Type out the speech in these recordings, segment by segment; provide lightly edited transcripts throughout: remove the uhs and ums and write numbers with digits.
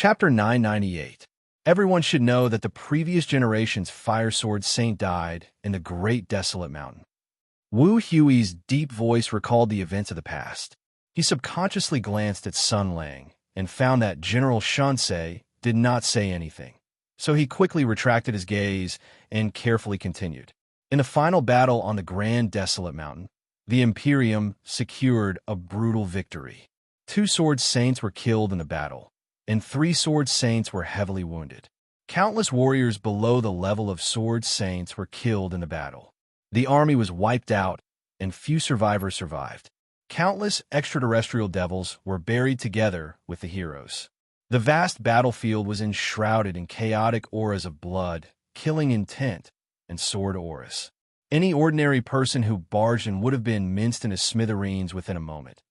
Chapter 998. Everyone should know that the previous generation's fire sword saint died in the Great Desolate Mountain. Wu Hui's deep voice recalled the events of the past. He subconsciously glanced at Sun Lang and found that General Shansei did not say anything. So he quickly retracted his gaze and carefully continued. In the final battle on the Grand Desolate Mountain, the Imperium secured a brutal victory. 2 sword saints were killed in the battle, and 3 sword saints were heavily wounded. Countless warriors below the level of sword saints were killed in the battle. The army was wiped out, and few survivors survived. Countless extraterrestrial devils were buried together with the heroes. The vast battlefield was enshrouded in chaotic auras of blood, killing intent, and sword auras. Any ordinary person who barged in would have been minced into smithereens within a moment,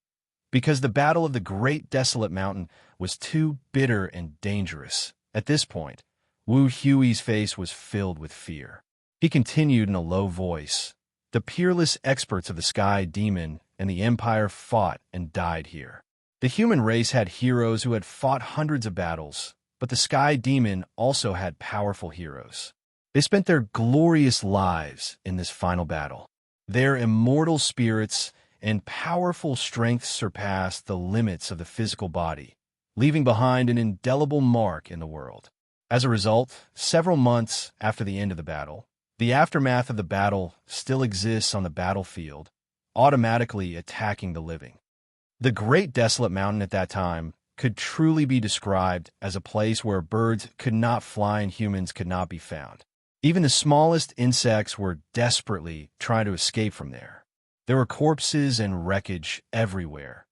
because the battle of the Great Desolate Mountain was too bitter and dangerous. At this point, Wu Hui's face was filled with fear. He continued in a low voice, "The peerless experts of the Sky Demon and the Empire fought and died here. The human race had heroes who had fought hundreds of battles, but the Sky Demon also had powerful heroes. They spent their glorious lives in this final battle. Their immortal spirits and powerful strength surpassed the limits of the physical body, leaving behind an indelible mark in the world. As a result, several months after the end of the battle, the aftermath of the battle still exists on the battlefield, automatically attacking the living. The Great Desolate Mountain at that time could truly be described as a place where birds could not fly and humans could not be found. Even the smallest insects were desperately trying to escape from there. There were corpses and wreckage everywhere.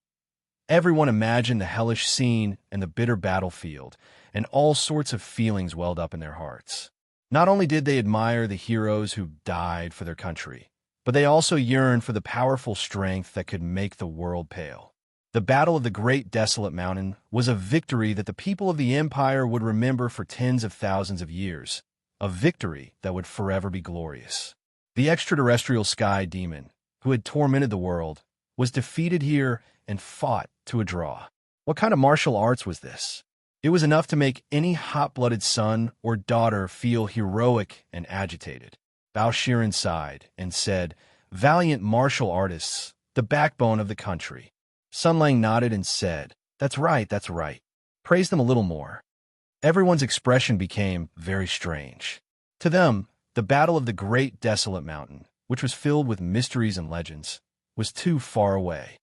Everyone imagined the hellish scene and the bitter battlefield, and all sorts of feelings welled up in their hearts. Not only did they admire the heroes who died for their country, but they also yearned for the powerful strength that could make the world pale. The Battle of the Great Desolate Mountain was a victory that the people of the Empire would remember for tens of thousands of years, a victory that would forever be glorious. The extraterrestrial Sky Demon, who had tormented the world, was defeated here and fought to a draw. What kind of martial arts was this? It was enough to make any hot-blooded son or daughter feel heroic and agitated. Bao Shiren sighed and said, "Valiant martial artists, the backbone of the country." Sun Lang nodded and said, that's right. Praise them a little more." Everyone's expression became very strange. To them, the Battle of the Great Desolate Mountain, which was filled with mysteries and legends, was too far away.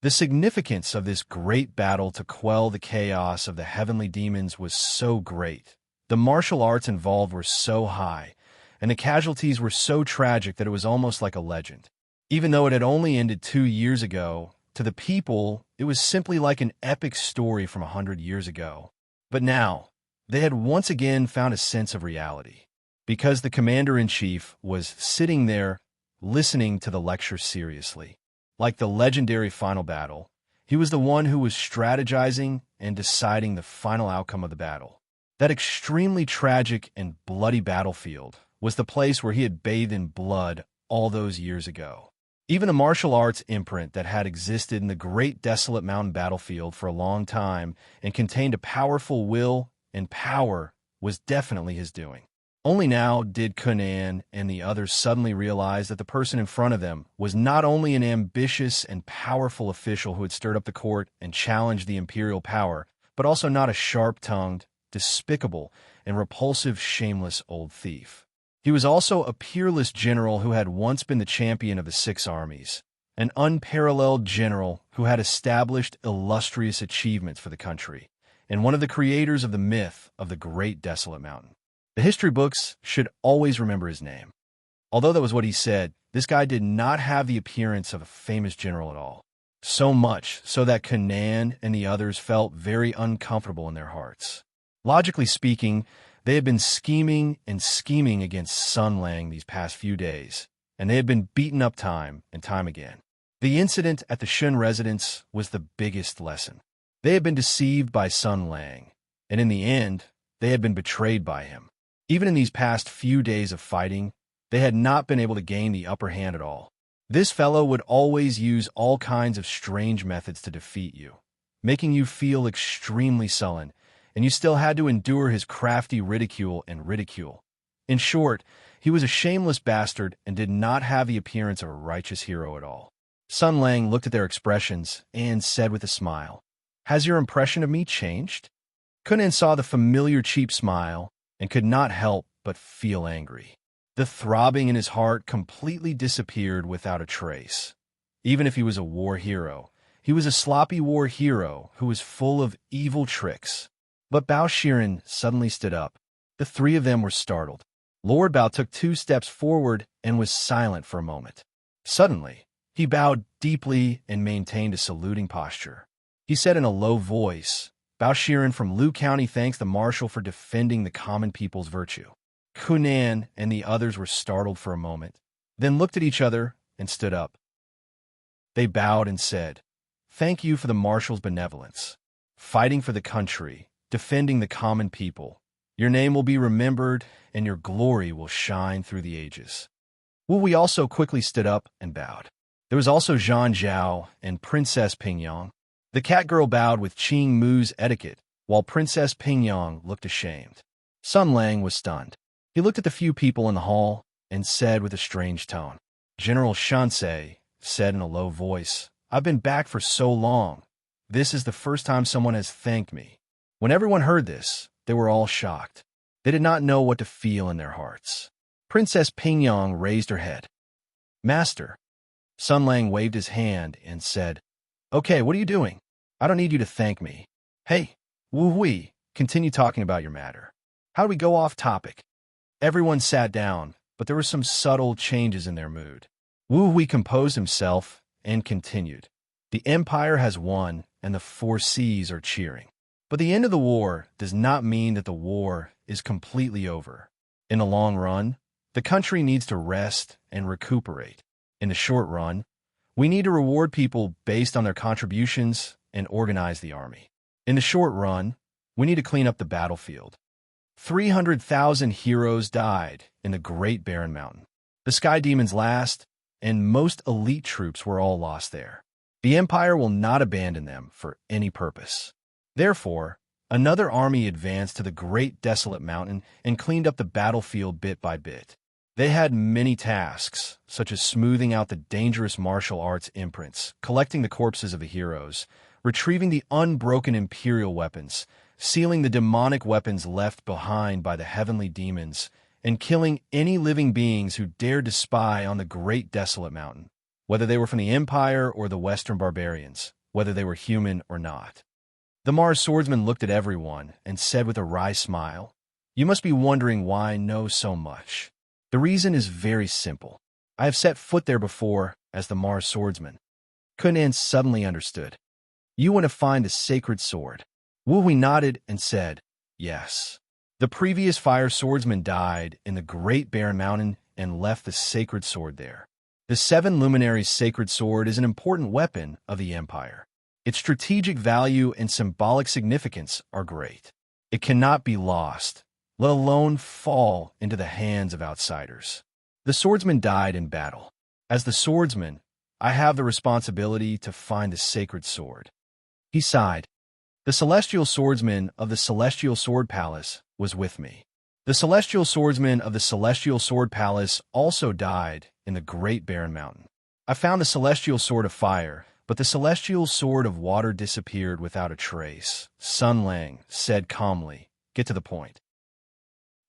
The significance of this great battle to quell the chaos of the heavenly demons was so great. The martial arts involved were so high, and the casualties were so tragic that it was almost like a legend. Even though it had only ended 2 years ago, to the people, it was simply like an epic story from 100 years ago. But now, they had once again found a sense of reality, because the commander-in-chief was sitting there, listening to the lecture seriously. Like the legendary final battle, he was the one who was strategizing and deciding the final outcome of the battle. That extremely tragic and bloody battlefield was the place where he had bathed in blood all those years ago. Even the martial arts imprint that had existed in the Great Desolate Mountain battlefield for a long time and contained a powerful will and power was definitely his doing. Only now did Kunan and the others suddenly realize that the person in front of them was not only an ambitious and powerful official who had stirred up the court and challenged the imperial power, but also not a sharp-tongued, despicable, and repulsive, shameless old thief. He was also a peerless general who had once been the champion of the 6 armies, an unparalleled general who had established illustrious achievements for the country, and one of the creators of the myth of the Great Desolate Mountain. The history books should always remember his name. Although that was what he said, this guy did not have the appearance of a famous general at all. So much so that Kunan and the others felt very uncomfortable in their hearts. Logically speaking, they had been scheming against Sun Lang these past few days, and they had been beaten up time and time again. The incident at the Shun residence was the biggest lesson. They had been deceived by Sun Lang, and in the end, they had been betrayed by him. Even in these past few days of fighting, they had not been able to gain the upper hand at all. This fellow would always use all kinds of strange methods to defeat you. making you feel extremely sullen, and you still had to endure his crafty ridicule and ridicule. In short, he was a shameless bastard and did not have the appearance of a righteous hero at all. Sun Lang looked at their expressions and said with a smile, "Has your impression of me changed?" Kunan saw the familiar cheap smile and could not help but feel angry. The throbbing in his heart completely disappeared without a trace. Even if he was a war hero, he was a sloppy war hero who was full of evil tricks. But Bao Shiren suddenly stood up. The three of them were startled. Lord Bao took 2 steps forward and was silent for a moment. Suddenly, he bowed deeply and maintained a saluting posture. He said in a low voice, "Bao Shiren from Lu County thanks the marshal for defending the common people's virtue." Kunan and the others were startled for a moment, then looked at each other and stood up. They bowed and said, "Thank you for the marshal's benevolence. Fighting for the country, defending the common people. Your name will be remembered, and your glory will shine through the ages." Wu Hui also quickly stood up and bowed. There was also Zhang Zhao and Princess Pingyang. The cat girl bowed with Qing Mu's etiquette, while Princess Pingyang looked ashamed. Sun Lang was stunned. He looked at the few people in the hall and said with a strange tone, "General Shansei said in a low voice, 'I've been back for so long. This is the first time someone has thanked me.'" When everyone heard this, they were all shocked. They did not know what to feel in their hearts. Princess Pingyang raised her head. "Master." Sun Lang waved his hand and said, "Okay, what are you doing? I don't need you to thank me. Hey, Wu Hui, continue talking about your matter. How do we go off topic?" Everyone sat down, but there were some subtle changes in their mood. Wu Hui composed himself and continued. "The Empire has won, and the 4 seas are cheering. But the end of the war does not mean that the war is completely over. In the long run, the country needs to rest and recuperate. In the short run, we need to reward people based on their contributions and organize the army. In the short run, we need to clean up the battlefield. 300,000 heroes died in the Great Barren Mountain. The Sky Demons last, and most elite troops were all lost there. The Empire will not abandon them for any purpose. Therefore, another army advanced to the Great Desolate Mountain and cleaned up the battlefield bit by bit. They had many tasks, such as smoothing out the dangerous martial arts imprints, collecting the corpses of the heroes, retrieving the unbroken imperial weapons, sealing the demonic weapons left behind by the heavenly demons, and killing any living beings who dared to spy on the Great Desolate Mountain, whether they were from the Empire or the Western barbarians, whether they were human or not. The Mars swordsman looked at everyone and said with a wry smile, "You must be wondering why I know so much. The reason is very simple. I have set foot there before as the Mars swordsman." Kunan suddenly understood. "You want to find the sacred sword." Wu Hui nodded and said, "Yes. The previous fire swordsman died in the Great Barren Mountain and left the sacred sword there. The 7 Luminaries' sacred sword is an important weapon of the Empire. Its strategic value and symbolic significance are great. It cannot be lost, let alone fall into the hands of outsiders. The swordsman died in battle. As the swordsman, I have the responsibility to find the sacred sword." He sighed. "The celestial swordsman of the Celestial Sword Palace was with me. The celestial swordsman of the Celestial Sword Palace also died in the Great Barren Mountain. I found the celestial sword of fire, but the celestial sword of water disappeared without a trace." Sun Lang said calmly, "Get to the point."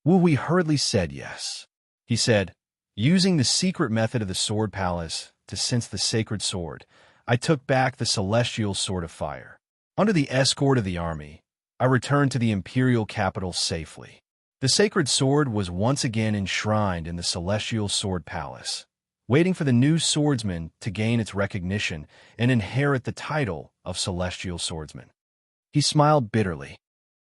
Wu Hui hurriedly said yes. He said, "Using the secret method of the Sword Palace to sense the sacred sword, I took back the celestial sword of fire. Under the escort of the army, I returned to the imperial capital safely. The sacred sword was once again enshrined in the Celestial Sword Palace, waiting for the new swordsman to gain its recognition and inherit the title of Celestial Swordsman." He smiled bitterly.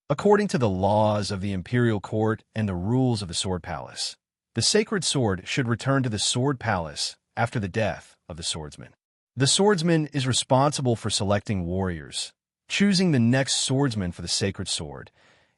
According to the laws of the imperial court and the rules of the Sword Palace, the sacred sword should return to the Sword Palace after the death of the swordsman. The swordsman is responsible for selecting warriors, choosing the next swordsman for the sacred sword,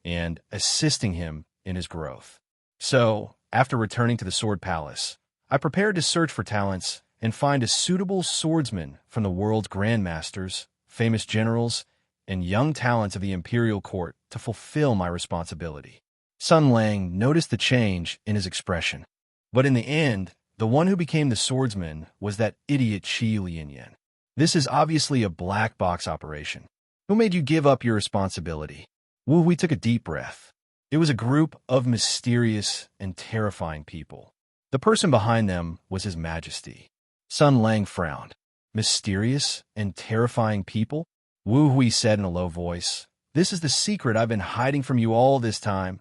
and assisting him in his growth. So, after returning to the Sword Palace, I prepared to search for talents and find a suitable swordsman from the world's grandmasters, famous generals, and young talents of the imperial court to fulfill my responsibility. Sun Lang noticed the change in his expression. But in the end, the one who became the swordsman was that idiot Qi Lianyan. This is obviously a black box operation. Who made you give up your responsibility? Wu Hui took a deep breath. It was a group of mysterious and terrifying people. The person behind them was His Majesty. Sun Lang frowned. Mysterious and terrifying people? Wu Hui said in a low voice. This is the secret I've been hiding from you all this time.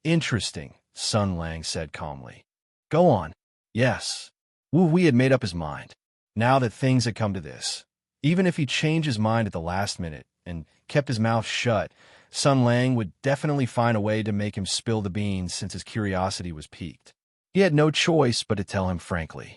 Interesting, Sun Lang said calmly. Go on. Yes. Wu Hui had made up his mind. Now that things had come to this, even if he changed his mind at the last minute and kept his mouth shut, Sun Lang would definitely find a way to make him spill the beans since his curiosity was piqued. He had no choice but to tell him frankly.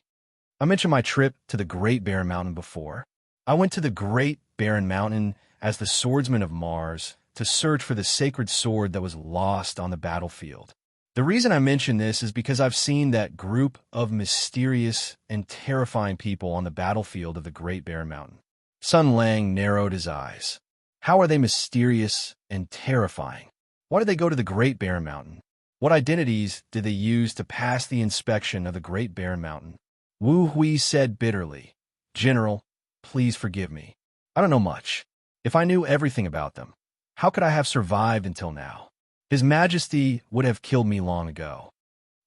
I mentioned my trip to the Great Barren Mountain before. I went to the Great Barren Mountain as the swordsman of Mars to search for the sacred sword that was lost on the battlefield. The reason I mention this is because I've seen that group of mysterious and terrifying people on the battlefield of the Great Barren Mountain. Sun Lang narrowed his eyes. How are they mysterious and terrifying? Why did they go to the Great Barren Mountain? What identities did they use to pass the inspection of the Great Barren Mountain? Wu Hui said bitterly, General, please forgive me. I don't know much. If I knew everything about them, how could I have survived until now? His Majesty would have killed me long ago.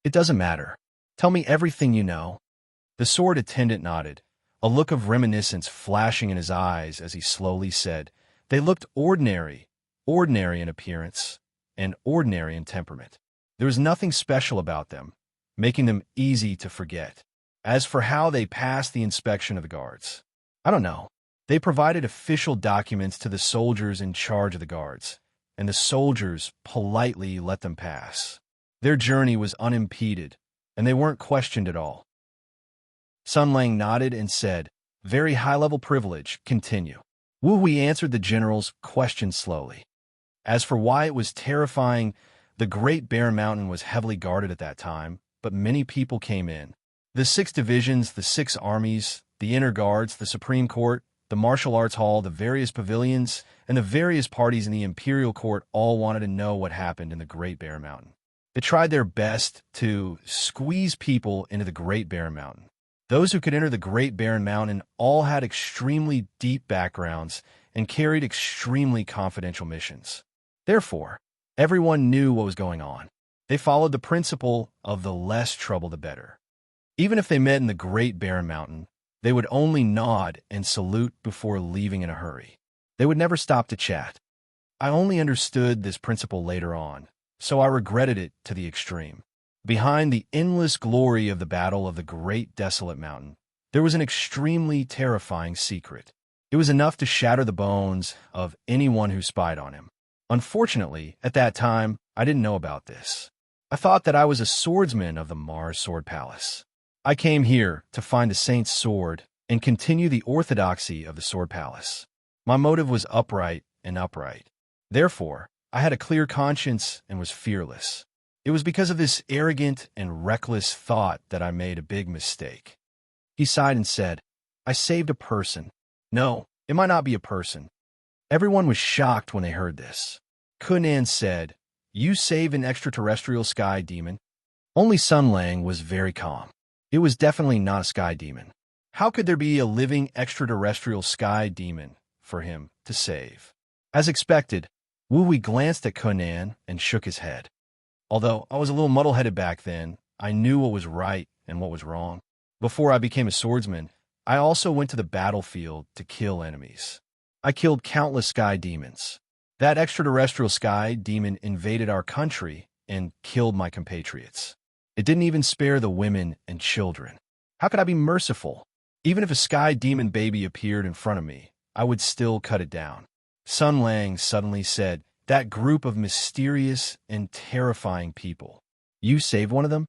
It doesn't matter. Tell me everything you know. The sword attendant nodded, a look of reminiscence flashing in his eyes as he slowly said, They looked ordinary in appearance, and ordinary in temperament. There was nothing special about them, making them easy to forget. As for how they passed the inspection of the guards, I don't know. They provided official documents to the soldiers in charge of the guards, and the soldiers politely let them pass. Their journey was unimpeded, and they weren't questioned at all. Sun Lang nodded and said, Very high-level privilege, continue. Wu Hui answered the general's question slowly. As for why it was terrifying, the Great Barren Mountain was heavily guarded at that time, but many people came in. The 6 divisions, the 6 armies, the inner guards, the Supreme Court, the martial arts hall, the various pavilions, and the various parties in the imperial court all wanted to know what happened in the Great Barren Mountain. They tried their best to squeeze people into the Great Barren Mountain. Those who could enter the Great Barren Mountain all had extremely deep backgrounds and carried extremely confidential missions. Therefore, everyone knew what was going on. They followed the principle of the less trouble the better. Even if they met in the Great Barren Mountain, they would only nod and salute before leaving in a hurry. They would never stop to chat. I only understood this principle later on, so I regretted it to the extreme. Behind the endless glory of the battle of the Great Desolate Mountain, there was an extremely terrifying secret. It was enough to shatter the bones of anyone who spied on him. Unfortunately, at that time, I didn't know about this. I thought that I was a swordsman of the Mars Sword Palace. I came here to find the Saint's sword and continue the orthodoxy of the Sword Palace. My motive was upright and upright. Therefore, I had a clear conscience and was fearless. It was because of this arrogant and reckless thought that I made a big mistake. He sighed and said, I saved a person. No, it might not be a person. Everyone was shocked when they heard this. Kunan said, You saved an extraterrestrial sky demon? Only Sun Lang was very calm. It was definitely not a sky demon. How could there be a living extraterrestrial sky demon for him to save? As expected, Wu Hui glanced at Kunan and shook his head. Although I was a little muddle-headed back then, I knew what was right and what was wrong. Before I became a swordsman, I also went to the battlefield to kill enemies. I killed countless sky demons. That extraterrestrial sky demon invaded our country and killed my compatriots. It didn't even spare the women and children. How could I be merciful? Even if a sky demon baby appeared in front of me, I would still cut it down. Sun Lang suddenly said, That group of mysterious and terrifying people. You saved one of them?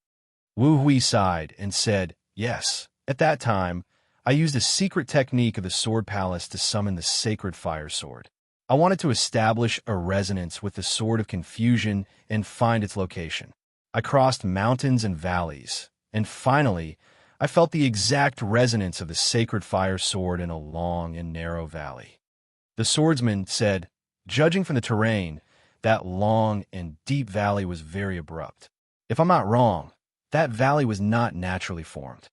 Wu Hui sighed and said, Yes. At that time, I used a secret technique of the Sword Palace to summon the sacred fire sword. I wanted to establish a resonance with the Sword of Confusion and find its location. I crossed mountains and valleys, and finally, I felt the exact resonance of the sacred fire sword in a long and narrow valley. The swordsman said, "Judging from the terrain, that long and deep valley was very abrupt. If I'm not wrong, that valley was not naturally formed.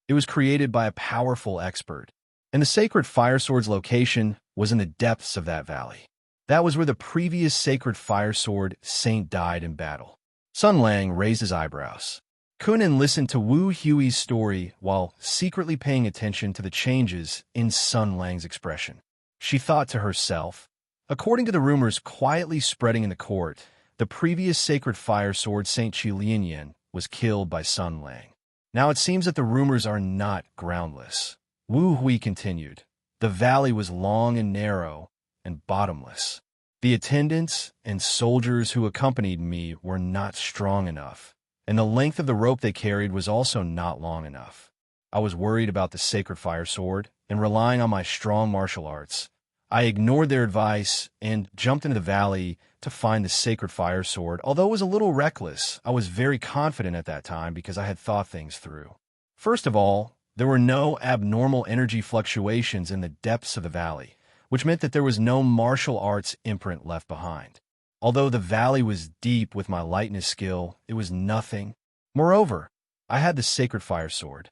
It was created by a powerful expert, and the sacred fire sword's location was in the depths of that valley. That was where the previous sacred fire sword saint died in battle." Sun Lang raised his eyebrows. Kunin listened to Wu Hui's story while secretly paying attention to the changes in Sun Lang's expression. She thought to herself, according to the rumors quietly spreading in the court, the previous sacred fire sword Saint Qi Lianyan was killed by Sun Lang. Now it seems that the rumors are not groundless. Wu Hui continued, "The valley was long and narrow and bottomless. The attendants and soldiers who accompanied me were not strong enough, and the length of the rope they carried was also not long enough. I was worried about the sacred fire sword, and relying on my strong martial arts, I ignored their advice and jumped into the valley to find the sacred fire sword. Although it was a little reckless, I was very confident at that time because I had thought things through. First of all, there were no abnormal energy fluctuations in the depths of the valley, which meant that there was no martial arts imprint left behind. Although the valley was deep with my lightness skill, it was nothing. Moreover, I had the sacred fire sword.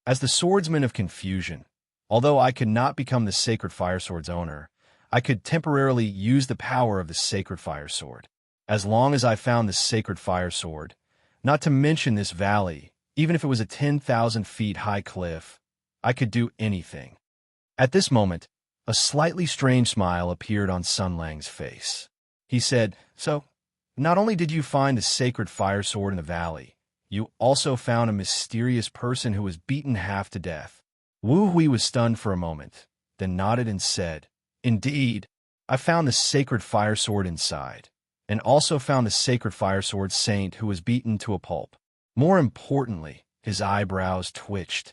As the swordsman of confusion, although I could not become the sacred fire sword's owner, I could temporarily use the power of the sacred fire sword. As long as I found the sacred fire sword, not to mention this valley, even if it was a 10,000 feet high cliff, I could do anything." At this moment, a slightly strange smile appeared on Sun Lang's face. He said, "So, not only did you find the sacred fire sword in the valley, you also found a mysterious person who was beaten half to death." Wu Hui was stunned for a moment, then nodded and said, "Indeed, I found the sacred fire sword inside, and also found the sacred fire sword saint who was beaten to a pulp." More importantly, his eyebrows twitched.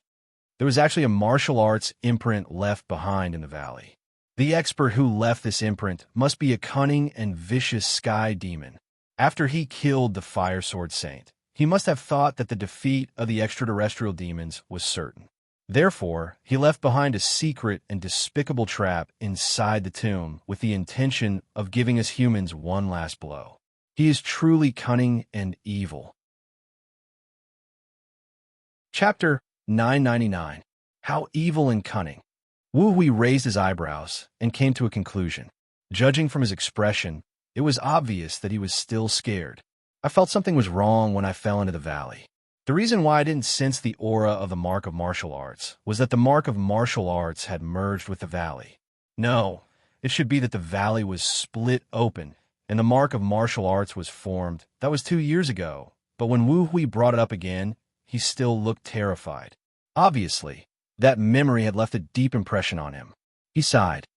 There was actually a martial arts imprint left behind in the valley. The expert who left this imprint must be a cunning and vicious sky demon. After he killed the fire sword saint, he must have thought that the defeat of the extraterrestrial demons was certain. Therefore, he left behind a secret and despicable trap inside the tomb with the intention of giving us humans one last blow. He is truly cunning and evil. Chapter 999. How evil and cunning. Wu Hui raised his eyebrows and came to a conclusion. Judging from his expression, it was obvious that he was still scared. I felt something was wrong when I fell into the valley. The reason why I didn't sense the aura of the mark of martial arts was that the mark of martial arts had merged with the valley. No, it should be that the valley was split open and the mark of martial arts was formed. That was 2 years ago, but when Wu Hui brought it up again, he still looked terrified. Obviously, that memory had left a deep impression on him. He sighed.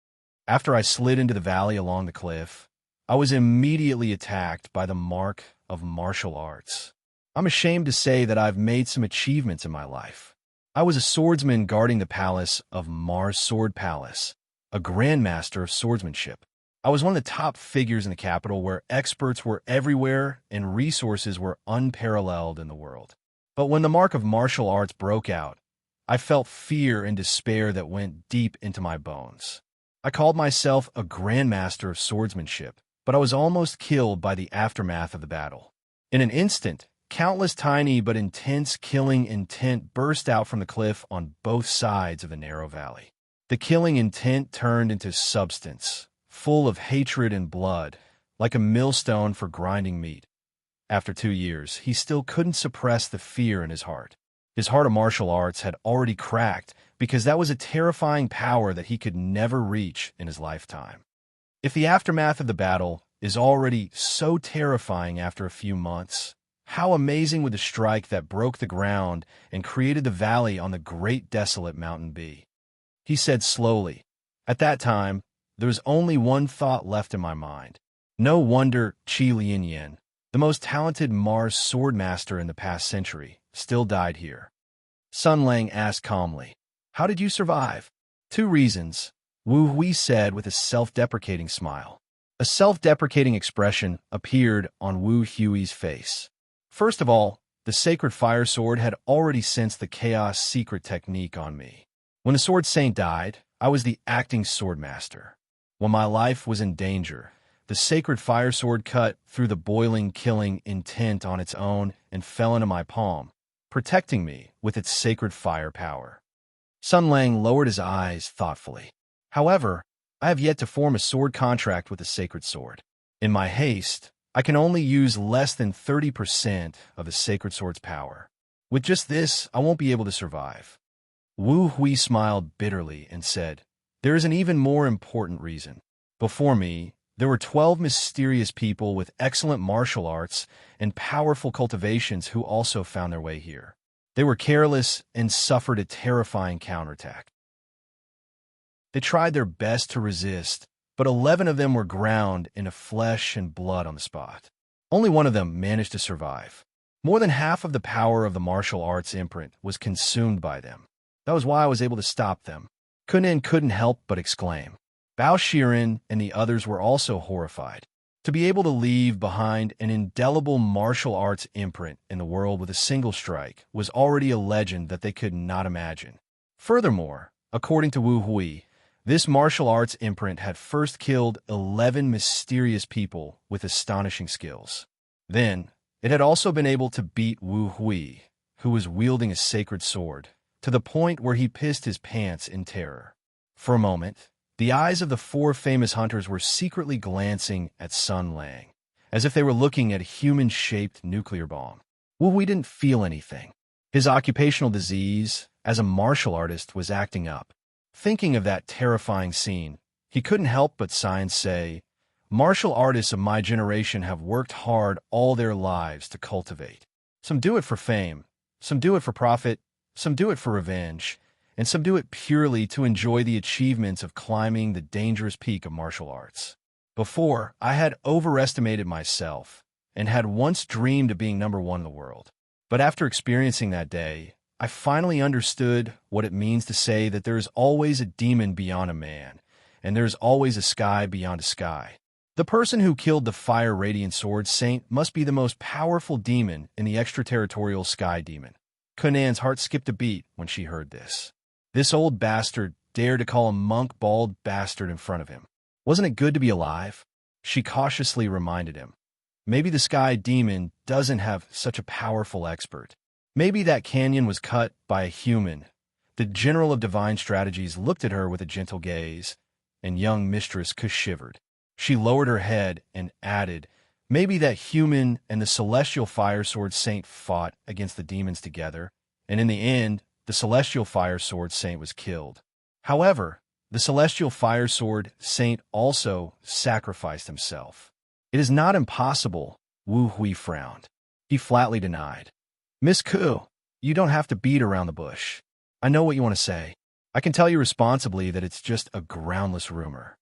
After I slid into the valley along the cliff, I was immediately attacked by the mark of martial arts. I'm ashamed to say that I've made some achievements in my life. I was a swordsman guarding the palace of Mars Sword Palace, a grandmaster of swordsmanship. I was one of the top figures in the capital where experts were everywhere and resources were unparalleled in the world. But when the mark of martial arts broke out, I felt fear and despair that went deep into my bones. I called myself a grandmaster of swordsmanship, but I was almost killed by the aftermath of the battle. In an instant, countless tiny but intense killing intent burst out from the cliff on both sides of the narrow valley. The killing intent turned into substance, full of hatred and blood, like a millstone for grinding meat. After 2 years, he still couldn't suppress the fear in his heart. His heart of martial arts had already cracked because that was a terrifying power that he could never reach in his lifetime. If the aftermath of the battle is already so terrifying after a few months, how amazing would the strike that broke the ground and created the valley on the great desolate mountain be? He said slowly. At that time, there was only one thought left in my mind. No wonder Qi Lianyan, the most talented Mars swordmaster in the past century, still died here. Sun Lang asked calmly, "How did you survive?" 2 reasons, Wu Hui said with a self-deprecating smile. A self-deprecating expression appeared on Wu Hui's face. First of all, the sacred fire sword had already sensed the chaos secret technique on me. When the sword saint died, I was the acting sword master. When my life was in danger, the sacred fire sword cut through the boiling, killing intent on its own and fell into my palm, protecting me with its sacred fire power. Sun Lang lowered his eyes thoughtfully. However, I have yet to form a sword contract with the sacred sword. In my haste, I can only use less than 30% of the sacred sword's power. With just this, I won't be able to survive. Wu Hui smiled bitterly and said, "There is an even more important reason. Before me, there were 12 mysterious people with excellent martial arts and powerful cultivations who also found their way here. They were careless and suffered a terrifying counterattack. They tried their best to resist, but 11 of them were ground into flesh and blood on the spot. Only one of them managed to survive. More than half of the power of the martial arts imprint was consumed by them. That was why I was able to stop them." Kunan couldn't help but exclaim. Bao Shiren and the others were also horrified. To be able to leave behind an indelible martial arts imprint in the world with a single strike was already a legend that they could not imagine. Furthermore, according to Wu Hui, this martial arts imprint had first killed 11 mysterious people with astonishing skills. Then, it had also been able to beat Wu Hui, who was wielding a sacred sword, to the point where he pissed his pants in terror. For a moment, the eyes of the 4 famous hunters were secretly glancing at Sun Lang, as if they were looking at a human-shaped nuclear bomb. Wu Hui didn't feel anything. His occupational disease, as a martial artist, was acting up. Thinking of that terrifying scene, he couldn't help but sigh and say, "Martial artists of my generation have worked hard all their lives to cultivate. Some do it for fame, some do it for profit, some do it for revenge, and some do it purely to enjoy the achievements of climbing the dangerous peak of martial arts. Before, I had overestimated myself and had once dreamed of being number 1 in the world. But after experiencing that day, I finally understood what it means to say that there is always a demon beyond a man, and there is always a sky beyond a sky. The person who killed the Fire Radiant Sword Saint must be the most powerful demon in the extraterritorial Sky Demon." Kunan's heart skipped a beat when she heard this. This old bastard dared to call a monk bald bastard in front of him. Wasn't it good to be alive? She cautiously reminded him. Maybe the Sky Demon doesn't have such a powerful expert. Maybe that canyon was cut by a human. The General of Divine Strategies looked at her with a gentle gaze, and young Mistress Kush shivered. She lowered her head and added, "Maybe that human and the Celestial Fire Sword Saint fought against the demons together, and in the end, the Celestial Fire Sword Saint was killed. However, the Celestial Fire Sword Saint also sacrificed himself. It is not impossible," Wu Hui frowned. He flatly denied. "Miss Ku, you don't have to beat around the bush. I know what you want to say. I can tell you responsibly that it's just a groundless rumor."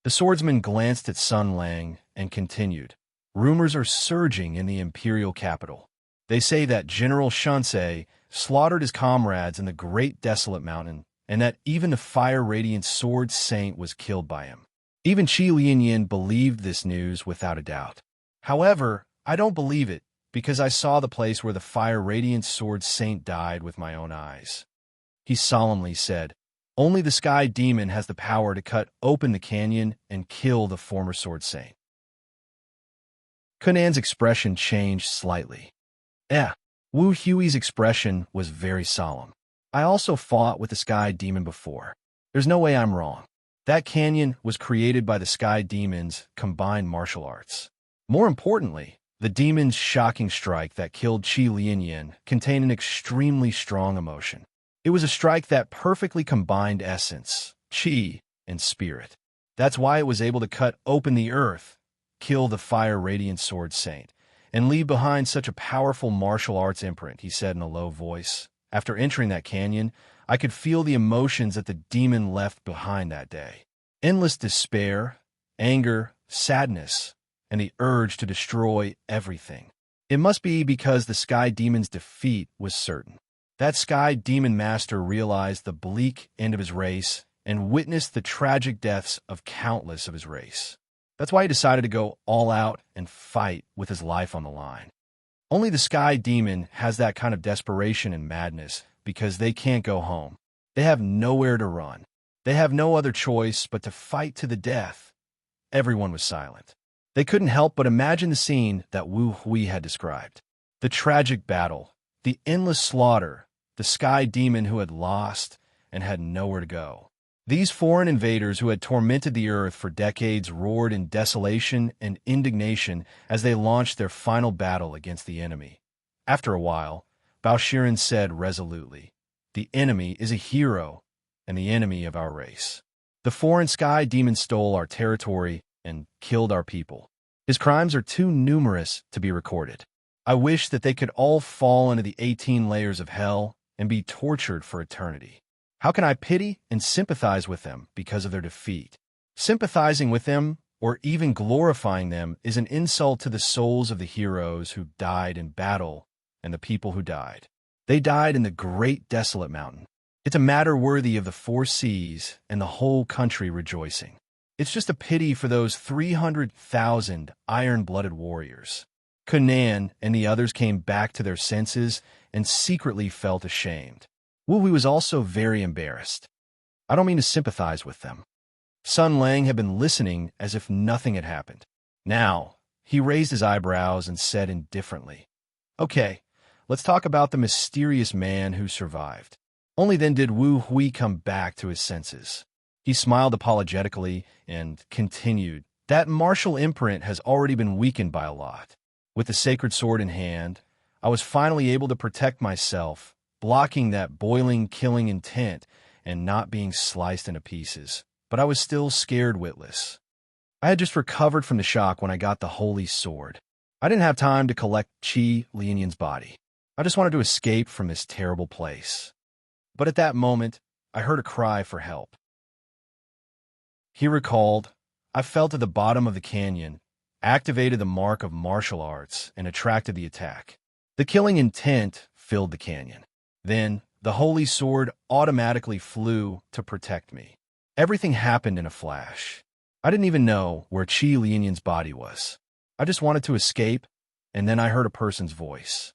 The swordsman glanced at Sun Lang and continued. "Rumors are surging in the imperial capital. They say that General Shunsei slaughtered his comrades in the Great Desolate Mountain, and that even the Fire Radiant Sword Saint was killed by him. Even Qi Lianyan believed this news without a doubt. However, I don't believe it, because I saw the place where the Fire Radiant Sword Saint died with my own eyes." He solemnly said, "Only the Sky Demon has the power to cut open the canyon and kill the former Sword Saint." Kunan's expression changed slightly. Wu Hui's expression was very solemn. "I also fought with the Sky Demon before. There's no way I'm wrong. That canyon was created by the Sky Demon's combined martial arts. More importantly, the demon's shocking strike that killed Qi Lianyan contained an extremely strong emotion. It was a strike that perfectly combined essence, qi, and spirit. That's why it was able to cut open the earth, kill the Fire Radiant Sword Saint, and leave behind such a powerful martial arts imprint," he said in a low voice. "After entering that canyon, I could feel the emotions that the demon left behind that day. Endless despair, anger, sadness, and the urge to destroy everything. It must be because the Sky Demon's defeat was certain. That Sky Demon Master realized the bleak end of his race and witnessed the tragic deaths of countless of his race. That's why he decided to go all out and fight with his life on the line. Only the Sky Demon has that kind of desperation and madness because they can't go home. They have nowhere to run. They have no other choice but to fight to the death. Everyone was silent. They couldn't help but imagine the scene that Wu Hui had described. The tragic battle, the endless slaughter, the sky demon who had lost and had nowhere to go. These foreign invaders who had tormented the earth for decades roared in desolation and indignation as they launched their final battle against the enemy. After a while, Bao Shiren said resolutely, "The enemy is a hero and the enemy of our race. The foreign sky demon stole our territory and killed our people. His crimes are too numerous to be recorded. I wish that they could all fall into the 18 layers of hell and be tortured for eternity. How can I pity and sympathize with them because of their defeat? Sympathizing with them, or even glorifying them, is an insult to the souls of the heroes who died in battle and the people who died. They died in the great desolate mountain. It's a matter worthy of the 4 seas and the whole country rejoicing. It's just a pity for those 300,000 iron-blooded warriors." Kunan and the others came back to their senses and secretly felt ashamed. Wu Hui was also very embarrassed. "I don't mean to sympathize with them." Sun Lang had been listening as if nothing had happened. Now, he raised his eyebrows and said indifferently, "Okay, let's talk about the mysterious man who survived." Only then did Wu Hui come back to his senses. He smiled apologetically and continued, "That martial imprint has already been weakened by a lot. With the sacred sword in hand, I was finally able to protect myself, blocking that boiling, killing intent and not being sliced into pieces. But I was still scared witless. I had just recovered from the shock when I got the holy sword. I didn't have time to collect Qi Lianyan's body. I just wanted to escape from this terrible place. But at that moment, I heard a cry for help." He recalled, "I fell to the bottom of the canyon, activated the mark of martial arts, and attracted the attack. The killing intent filled the canyon. Then, the holy sword automatically flew to protect me. Everything happened in a flash. I didn't even know where Qi Lianyan's body was. I just wanted to escape, and then I heard a person's voice.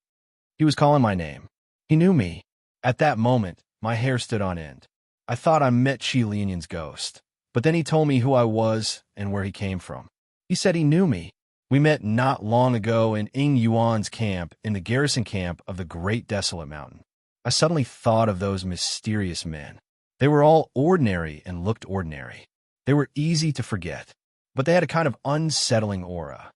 He was calling my name. He knew me. At that moment, my hair stood on end. I thought I met Qi Lianyan's ghost, but then he told me who I was and where he came from. He said he knew me. We met not long ago in Ying Yuan's camp, in the garrison camp of the Great Desolate Mountain. I suddenly thought of those mysterious men. They were all ordinary and looked ordinary. They were easy to forget, but they had a kind of unsettling aura.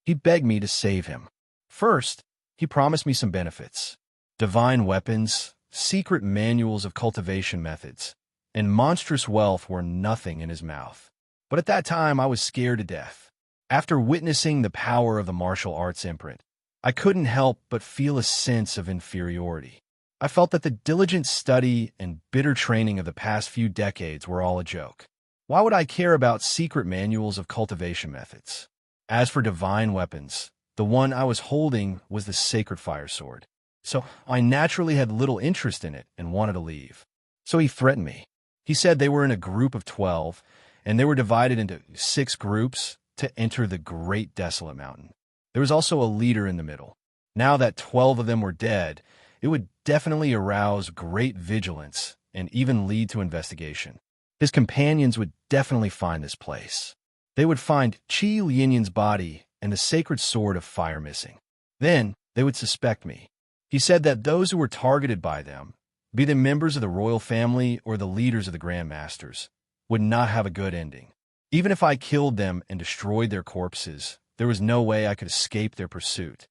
He begged me to save him. First, he promised me some benefits: divine weapons, secret manuals of cultivation methods, and monstrous wealth were nothing in his mouth. But at that time, I was scared to death. After witnessing the power of the martial arts imprint, I couldn't help but feel a sense of inferiority. I felt that the diligent study and bitter training of the past few decades were all a joke. Why would I care about secret manuals of cultivation methods? As for divine weapons, the one I was holding was the sacred fire sword. So I naturally had little interest in it and wanted to leave. So he threatened me. He said they were in a group of 12, and they were divided into 6 groups to enter the Great Desolate Mountain. There was also a leader in the middle. Now that 12 of them were dead, it would definitely arouse great vigilance and even lead to investigation. His companions would definitely find this place. They would find Qi Lianyan's body and the sacred sword of fire missing. Then they would suspect me. He said that those who were targeted by them, be they members of the royal family or the leaders of the grandmasters, would not have a good ending. Even if I killed them and destroyed their corpses, there was no way I could escape their pursuit.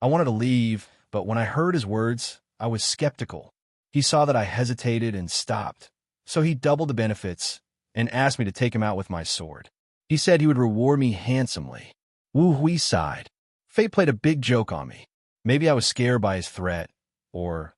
I wanted to leave, but when I heard his words, I was skeptical. He saw that I hesitated and stopped, so he doubled the benefits and asked me to take him out with my sword. He said he would reward me handsomely. Wu Hui sighed. Fate played a big joke on me. Maybe I was scared by his threat, or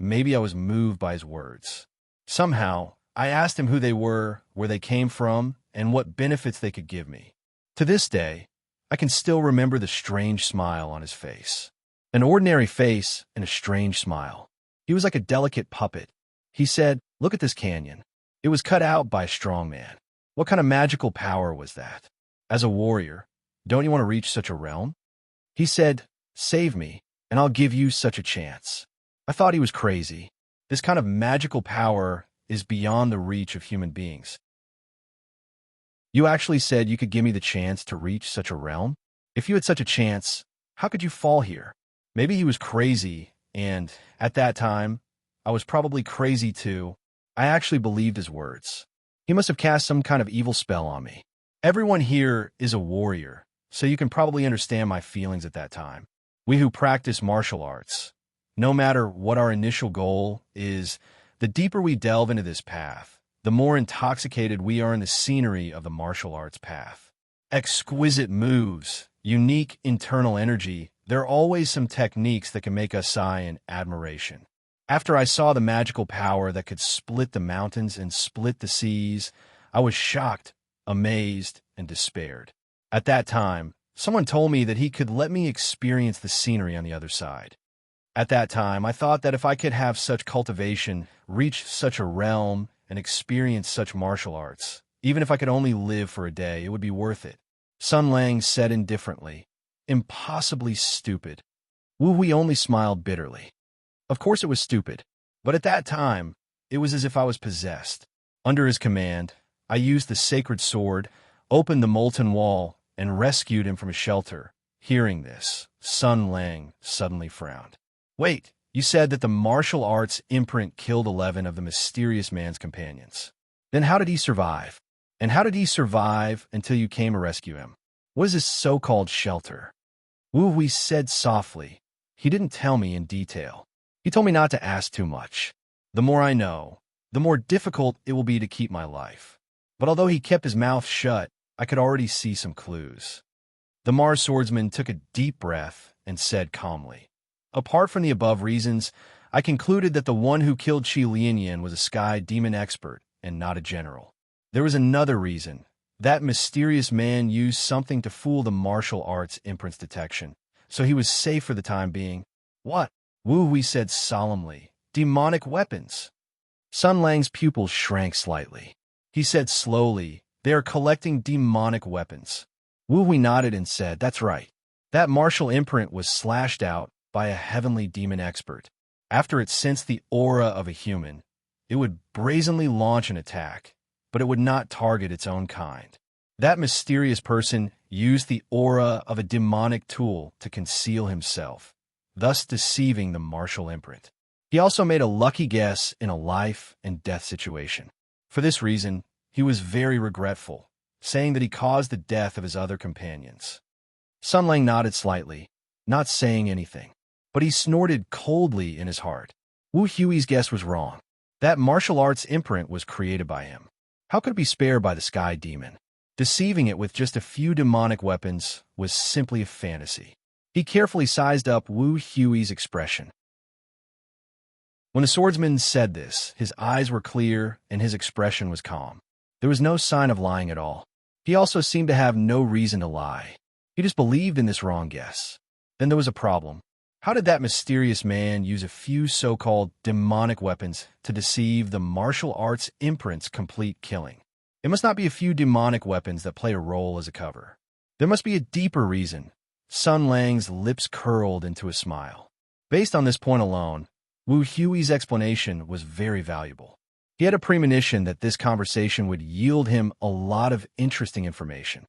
maybe I was moved by his words. Somehow, I asked him who they were, where they came from, and what benefits they could give me. To this day, I can still remember the strange smile on his face. An ordinary face and a strange smile. He was like a delicate puppet. He said, "Look at this canyon. It was cut out by a strong man. What kind of magical power was that? As a warrior, don't you want to reach such a realm?" He said, "Save me, and I'll give you such a chance." I thought he was crazy. This kind of magical power is beyond the reach of human beings. You actually said you could give me the chance to reach such a realm? If you had such a chance, how could you fall here? Maybe he was crazy, and at that time, I was probably crazy too. I actually believed his words. He must have cast some kind of evil spell on me. Everyone here is a warrior, so you can probably understand my feelings at that time. We who practice martial arts, no matter what our initial goal is, the deeper we delve into this path, the more intoxicated we are in the scenery of the martial arts path. Exquisite moves, unique internal energy, there are always some techniques that can make us sigh in admiration. After I saw the magical power that could split the mountains and split the seas, I was shocked, amazed, and despaired. At that time, someone told me that he could let me experience the scenery on the other side. At that time, I thought that if I could have such cultivation, reach such a realm, and experience such martial arts, even if I could only live for a day, it would be worth it. Sun Lang said indifferently, "Impossibly stupid." Wu Hui only smiled bitterly. Of course it was stupid, but at that time, it was as if I was possessed. Under his command, I used the sacred sword, opened the molten wall, and rescued him from a shelter. Hearing this, Sun Lang suddenly frowned. Wait, you said that the martial arts imprint killed 11 of the mysterious man's companions. Then how did he survive? And how did he survive until you came to rescue him? What is this so-called shelter? Wu Hui said softly. He didn't tell me in detail. He told me not to ask too much. The more I know, the more difficult it will be to keep my life. But although he kept his mouth shut, I could already see some clues. The Mars swordsman took a deep breath and said calmly, "Apart from the above reasons, I concluded that the one who killed Qi Lianyan was a sky demon expert and not a general. There was another reason. That mysterious man used something to fool the martial arts imprints detection, so he was safe for the time being." What? Wu Hui said solemnly. Demonic weapons. Sun Lang's pupils shrank slightly. He said slowly, "They are collecting demonic weapons." Wu Hui nodded and said, "That's right. That martial imprint was slashed out by a heavenly demon expert. After it sensed the aura of a human, it would brazenly launch an attack, but it would not target its own kind. That mysterious person used the aura of a demonic tool to conceal himself, thus deceiving the martial imprint. He also made a lucky guess in a life and death situation. For this reason, he was very regretful, saying that he caused the death of his other companions." Sun Lang nodded slightly, not saying anything, but he snorted coldly in his heart. Wu Hui's guess was wrong. That martial arts imprint was created by him. How could it be spared by the sky demon? Deceiving it with just a few demonic weapons was simply a fantasy. He carefully sized up Wu Hui's expression. When the swordsman said this, his eyes were clear and his expression was calm. There was no sign of lying at all. He also seemed to have no reason to lie. He just believed in this wrong guess. Then there was a problem. How did that mysterious man use a few so-called demonic weapons to deceive the martial arts imprint's complete killing? It must not be a few demonic weapons that play a role as a cover. There must be a deeper reason. Sun Lang's lips curled into a smile. Based on this point alone, Wu Hui's explanation was very valuable. He had a premonition that this conversation would yield him a lot of interesting information.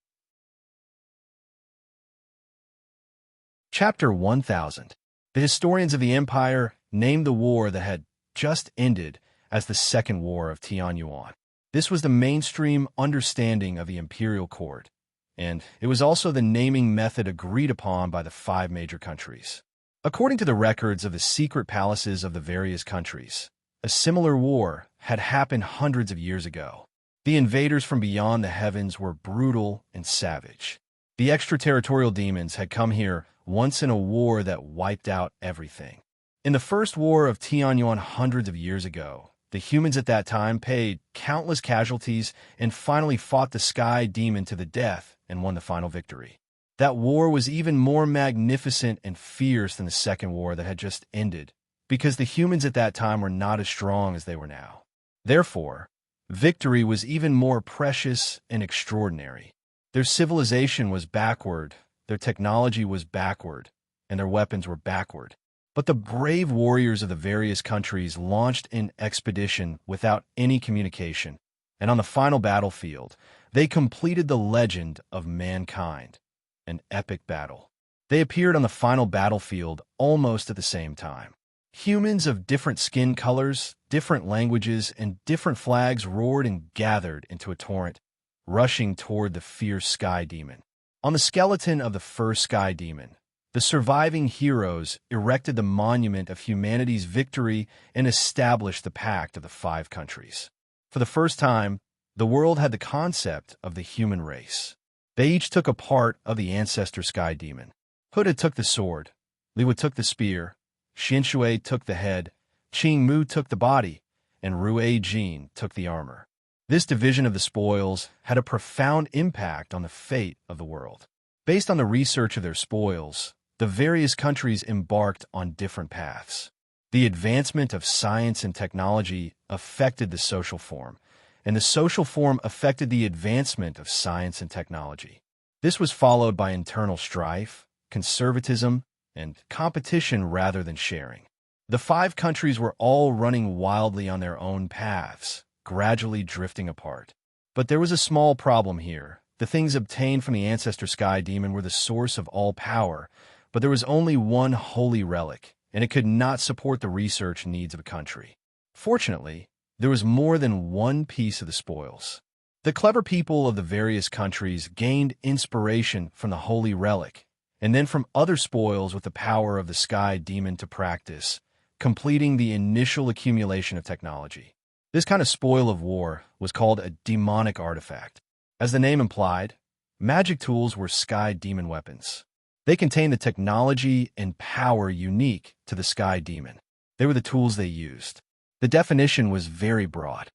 Chapter 1000. The historians of the Empire named the war that had just ended as the Second War of Tianyuan. This was the mainstream understanding of the imperial court, and it was also the naming method agreed upon by the 5 major countries. According to the records of the secret palaces of the various countries, a similar war had happened hundreds of years ago. The invaders from beyond the heavens were brutal and savage. The extraterritorial demons had come here once in a war that wiped out everything. In the first war of Tianyuan hundreds of years ago, the humans at that time paid countless casualties and finally fought the sky demon to the death and won the final victory. That war was even more magnificent and fierce than the second war that had just ended, because the humans at that time were not as strong as they were now. Therefore, victory was even more precious and extraordinary. Their civilization was backward, their technology was backward, and their weapons were backward. But the brave warriors of the various countries launched an expedition without any communication, and on the final battlefield, they completed the legend of mankind, an epic battle. They appeared on the final battlefield almost at the same time. Humans of different skin colors, different languages, and different flags roared and gathered into a torrent, rushing toward the fierce sky demon. On the skeleton of the first sky demon, the surviving heroes erected the monument of humanity's victory and established the Pact of the Five Countries. For the first time, the world had the concept of the human race. They each took a part of the ancestor sky demon. Huda took the sword, Liwa took the spear, Xinshui took the head, Qing Mu took the body, and Rue Jin took the armor. This division of the spoils had a profound impact on the fate of the world. Based on the research of their spoils, the various countries embarked on different paths. The advancement of science and technology affected the social form, and the social form affected the advancement of science and technology. This was followed by internal strife, conservatism, and competition rather than sharing. The five countries were all running wildly on their own paths, gradually drifting apart. But there was a small problem here. The things obtained from the ancestor sky demon were the source of all power, but there was only one holy relic, and it could not support the research needs of a country. Fortunately, there was more than one piece of the spoils. The clever people of the various countries gained inspiration from the holy relic, and then from other spoils with the power of the sky demon to practice, completing the initial accumulation of technology. This kind of spoil of war was called a demonic artifact. As the name implied, magic tools were sky demon weapons. They contained the technology and power unique to the sky demon. They were the tools they used. The definition was very broad.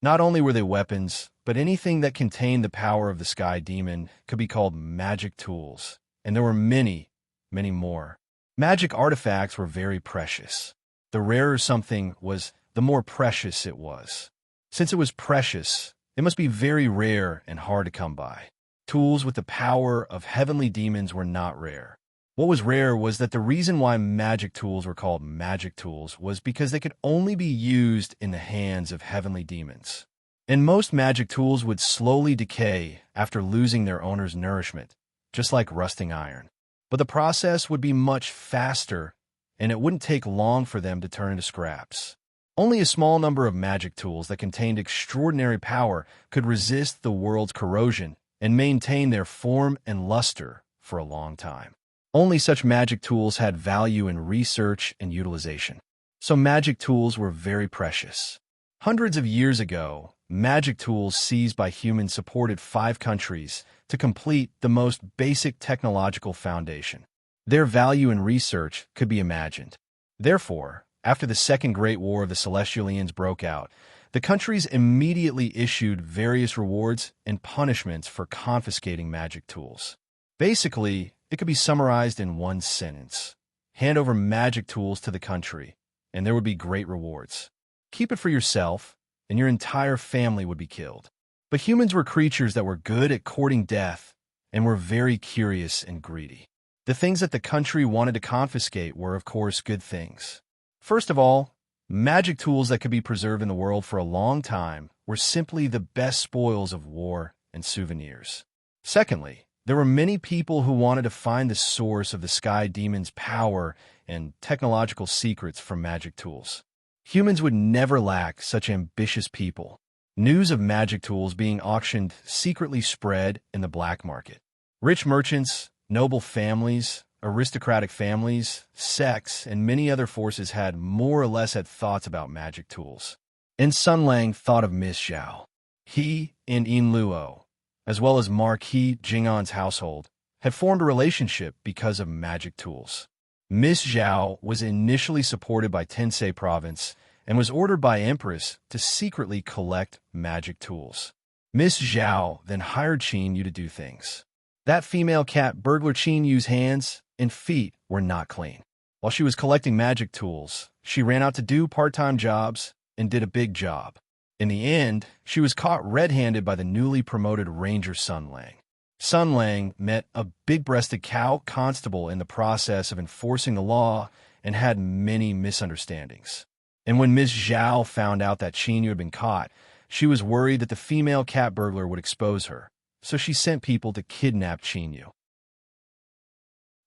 Not only were they weapons, but anything that contained the power of the sky demon could be called magic tools, and there were many, many more. Magic artifacts were very precious. The rarer something was, the more precious it was. Since it was precious, it must be very rare and hard to come by. Tools with the power of heavenly demons were not rare. What was rare was that the reason why magic tools were called magic tools was because they could only be used in the hands of heavenly demons. And most magic tools would slowly decay after losing their owner's nourishment, just like rusting iron. But the process would be much faster, and it wouldn't take long for them to turn into scraps. Only a small number of magic tools that contained extraordinary power could resist the world's corrosion and maintain their form and luster for a long time. Only such magic tools had value in research and utilization. So magic tools were very precious. Hundreds of years ago, magic tools seized by humans supported 5 countries to complete the most basic technological foundation. Their value in research could be imagined. Therefore, after the Second Great War of the Celestialians broke out, the countries immediately issued various rewards and punishments for confiscating magic tools. Basically, it could be summarized in one sentence. Hand over magic tools to the country, and there would be great rewards. Keep it for yourself, and your entire family would be killed. But humans were creatures that were good at courting death and were very curious and greedy. The things that the country wanted to confiscate were, of course, good things. First of all, magic tools that could be preserved in the world for a long time were simply the best spoils of war and souvenirs. Secondly, there were many people who wanted to find the source of the sky demon's power and technological secrets from magic tools. Humans would never lack such ambitious people. News of magic tools being auctioned secretly spread in the black market. Rich merchants, noble families, aristocratic families, sects, and many other forces had more or less had thoughts about magic tools. And Sun Lang thought of Miss Zhao. He and Yin Luo, as well as Marquis Jing'an's household, had formed a relationship because of magic tools. Miss Zhao was initially supported by Tensei Province and was ordered by Empress to secretly collect magic tools. Miss Zhao then hired Qin Yu to do things. That female cat burglar Qin Yu's hands and feet were not clean. While she was collecting magic tools, she ran out to do part-time jobs and did a big job. In the end, she was caught red-handed by the newly promoted Ranger Sun Lang. Sun Lang met a big-breasted cow constable in the process of enforcing the law and had many misunderstandings. And when Ms. Zhao found out that Qin Yu had been caught, she was worried that the female cat burglar would expose her, so she sent people to kidnap Qin Yu.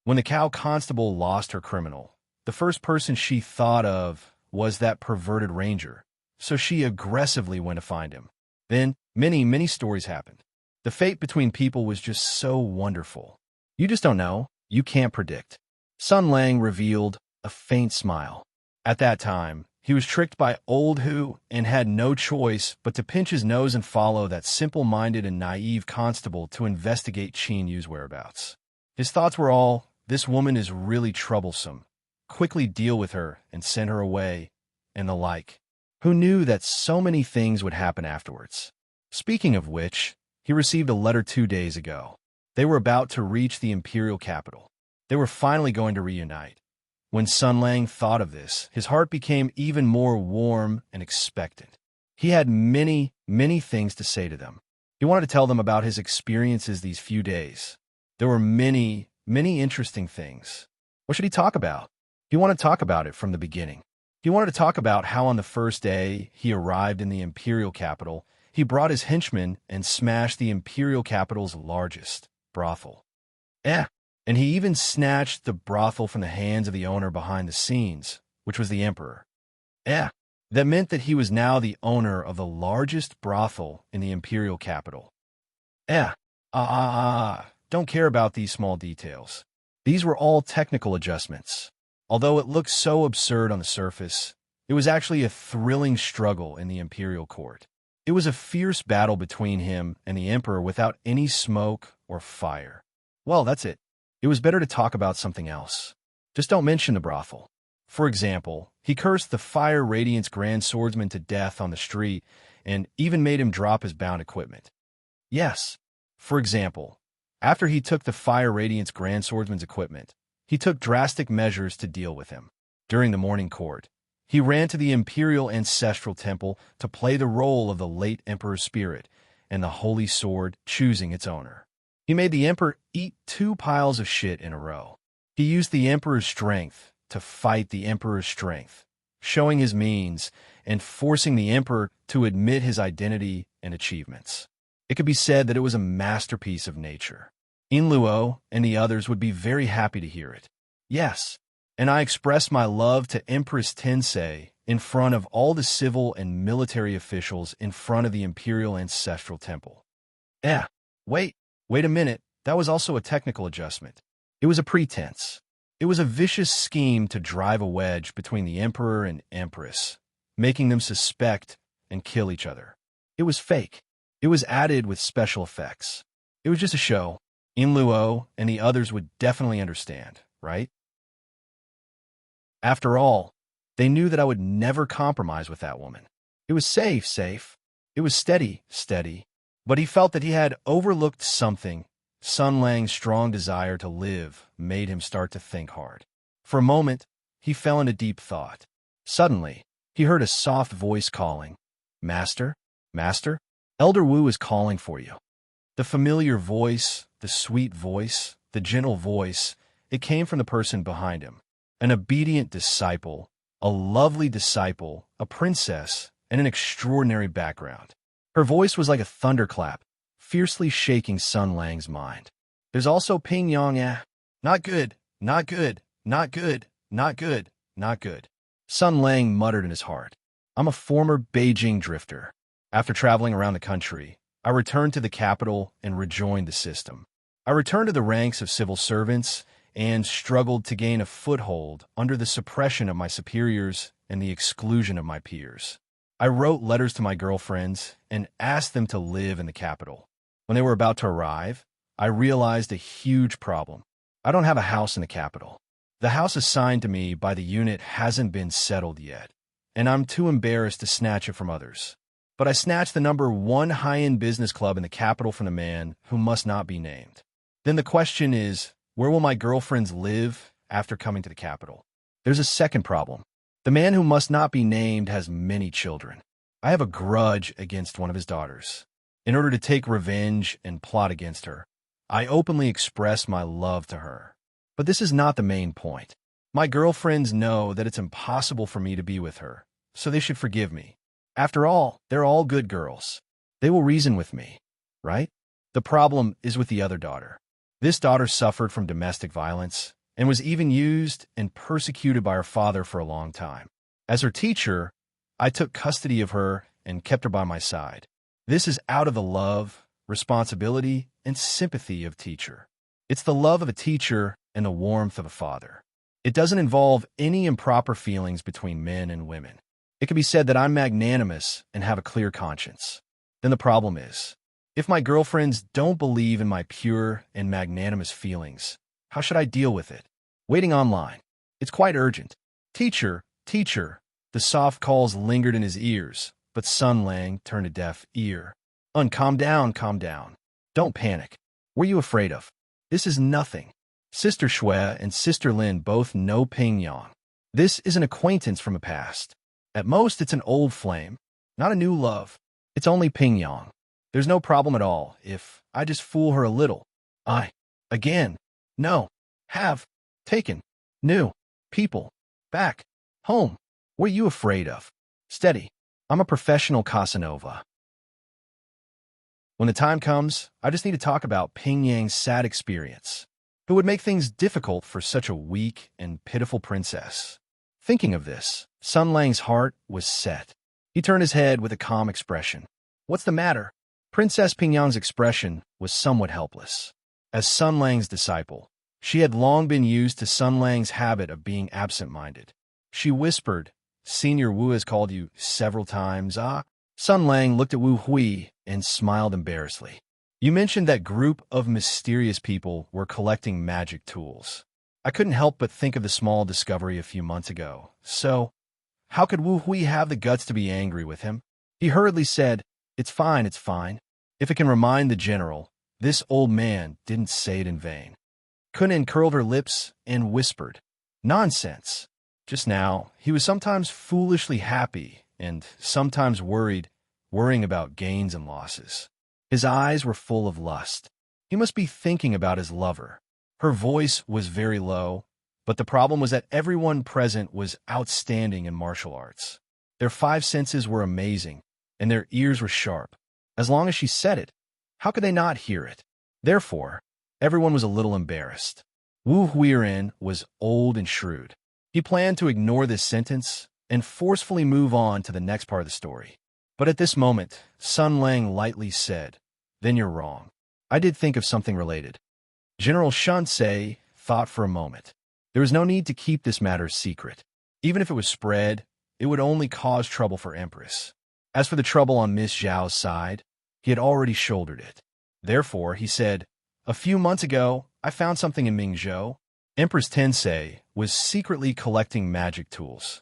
When the cow constable lost her criminal, the first person she thought of was that perverted ranger, so she aggressively went to find him. Then, many stories happened. The fate between people was just so wonderful. You just don't know. You can't predict. Sun Lang revealed a faint smile. At that time, he was tricked by old Hu and had no choice but to pinch his nose and follow that simple-minded and naive constable to investigate Qin Yu's whereabouts. His thoughts were all, this woman is really troublesome. Quickly deal with her and send her away, and the like. Who knew that so many things would happen afterwards? Speaking of which, he received a letter 2 days ago. They were about to reach the imperial capital. They were finally going to reunite. When Sun Lang thought of this, his heart became even more warm and expectant. He had many things to say to them. He wanted to tell them about his experiences these few days. There were many interesting things. What should he talk about? He wanted to talk about it from the beginning. He wanted to talk about how on the first day he arrived in the imperial capital, he brought his henchmen and smashed the imperial capital's largest brothel. And he even snatched the brothel from the hands of the owner behind the scenes, which was the emperor. That meant that he was now the owner of the largest brothel in the imperial capital. Don't care about these small details. These were all technical adjustments. Although it looked so absurd on the surface, it was actually a thrilling struggle in the imperial court. It was a fierce battle between him and the emperor without any smoke or fire. Well, that's it. It was better to talk about something else. Just don't mention the brothel. For example, he cursed the Fire Radiance Grand Swordsman to death on the street and even made him drop his bound equipment. Yes, for example, after he took the Fire Radiance Grand Swordsman's equipment, he took drastic measures to deal with him. During the morning court, he ran to the Imperial Ancestral Temple to play the role of the late Emperor's spirit and the Holy Sword choosing its owner. He made the Emperor eat 2 piles of shit in a row. He used the Emperor's strength to fight the Emperor's strength, showing his means and forcing the Emperor to admit his identity and achievements. It could be said that it was a masterpiece of nature. Luo and the others would be very happy to hear it. Yes, and I expressed my love to Empress Tensei in front of all the civil and military officials in front of the Imperial Ancestral Temple. Wait a minute, that was also a technical adjustment. It was a pretense. It was a vicious scheme to drive a wedge between the Emperor and Empress, making them suspect and kill each other. It was fake. It was added with special effects. It was just a show. Luo and the others would definitely understand, right? After all, they knew that I would never compromise with that woman. It was safe. It was steady. But he felt that he had overlooked something. Sun Lang's strong desire to live made him start to think hard. For a moment, he fell into deep thought. Suddenly, he heard a soft voice calling, "Master? Master? Elder Wu is calling for you." The familiar voice, the sweet voice, the gentle voice, it came from the person behind him. An obedient disciple, a lovely disciple, a princess, and an extraordinary background. Her voice was like a thunderclap, fiercely shaking Sun Lang's mind. There's also Ping Yong. Not good. Sun Lang muttered in his heart. I'm a former Beijing drifter. After traveling around the country, I returned to the capital and rejoined the system. I returned to the ranks of civil servants and struggled to gain a foothold under the suppression of my superiors and the exclusion of my peers. I wrote letters to my girlfriends and asked them to live in the capital. When they were about to arrive, I realized a huge problem. I don't have a house in the capital. The house assigned to me by the unit hasn't been settled yet, and I'm too embarrassed to snatch it from others. But I snatched the number 1 high-end business club in the capital from the man who must not be named. Then the question is, where will my girlfriends live after coming to the capital? There's a second problem. The man who must not be named has many children. I have a grudge against one of his daughters. In order to take revenge and plot against her, I openly expressed my love to her. But this is not the main point. My girlfriends know that it's impossible for me to be with her, so they should forgive me. After all, they're all good girls. They will reason with me, right? The problem is with the other daughter. This daughter suffered from domestic violence and was even used and persecuted by her father for a long time. As her teacher, I took custody of her and kept her by my side. This is out of the love, responsibility, and sympathy of teacher. It's the love of a teacher and the warmth of a father. It doesn't involve any improper feelings between men and women. It can be said that I'm magnanimous and have a clear conscience. Then the problem is, if my girlfriends don't believe in my pure and magnanimous feelings, how should I deal with it? Waiting online. It's quite urgent. Teacher, teacher. The soft calls lingered in his ears, but Sun Lang turned a deaf ear. Calm down, calm down. Don't panic. What are you afraid of? This is nothing. Sister Shui and Sister Lin both know Ping Yang. This is an acquaintance from the past. At most, it's an old flame, not a new love. It's only Ping Yang. There's no problem at all if I just fool her a little. Have taken new people back home. What are you afraid of? Steady. I'm a professional Casanova. When the time comes, I just need to talk about Ping Yang's sad experience. It would make things difficult for such a weak and pitiful princess. Thinking of this, Sun Lang's heart was set. He turned his head with a calm expression. What's the matter? Princess Ping Yang's expression was somewhat helpless. As Sun Lang's disciple, she had long been used to Sun Lang's habit of being absent-minded. She whispered, Senior Wu has called you several times, ah? Sun Lang looked at Wu Hui and smiled embarrassedly. You mentioned that group of mysterious people were collecting magic tools. I couldn't help but think of the small discovery a few months ago. So, how could Wu Hui have the guts to be angry with him? He hurriedly said, It's fine, it's fine. If it can remind the general, this old man didn't say it in vain. Kunin curled her lips and whispered, Nonsense. Just now, he was sometimes foolishly happy and sometimes worrying about gains and losses. His eyes were full of lust. He must be thinking about his lover. Her voice was very low, but the problem was that everyone present was outstanding in martial arts. Their five senses were amazing, and their ears were sharp. As long as she said it, how could they not hear it? Therefore, everyone was a little embarrassed. Wu Huiren was old and shrewd. He planned to ignore this sentence and forcefully move on to the next part of the story. But at this moment, Sun Lang lightly said, Then you're wrong. I did think of something related. General Shansei thought for a moment. There was no need to keep this matter secret. Even if it was spread, it would only cause trouble for Empress. As for the trouble on Miss Zhao's side, he had already shouldered it. Therefore, he said, A few months ago, I found something in Mingzhou. Empress Tensei was secretly collecting magic tools.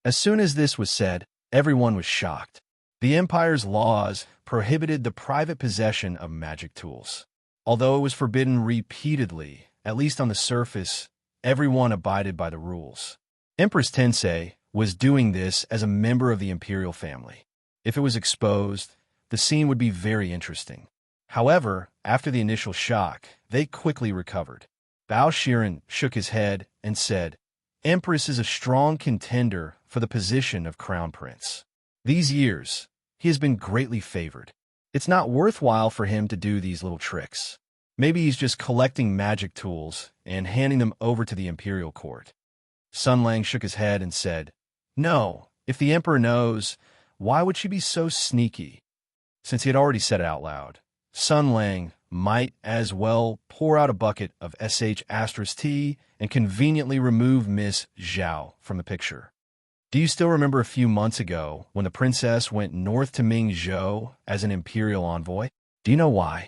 As soon as this was said, everyone was shocked. The empire's laws prohibited the private possession of magic tools. Although it was forbidden repeatedly, at least on the surface, everyone abided by the rules. Empress Tensei was doing this as a member of the imperial family. If it was exposed, the scene would be very interesting. However, after the initial shock, they quickly recovered. Bao Shiren shook his head and said, Empress is a strong contender for the position of crown prince. These years, he has been greatly favored. It's not worthwhile for him to do these little tricks. Maybe he's just collecting magic tools and handing them over to the imperial court. Sun Lang shook his head and said, No, if the emperor knows, why would she be so sneaky? Since he had already said it out loud, Sun Lang might as well pour out a bucket of sh*T and conveniently remove Miss Zhao from the picture. Do you still remember a few months ago when the princess went north to Mingzhou as an imperial envoy? Do you know why?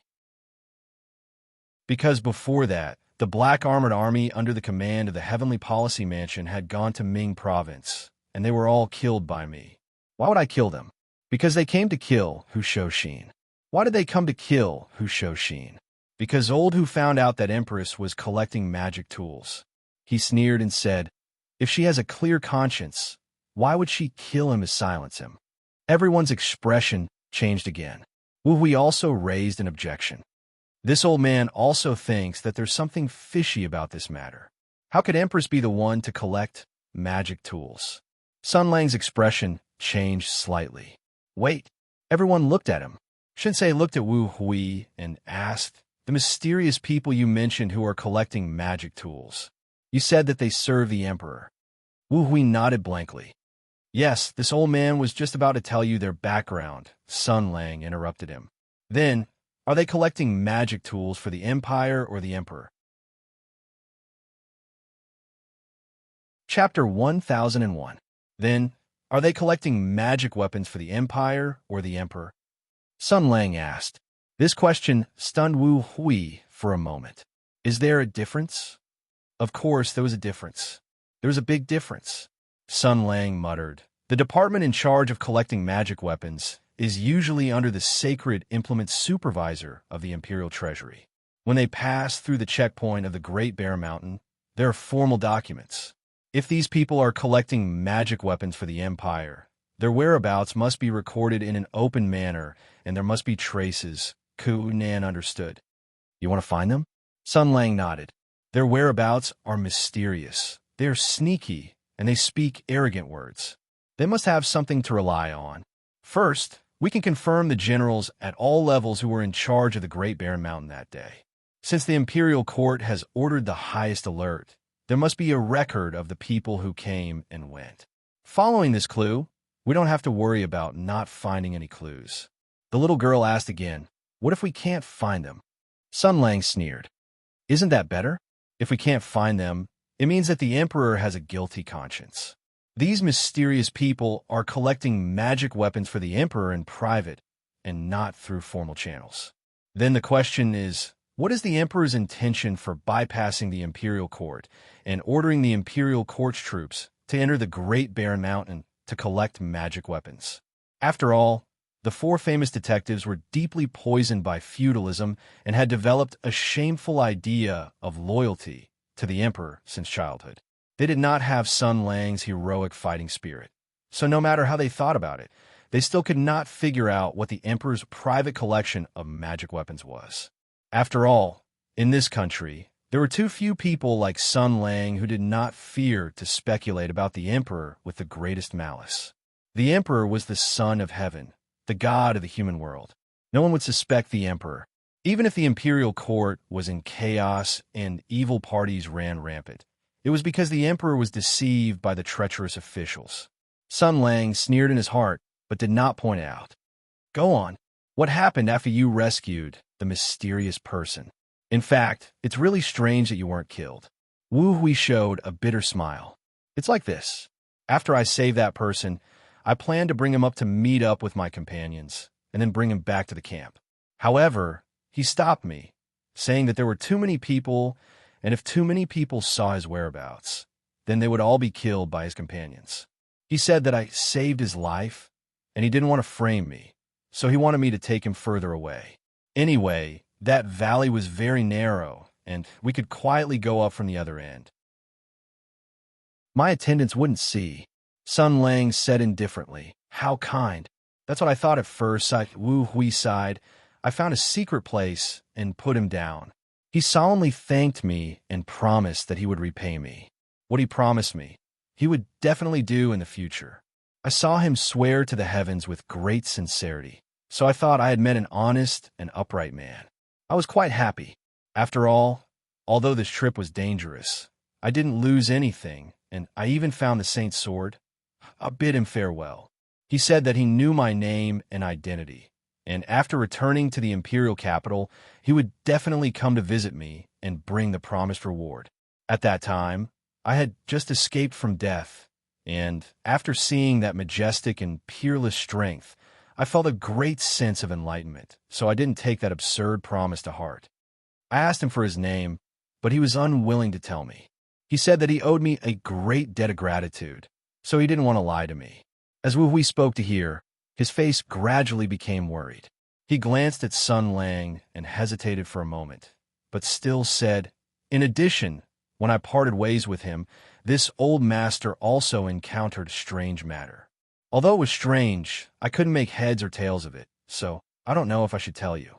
Because before that, the Black Armored Army under the command of the Heavenly Policy Mansion had gone to Ming Province, and they were all killed by me. Why would I kill them? Because they came to kill Hu Shouxin. Why did they come to kill Hu Shouxin? Because old Hu found out that Empress was collecting magic tools. He sneered and said, If she has a clear conscience, why would she kill him to silence him? Everyone's expression changed again. Wu Hui also raised an objection. This old man also thinks that there's something fishy about this matter. How could emperors be the one to collect magic tools? Sun Lang's expression changed slightly. Wait, everyone looked at him. Shinsei looked at Wu Hui and asked, "The mysterious people you mentioned who are collecting magic tools. You said that they serve the emperor." Wu Hui nodded blankly. "Yes, this old man was just about to tell you their background," Sun Lang interrupted him. "Then, are they collecting magic tools for the empire or the emperor?" Chapter 1001. Then, are they collecting magic weapons for the empire or the emperor? Sun Lang asked. This question stunned Wu Hui for a moment. Is there a difference? Of course there was a difference. There was a big difference. Sun Lang muttered. The department in charge of collecting magic weapons is usually under the sacred implement supervisor of the Imperial Treasury. When they pass through the checkpoint of the Great Bear Mountain, there are formal documents. If these people are collecting magic weapons for the Empire, their whereabouts must be recorded in an open manner, and there must be traces. Ku Nan understood. You want to find them? Sun Lang nodded. Their whereabouts are mysterious. They are sneaky, and they speak arrogant words. They must have something to rely on. First, we can confirm the generals at all levels who were in charge of the Great Bear Mountain that day. Since the Imperial Court has ordered the highest alert, there must be a record of the people who came and went. Following this clue, we don't have to worry about not finding any clues. The little girl asked again, what if we can't find them? Sun Lang sneered. Isn't that better? If we can't find them, it means that the Emperor has a guilty conscience. These mysterious people are collecting magic weapons for the Emperor in private and not through formal channels. Then the question is, what is the Emperor's intention for bypassing the Imperial Court and ordering the Imperial Court's troops to enter the Great Bear Mountain to collect magic weapons? After all, the four famous detectives were deeply poisoned by feudalism and had developed a shameful idea of loyalty to the Emperor since childhood. They did not have Sun Lang's heroic fighting spirit, so no matter how they thought about it, they still could not figure out what the Emperor's private collection of magic weapons was. After all, in this country, there were too few people like Sun Lang who did not fear to speculate about the Emperor with the greatest malice. The Emperor was the Son of Heaven, the God of the human world. No one would suspect the Emperor. Even if the Imperial Court was in chaos and evil parties ran rampant, it was because the Emperor was deceived by the treacherous officials. Sun Lang sneered in his heart, but did not point it out. Go on. What happened after you rescued the mysterious person? In fact, it's really strange that you weren't killed. Wu Hui showed a bitter smile. It's like this. After I saved that person, I planned to bring him up to meet up with my companions, and then bring him back to the camp. However, he stopped me, saying that there were too many people, and if too many people saw his whereabouts, then they would all be killed by his companions. He said that I saved his life, and he didn't want to frame me, so he wanted me to take him further away. Anyway, that valley was very narrow, and we could quietly go up from the other end. My attendants wouldn't see. Sun Lang said indifferently, how kind. That's what I thought at first. Wu Hui sighed. I found a secret place and put him down. He solemnly thanked me and promised that he would repay me. What he promised me, he would definitely do in the future. I saw him swear to the heavens with great sincerity, so I thought I had met an honest and upright man. I was quite happy. After all, although this trip was dangerous, I didn't lose anything, and I even found the saint's sword. I bid him farewell. He said that he knew my name and identity, and after returning to the imperial capital, he would definitely come to visit me and bring the promised reward. At that time, I had just escaped from death, and after seeing that majestic and peerless strength, I felt a great sense of enlightenment, so I didn't take that absurd promise to heart. I asked him for his name, but he was unwilling to tell me. He said that he owed me a great debt of gratitude, so he didn't want to lie to me. As Wu Hui spoke to hear, his face gradually became worried. He glanced at Sun Lang and hesitated for a moment, but still said, in addition, when I parted ways with him, this old master also encountered a strange matter. Although it was strange, I couldn't make heads or tails of it, so I don't know if I should tell you.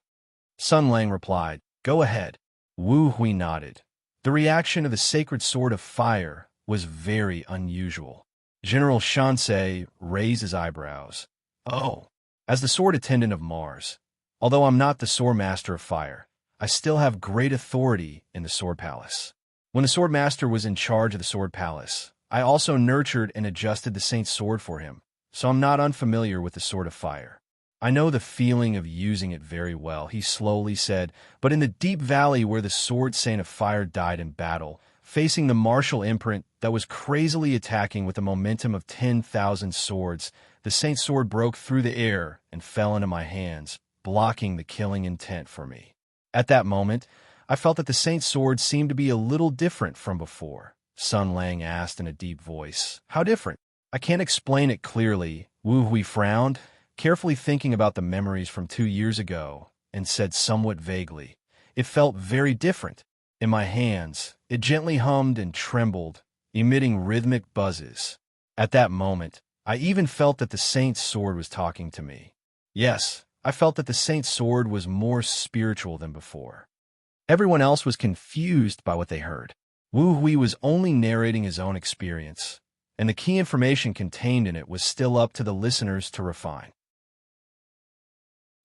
Sun Lang replied, Go ahead. Wu Hui nodded. The reaction of the sacred sword of fire was very unusual. General Shansei raised his eyebrows. Oh, as the sword attendant of Mars, although I'm not the sword master of fire, I still have great authority in the sword palace. When the sword master was in charge of the sword palace, I also nurtured and adjusted the saint's sword for him, so I'm not unfamiliar with the sword of fire. I know the feeling of using it very well, he slowly said, but in the deep valley where the sword saint of fire died in battle, facing the martial imprint that was crazily attacking with the momentum of 10,000 swords, the saint's sword broke through the air and fell into my hands, blocking the killing intent for me. At that moment, I felt that the saint's sword seemed to be a little different from before. Sun Lang asked in a deep voice. How different? I can't explain it clearly. Wu Hui frowned, carefully thinking about the memories from 2 years ago, and said somewhat vaguely, it felt very different. In my hands, it gently hummed and trembled, emitting rhythmic buzzes. At that moment, I even felt that the saint's sword was talking to me. Yes, I felt that the saint's sword was more spiritual than before. Everyone else was confused by what they heard. Wu Hui was only narrating his own experience, and the key information contained in it was still up to the listeners to refine.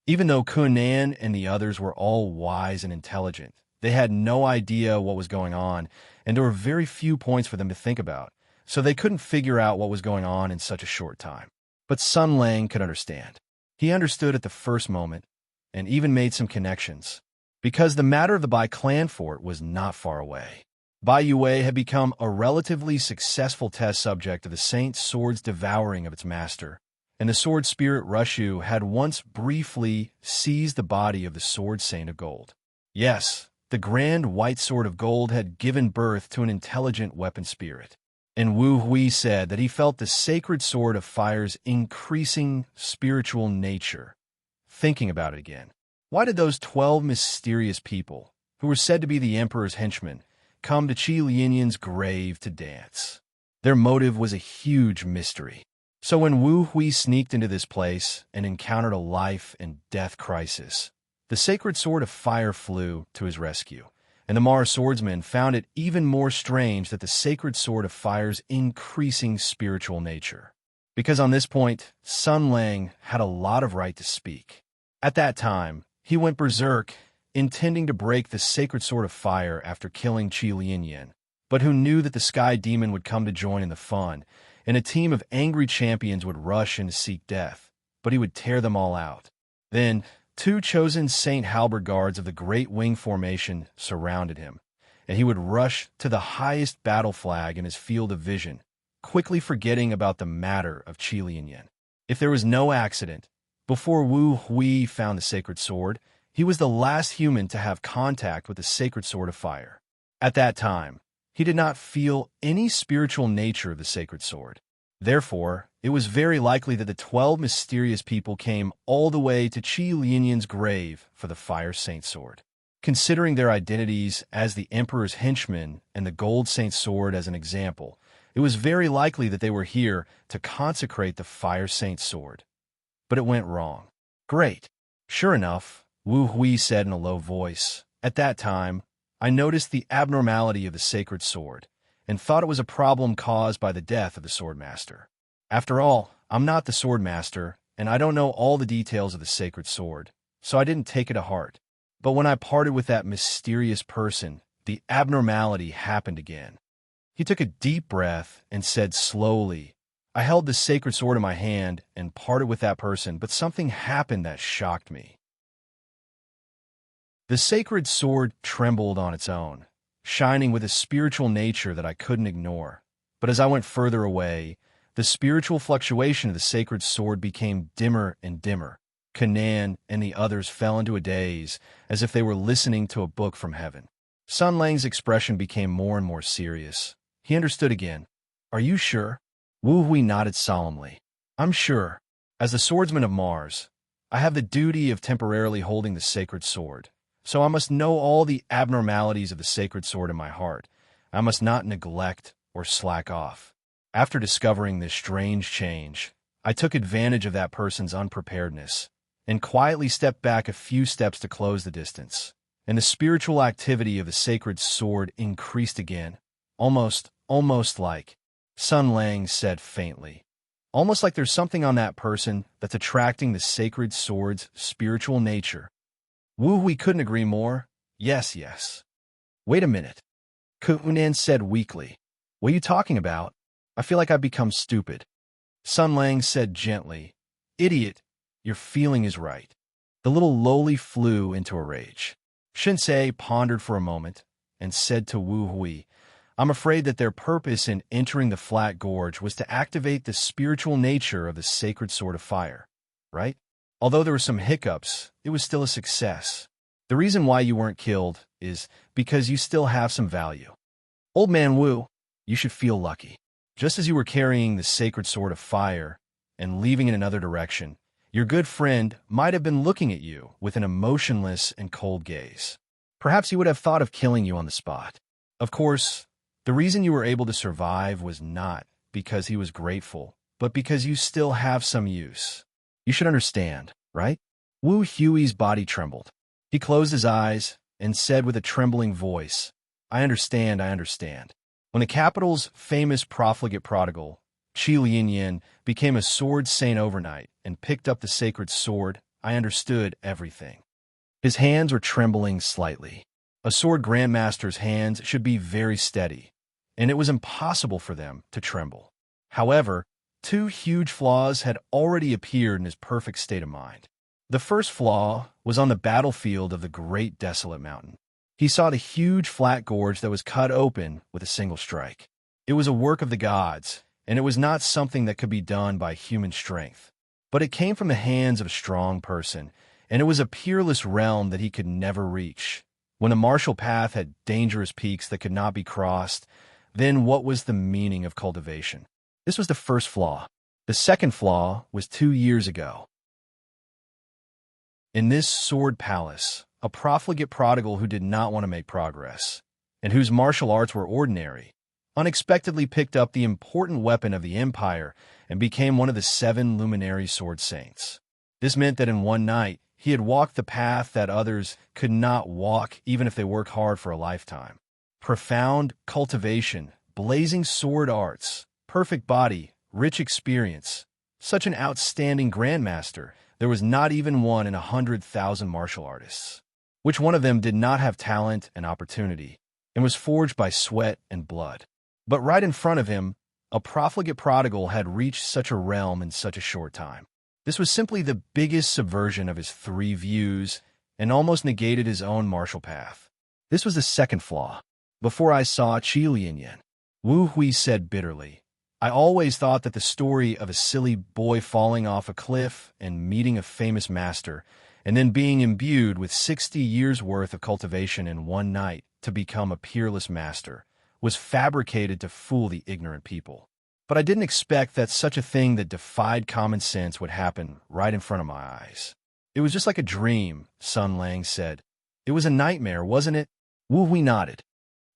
Even though Kunan and the others were all wise and intelligent, they had no idea what was going on, and there were very few points for them to think about, so they couldn't figure out what was going on in such a short time. But Sun Lang could understand. He understood at the first moment, and even made some connections, because the matter of the Bai clan fort was not far away. Bai Yue had become a relatively successful test subject of the saint's sword's devouring of its master, and the sword spirit Rushu had once briefly seized the body of the sword saint of gold. Yes, the grand white sword of gold had given birth to an intelligent weapon spirit. And Wu Hui said that he felt the sacred sword of fire's increasing spiritual nature. Thinking about it again, why did those 12 mysterious people, who were said to be the emperor's henchmen, come to Qi Lianyan's grave to dance? Their motive was a huge mystery. So when Wu Hui sneaked into this place and encountered a life and death crisis, the sacred sword of fire flew to his rescue, and the Mars swordsman found it even more strange that the sacred sword of fire's increasing spiritual nature. Because on this point, Sun Lang had a lot of right to speak. At that time, he went berserk, intending to break the sacred sword of fire after killing Qi Lianyan, but who knew that the sky demon would come to join in the fun, and a team of angry champions would rush in to seek death, but he would tear them all out. Then, 2 chosen Saint Halberd guards of the Great Wing Formation surrounded him, and he would rush to the highest battle flag in his field of vision, quickly forgetting about the matter of Qi Lianyan. If there was no accident, before Wu Hui found the sacred sword, he was the last human to have contact with the sacred sword of fire. At that time, he did not feel any spiritual nature of the sacred sword. Therefore, it was very likely that the 12 mysterious people came all the way to Qi Lianyan's grave for the fire saint sword. Considering their identities as the emperor's henchmen and the gold saint sword as an example, it was very likely that they were here to consecrate the fire saint sword. But it went wrong. Great. Sure enough, Wu Hui said in a low voice, at that time, I noticed the abnormality of the sacred sword, and thought it was a problem caused by the death of the swordmaster. After all, I'm not the swordmaster, and I don't know all the details of the sacred sword, so I didn't take it to heart. But when I parted with that mysterious person, the abnormality happened again. He took a deep breath and said slowly, I held the sacred sword in my hand and parted with that person, but something happened that shocked me. The sacred sword trembled on its own, shining with a spiritual nature that I couldn't ignore. But as I went further away, the spiritual fluctuation of the sacred sword became dimmer and dimmer. Kanan and the others fell into a daze, as if they were listening to a book from heaven. Sun Lang's expression became more and more serious. He understood again. Are you sure? Wu Hui nodded solemnly. I'm sure. As the swordsman of Mars, I have the duty of temporarily holding the sacred sword. So I must know all the abnormalities of the sacred sword in my heart. I must not neglect or slack off. After discovering this strange change, I took advantage of that person's unpreparedness and quietly stepped back a few steps to close the distance. and the spiritual activity of the sacred sword increased again. Almost like, Sun Lang said faintly. Almost like there's something on that person that's attracting the sacred sword's spiritual nature. Wu Hui couldn't agree more. Yes. Wait a minute, Kunan said weakly. What are you talking about? I feel like I've become stupid. Sun Lang said gently. Idiot, your feeling is right. The little lowly flew into a rage. Shinsei pondered for a moment and said to Wu Hui, I'm afraid that their purpose in entering the flat gorge was to activate the spiritual nature of the sacred sword of fire, right? Although there were some hiccups, it was still a success. The reason why you weren't killed is because you still have some value. Old man Wu, you should feel lucky. Just as you were carrying the sacred sword of fire and leaving in another direction, your good friend might have been looking at you with an emotionless and cold gaze. Perhaps he would have thought of killing you on the spot. Of course, the reason you were able to survive was not because he was grateful, but because you still have some use. You should understand, right? Wu Hui's body trembled. He closed his eyes and said with a trembling voice, I understand. When the capital's famous profligate prodigal, Qi Lianyan, became a sword saint overnight and picked up the sacred sword, I understood everything. His hands were trembling slightly. A sword grandmaster's hands should be very steady, and it was impossible for them to tremble. However, two huge flaws had already appeared in his perfect state of mind. The first flaw was on the battlefield of the great desolate mountain. He saw the huge flat gorge that was cut open with a single strike. It was a work of the gods, and it was not something that could be done by human strength. But it came from the hands of a strong person, and it was a peerless realm that he could never reach. When the martial path had dangerous peaks that could not be crossed, then what was the meaning of cultivation? This was the first flaw. The second flaw was 2 years ago. In this sword palace, a profligate prodigal who did not want to make progress, and whose martial arts were ordinary, unexpectedly picked up the important weapon of the empire and became one of the 7 luminary sword saints. This meant that in one night, he had walked the path that others could not walk even if they worked hard for a lifetime. Profound cultivation, blazing sword arts, perfect body, rich experience. Such an outstanding grandmaster, there was not even one in 100,000 martial artists. Which one of them did not have talent and opportunity, and was forged by sweat and blood? But right in front of him, a profligate prodigal had reached such a realm in such a short time. This was simply the biggest subversion of his 3 views and almost negated his own martial path. This was the second flaw. Before I saw Qi Lianyan, Wu Hui said bitterly, I always thought that the story of a silly boy falling off a cliff and meeting a famous master, and then being imbued with 60 years' worth of cultivation in one night to become a peerless master, was fabricated to fool the ignorant people. But I didn't expect that such a thing that defied common sense would happen right in front of my eyes. It was just like a dream, Sun Lang said. It was a nightmare, wasn't it? Wu Hui nodded.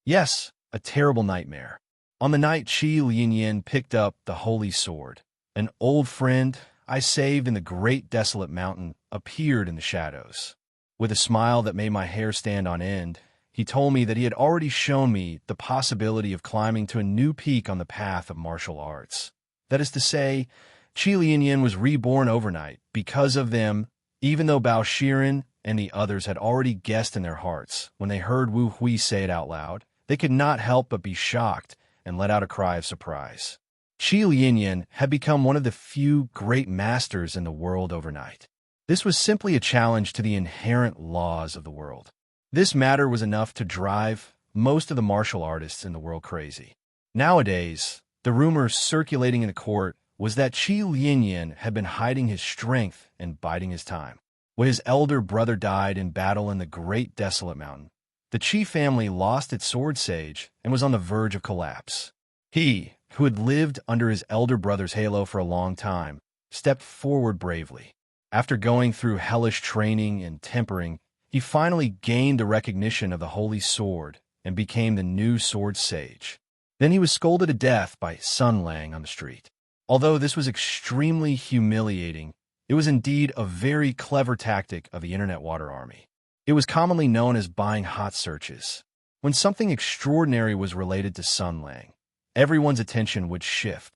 Yes, a terrible nightmare. On the night Qi Lianyan picked up the holy sword, an old friend I saved in the great desolate mountain appeared in the shadows. With a smile that made my hair stand on end, he told me that he had already shown me the possibility of climbing to a new peak on the path of martial arts. That is to say, Qi Lianyan was reborn overnight because of them, even though Bao Shiren and the others had already guessed in their hearts. When they heard Wu Hui say it out loud, they could not help but be shocked and let out a cry of surprise. Qi Lianyan had become one of the few great masters in the world overnight. This was simply a challenge to the inherent laws of the world. This matter was enough to drive most of the martial artists in the world crazy. Nowadays, the rumor circulating in the court was that Qi Lianyan had been hiding his strength and biding his time. When his elder brother died in battle in the great desolate mountain, the Qi family lost its sword sage and was on the verge of collapse. He, who had lived under his elder brother's halo for a long time, stepped forward bravely. After going through hellish training and tempering, he finally gained the recognition of the holy sword and became the new sword sage. Then he was scolded to death by Sun Lang on the street. Although this was extremely humiliating, it was indeed a very clever tactic of the Internet Water Army. It was commonly known as buying hot searches. When something extraordinary was related to Sun Lang, everyone's attention would shift.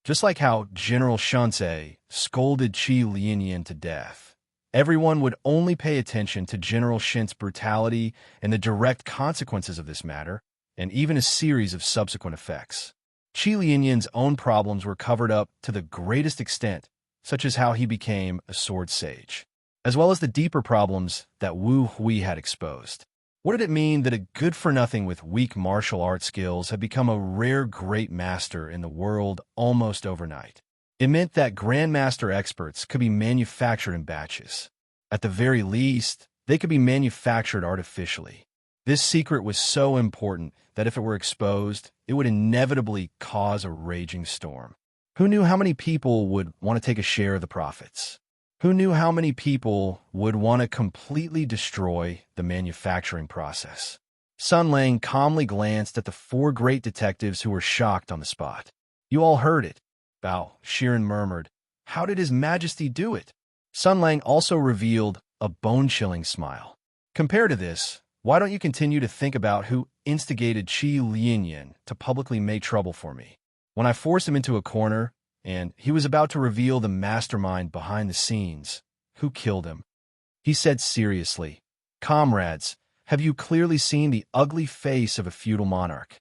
Just like how General Shunsei scolded Qi Lianyan to death, everyone would only pay attention to General Shin's brutality and the direct consequences of this matter, and even a series of subsequent effects. Qi Lianyan's own problems were covered up to the greatest extent, such as how he became a sword sage, as well as the deeper problems that Wu Hui had exposed. What did it mean that a good-for-nothing with weak martial arts skills had become a rare great master in the world almost overnight? It meant that grandmaster experts could be manufactured in batches. At the very least, they could be manufactured artificially. This secret was so important that if it were exposed, it would inevitably cause a raging storm. Who knew how many people would want to take a share of the profits? Who knew how many people would want to completely destroy the manufacturing process? Sun Lang calmly glanced at the four great detectives who were shocked on the spot. "You all heard it," Bao Shiren murmured. "How did His Majesty do it?" Sun Lang also revealed a bone-chilling smile. "Compared to this, why don't you continue to think about who instigated Qi Lianyan to publicly make trouble for me? When I forced him into a corner, and he was about to reveal the mastermind behind the scenes, who killed him?" He said seriously, "Comrades, have you clearly seen the ugly face of a feudal monarch?"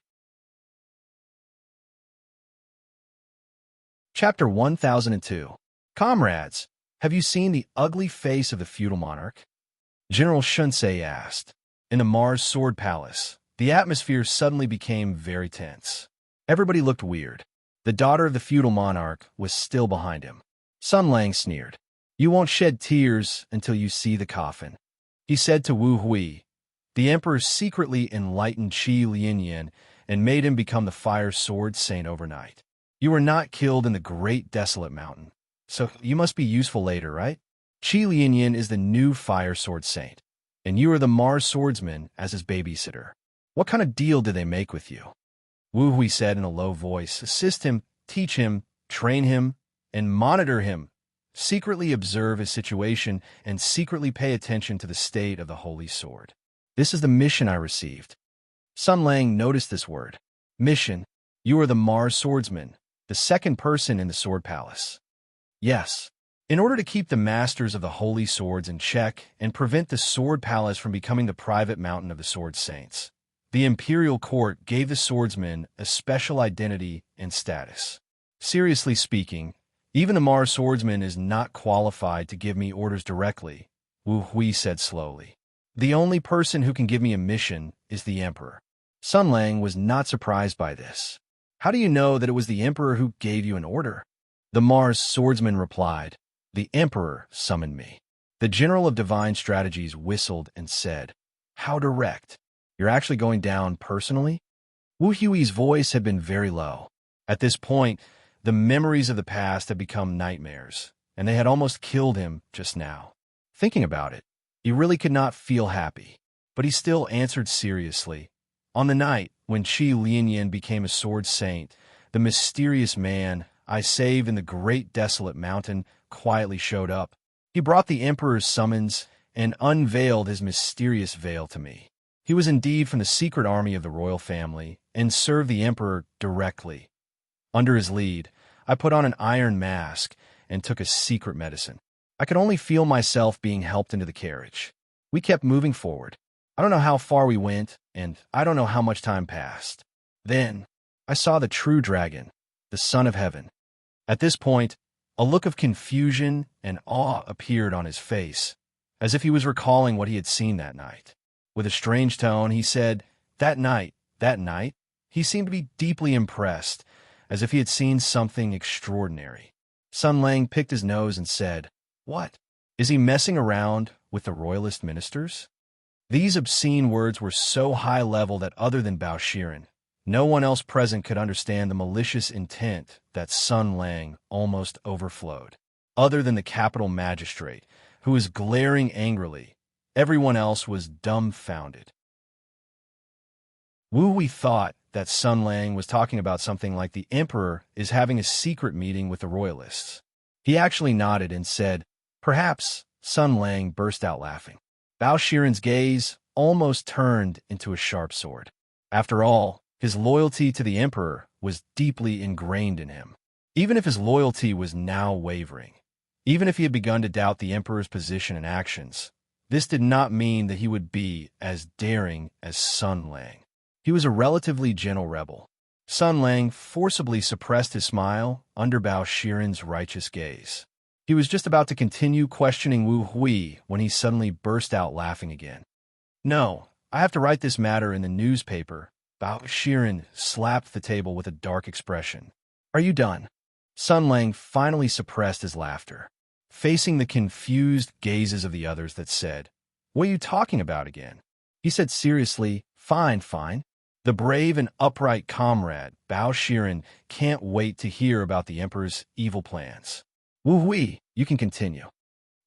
Chapter 1002. Comrades, have you seen the ugly face of the feudal monarch? General Shunsei asked. In the Mars Sword Palace, the atmosphere suddenly became very tense. Everybody looked weird. The daughter of the feudal monarch was still behind him. Sun Lang sneered. "You won't shed tears until you see the coffin," he said to Wu Hui. The emperor secretly enlightened Qi Lianyan and made him become the fire sword saint overnight. You were not killed in the great desolate mountain, so you must be useful later, right? Qi Lianyan is the new fire sword saint, and you are the Mars swordsman as his babysitter. What kind of deal did they make with you? Wu Hui said in a low voice. Assist him, teach him, train him, and monitor him. Secretly observe his situation and secretly pay attention to the state of the holy sword. This is the mission I received. Sun Lang noticed this word. Mission. You are the Mars swordsman, the second person in the sword palace. Yes. In order to keep the masters of the holy swords in check and prevent the sword palace from becoming the private mountain of the sword saints, the imperial court gave the swordsman a special identity and status. Seriously speaking, even the Mars swordsman is not qualified to give me orders directly, Wu Hui said slowly. The only person who can give me a mission is the emperor. Sun Lang was not surprised by this. How do you know that it was the emperor who gave you an order? The Mars swordsman replied. The emperor summoned me. The general of divine strategies whistled and said, How direct. You're actually going down personally? Wu Hui's voice had been very low. At this point, the memories of the past had become nightmares, and they had almost killed him just now. Thinking about it, he really could not feel happy, but he still answered seriously. On the night when Qi Lianyan became a sword saint, the mysterious man I saved in the great desolate mountain quietly showed up. He brought the emperor's summons and unveiled his mysterious veil to me. He was indeed from the secret army of the royal family and served the emperor directly. Under his lead, I put on an iron mask and took a secret medicine. I could only feel myself being helped into the carriage. We kept moving forward. I don't know how far we went, and I don't know how much time passed. Then, I saw the true dragon, the son of heaven. At this point, a look of confusion and awe appeared on his face, as if he was recalling what he had seen that night. With a strange tone, he said, that night. He seemed to be deeply impressed, as if he had seen something extraordinary. Sun Lang picked his nose and said, What? Is he messing around with the royalist ministers? These obscene words were so high level that other than Bao Shiren, no one else present could understand the malicious intent that Sun Lang almost overflowed. Other than the capital magistrate, who was glaring angrily, everyone else was dumbfounded. Wu Hui thought that Sun Lang was talking about something like the emperor is having a secret meeting with the royalists. He actually nodded and said, Perhaps Sun Lang burst out laughing. Bao Shiren's gaze almost turned into a sharp sword. After all, his loyalty to the emperor was deeply ingrained in him. Even if his loyalty was now wavering, even if he had begun to doubt the emperor's position and actions, this did not mean that he would be as daring as Sun Lang. He was a relatively gentle rebel. Sun Lang forcibly suppressed his smile under Bao Shiren's righteous gaze. He was just about to continue questioning Wu Hui when he suddenly burst out laughing again. "No, I have to write this matter in the newspaper." Bao Shiren slapped the table with a dark expression. "Are you done?" Sun Lang finally suppressed his laughter, facing the confused gazes of the others that said, "What are you talking about again?" He said seriously, "Fine, fine." The brave and upright comrade, Bao Shiren, can't wait to hear about the emperor's evil plans. "Wu Hui, you can continue."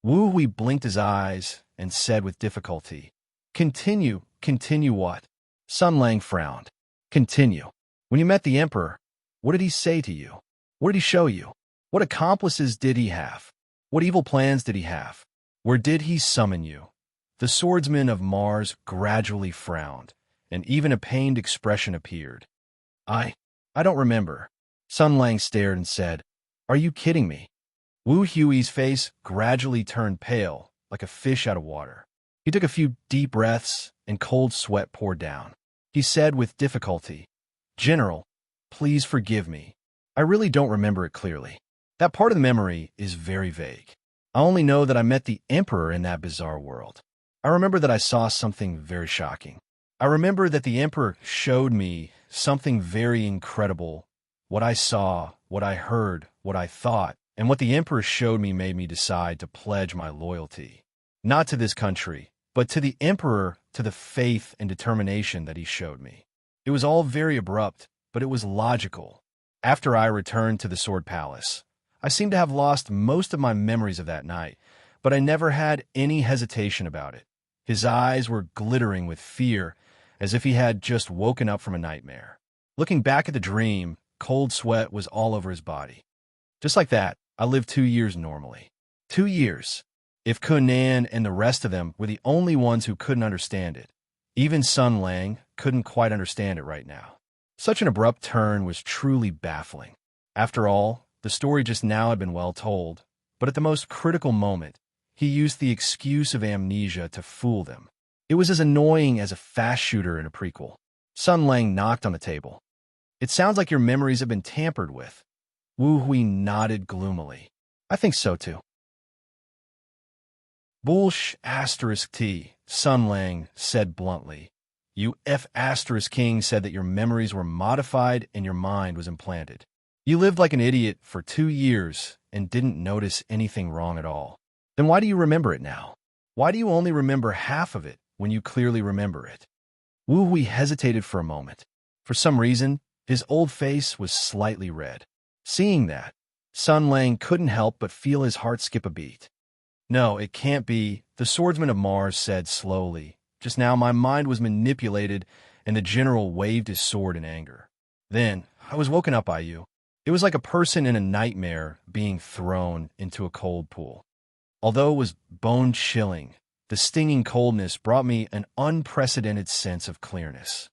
Wu Hui blinked his eyes and said with difficulty, "Continue, continue what?" Sun Lang frowned. "Continue. When you met the emperor, what did he say to you? What did he show you? What accomplices did he have? What evil plans did he have? Where did he summon you?" The swordsman of Mars gradually frowned, and even a pained expression appeared. I don't remember." Sun Lang stared and said, "Are you kidding me?" Wu Hui's face gradually turned pale, like a fish out of water. He took a few deep breaths, and cold sweat poured down. He said with difficulty, "General, please forgive me. I really don't remember it clearly. That part of the memory is very vague. I only know that I met the emperor in that bizarre world. I remember that I saw something very shocking. I remember that the emperor showed me something very incredible. What I saw, what I heard, what I thought, and what the emperor showed me made me decide to pledge my loyalty. Not to this country, but to the emperor, to the faith and determination that he showed me. It was all very abrupt, but it was logical. After I returned to the Sword Palace, I seemed to have lost most of my memories of that night, but I never had any hesitation about it. His eyes were glittering with fear, as if he had just woken up from a nightmare. Looking back at the dream, cold sweat was all over his body. Just like that, I lived 2 years normally. 2 years. If Kunan and the rest of them were the only ones who couldn't understand it, even Sun Lang couldn't quite understand it right now. Such an abrupt turn was truly baffling. After all, the story just now had been well told, but at the most critical moment, he used the excuse of amnesia to fool them. It was as annoying as a fast shooter in a prequel. Sun Lang knocked on the table. "It sounds like your memories have been tampered with." Wu Hui nodded gloomily. "I think so too." "Bullsh asterisk T," Sun Lang said bluntly. "You F***king said that your memories were modified and your mind was implanted. You lived like an idiot for 2 years and didn't notice anything wrong at all. Then why do you remember it now? Why do you only remember half of it when you clearly remember it?" Wu Hui hesitated for a moment. For some reason, his old face was slightly red. Seeing that, Sun Lang couldn't help but feel his heart skip a beat. "No, it can't be," the swordsman of Mars said slowly. "Just now my mind was manipulated," and the general waved his sword in anger. "Then, I was woken up by you. It was like a person in a nightmare being thrown into a cold pool. Although it was bone-chilling, the stinging coldness brought me an unprecedented sense of clearness.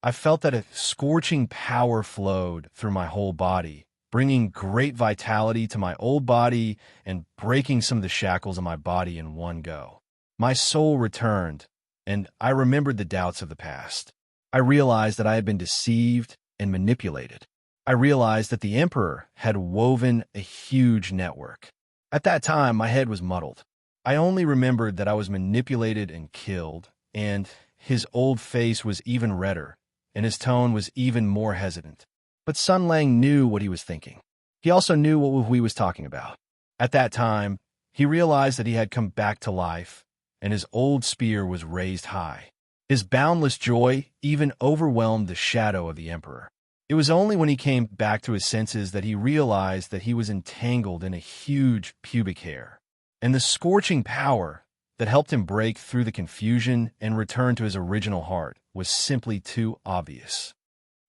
I felt that a scorching power flowed through my whole body, bringing great vitality to my old body and breaking some of the shackles of my body in one go. My soul returned, and I remembered the doubts of the past. I realized that I had been deceived and manipulated. I realized that the emperor had woven a huge network. At that time, my head was muddled. I only remembered that I was manipulated and killed, and his old face was even redder, and his tone was even more hesitant. But Sun Lang knew what he was thinking. He also knew what Wu Hui was talking about. At that time, he realized that he had come back to life, and his old spear was raised high. His boundless joy even overwhelmed the shadow of the emperor. It was only when he came back to his senses that he realized that he was entangled in a huge pubic hair, and the scorching power that helped him break through the confusion and return to his original heart was simply too obvious.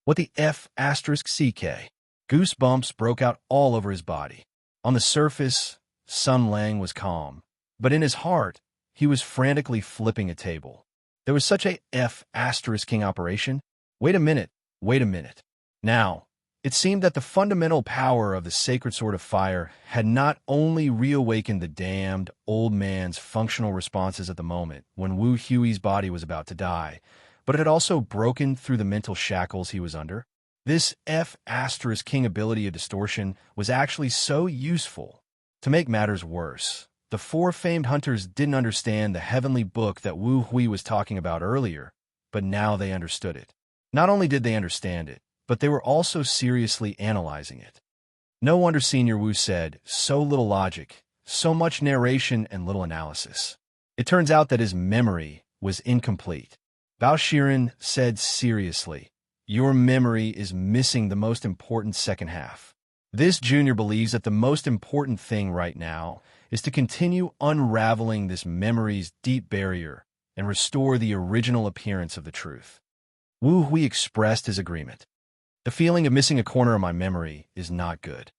What the F***CK? Goosebumps broke out all over his body. On the surface, Sun Lang was calm, But in his heart, he was frantically flipping a table. There was such a F***ing operation. Wait a minute, wait a minute. Now, it seemed that the fundamental power of the sacred sword of fire had not only reawakened the damned old man's functional responses at the moment when Wu Hui's body was about to die, but it had also broken through the mental shackles he was under. This F***ing ability of distortion was actually so useful. To make matters worse, the four famed hunters didn't understand the heavenly book that Wu Hui was talking about earlier, but now they understood it. Not only did they understand it, but they were also seriously analyzing it. No wonder Senior Wu said, so little logic, so much narration and little analysis. It turns out that his memory was incomplete. Bao Shiren said seriously, your memory is missing the most important second half. This junior believes that the most important thing right now is to continue unraveling this memory's deep barrier and restore the original appearance of the truth. Wu Hui expressed his agreement. The feeling of missing a corner of my memory is not good.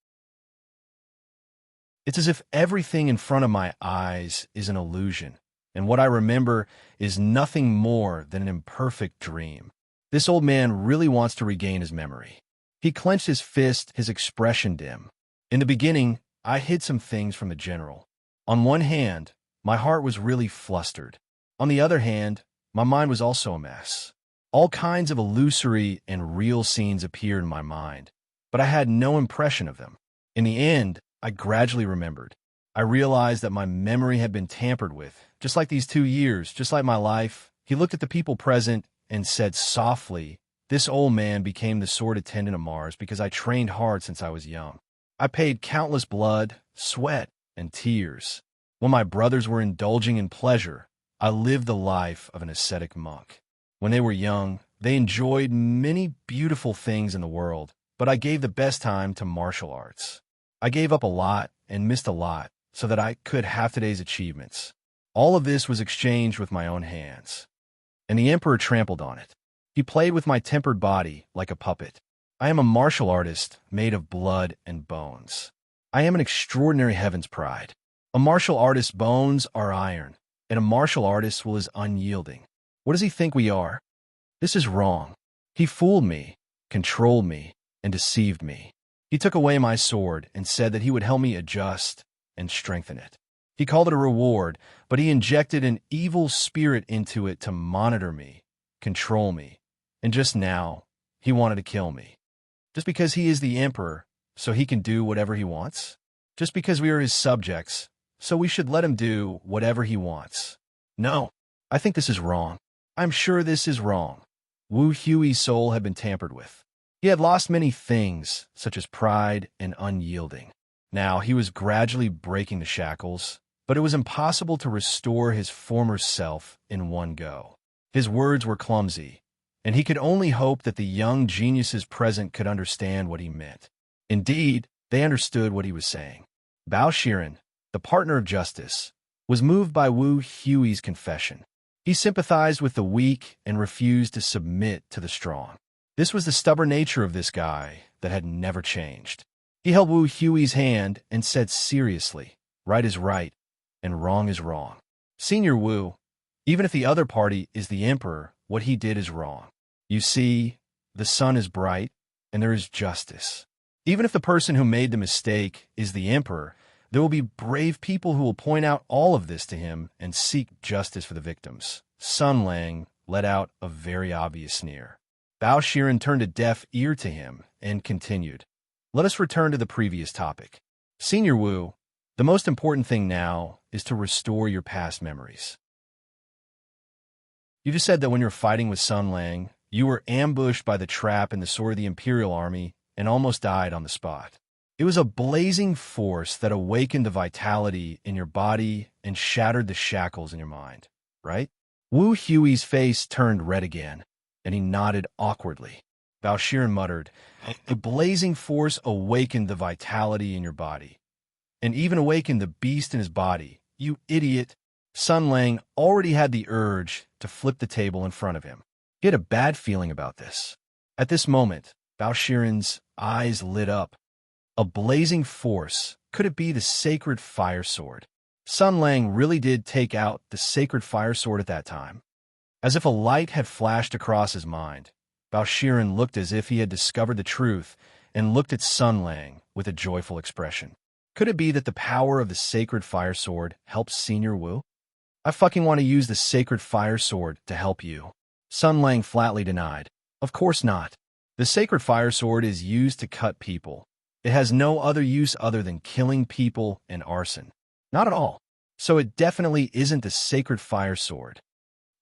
It's as if everything in front of my eyes is an illusion, and what I remember is nothing more than an imperfect dream. This old man really wants to regain his memory. He clenched his fist, his expression dim. In the beginning, I hid some things from the general. On one hand, my heart was really flustered. On the other hand, my mind was also a mess. All kinds of illusory and real scenes appeared in my mind, but I had no impression of them. In the end, I gradually remembered. I realized that my memory had been tampered with, just like these 2 years, just like my life. He looked at the people present and said softly, this old man became the sword attendant of Mars because I trained hard since I was young. I paid countless blood, sweat, and tears. When my brothers were indulging in pleasure, I lived the life of an ascetic monk. When they were young, they enjoyed many beautiful things in the world, but I gave the best time to martial arts. I gave up a lot and missed a lot so that I could have today's achievements. All of this was exchanged with my own hands, and the emperor trampled on it. He played with my tempered body like a puppet. I am a martial artist made of blood and bones. I am an extraordinary heaven's pride. A martial artist's bones are iron, and a martial artist is unyielding. What does he think we are? This is wrong. He fooled me, controlled me, and deceived me. He took away my sword and said that he would help me adjust and strengthen it. He called it a reward, but he injected an evil spirit into it to monitor me, control me, and just now, he wanted to kill me. Just because he is the emperor, so he can do whatever he wants? Just because we are his subjects, so we should let him do whatever he wants? No, I think this is wrong. I'm sure this is wrong. Wu Hui's soul had been tampered with. He had lost many things, such as pride and unyielding. Now he was gradually breaking the shackles, but it was impossible to restore his former self in one go. His words were clumsy, and he could only hope that the young geniuses present could understand what he meant. Indeed, they understood what he was saying. Bao Shiren, the partner of justice, was moved by Wu Hui's confession. He sympathized with the weak and refused to submit to the strong. This was the stubborn nature of this guy that had never changed. He held Wu Hui's hand and said seriously, right is right, and wrong is wrong. Senior Wu, even if the other party is the emperor, what he did is wrong. You see, the sun is bright, and there is justice. Even if the person who made the mistake is the emperor, there will be brave people who will point out all of this to him and seek justice for the victims. Sun Lang let out a very obvious sneer. Bao Shiren turned a deaf ear to him and continued. Let us return to the previous topic. Senior Wu, the most important thing now is to restore your past memories. You just said that when you were fighting with Sun Lang, you were ambushed by the trap in the sword of the Imperial Army and almost died on the spot. It was a blazing force that awakened the vitality in your body and shattered the shackles in your mind, right? Wu Hui's face turned red again, and he nodded awkwardly. Bao Shiren muttered, a blazing force awakened the vitality in your body, and even awakened the beast in his body. You idiot! Sun Lang already had the urge to flip the table in front of him. He had a bad feeling about this. At this moment, Bao Shiren's eyes lit up. A blazing force, could it be the sacred fire sword? Sun Lang really did take out the sacred fire sword at that time. As if a light had flashed across his mind, Bao Shiren looked as if he had discovered the truth and looked at Sun Lang with a joyful expression. Could it be that the power of the sacred fire sword helps Senior Wu? I fucking want to use the sacred fire sword to help you. Sun Lang flatly denied. Of course not. The sacred fire sword is used to cut people. It has no other use other than killing people and arson. Not at all. So it definitely isn't the sacred fire sword.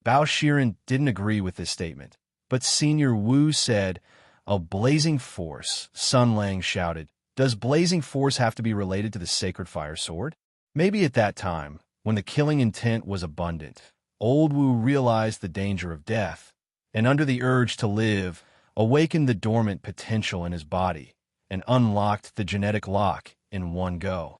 Bao Shiren didn't agree with this statement, but Senior Wu said, "A blazing force," Sun Lang shouted. Does blazing force have to be related to the sacred fire sword? Maybe at that time, when the killing intent was abundant, old Wu realized the danger of death, and under the urge to live, awakened the dormant potential in his body, and unlocked the genetic lock in one go.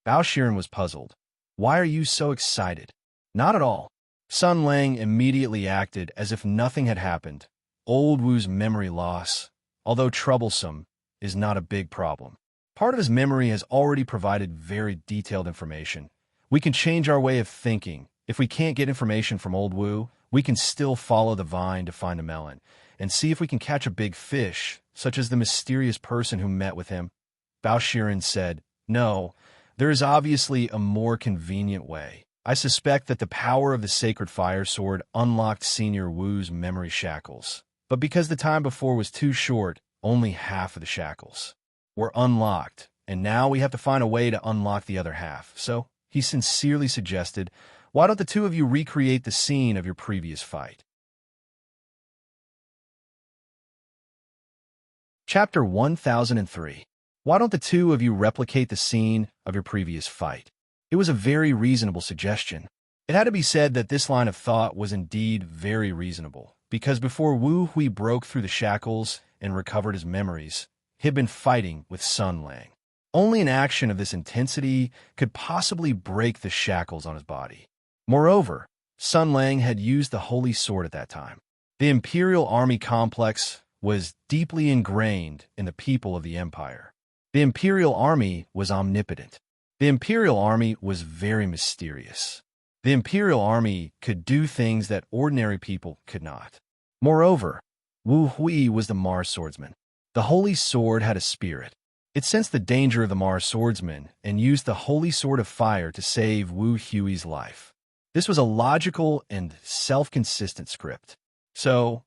Bao Shiren was puzzled. Why are you so excited? Not at all. Sun Lang immediately acted as if nothing had happened. Old Wu's memory loss, although troublesome, is not a big problem. Part of his memory has already provided very detailed information. We can change our way of thinking. If we can't get information from old Wu, we can still follow the vine to find a melon, and see if we can catch a big fish, such as the mysterious person who met with him. Bao Shiren said, "No, there is obviously a more convenient way. I suspect that the power of the sacred fire sword unlocked Senior Wu's memory shackles. But because the time before was too short, only half of the shackles were unlocked, and now we have to find a way to unlock the other half. So, he sincerely suggested, why don't the two of you recreate the scene of your previous fight?" Chapter 1003. Why don't the two of you replicate the scene of your previous fight? It was a very reasonable suggestion. It had to be said that this line of thought was indeed very reasonable, because before Wu Hui broke through the shackles and recovered his memories, he had been fighting with Sun Lang. Only an action of this intensity could possibly break the shackles on his body. Moreover, Sun Lang had used the holy sword at that time. The Imperial Army complex was deeply ingrained in the people of the Empire. The Imperial Army was omnipotent. The Imperial Army was very mysterious. The Imperial Army could do things that ordinary people could not. Moreover, Wu Hui was the Mars swordsman. The holy sword had a spirit. It sensed the danger of the Mars swordsman and used the holy sword of fire to save Wu Hui's life. This was a logical and self-consistent script. So,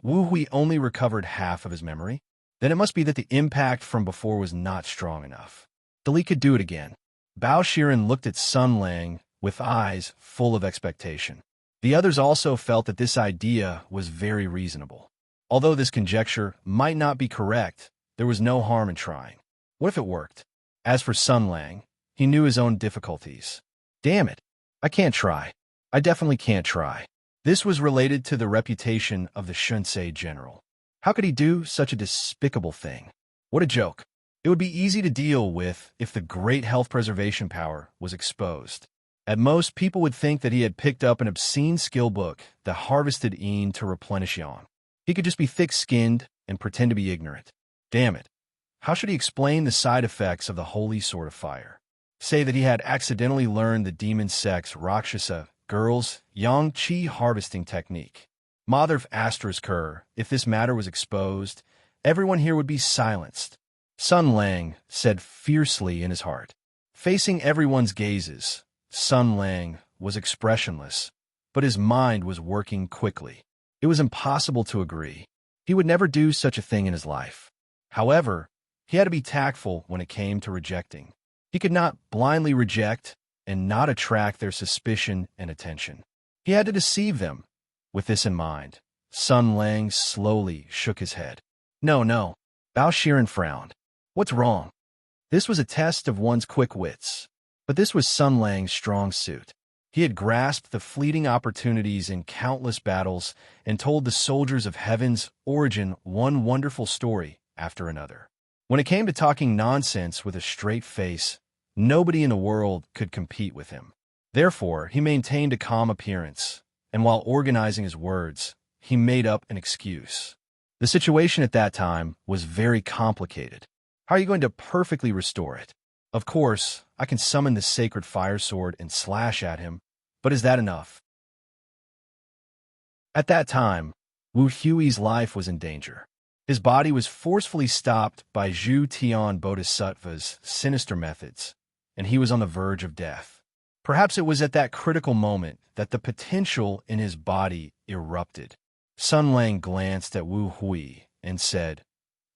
Wu Hui only recovered half of his memory? Then it must be that the impact from before was not strong enough. Dali could do it again. Bao Shiren looked at Sun Lang with eyes full of expectation. The others also felt that this idea was very reasonable. Although this conjecture might not be correct, there was no harm in trying. What if it worked? As for Sun Lang, he knew his own difficulties. Damn it, I can't try. I definitely can't try. This was related to the reputation of the Shunsei general. How could he do such a despicable thing? What a joke. It would be easy to deal with if the great health preservation power was exposed. At most, people would think that he had picked up an obscene skill book that harvested Een to replenish Yang. He could just be thick-skinned and pretend to be ignorant. Damn it. How should he explain the side effects of the holy sword of fire? Say that he had accidentally learned the demon sex Rakshasa girls' Yang Qi harvesting technique. Madhav Astra's cur, if this matter was exposed, everyone here would be silenced. Sun Lang said fiercely in his heart. Facing everyone's gazes, Sun Lang was expressionless, but his mind was working quickly. It was impossible to agree. He would never do such a thing in his life. However, he had to be tactful when it came to rejecting. He could not blindly reject and not attract their suspicion and attention. He had to deceive them. With this in mind, Sun Lang slowly shook his head. No. Bao Shiren frowned. What's wrong? This was a test of one's quick wits. But this was Sun Lang's strong suit. He had grasped the fleeting opportunities in countless battles and told the soldiers of heaven's origin one wonderful story after another. When it came to talking nonsense with a straight face, nobody in the world could compete with him. Therefore, he maintained a calm appearance, and while organizing his words, he made up an excuse. The situation at that time was very complicated. How are you going to perfectly restore it? Of course, I can summon the sacred fire sword and slash at him, but is that enough? At that time, Wu Hui's life was in danger. His body was forcefully stopped by Zhu Tian Bodhisattva's sinister methods, and he was on the verge of death. Perhaps it was at that critical moment that the potential in his body erupted. Sun Lang glanced at Wu Hui and said,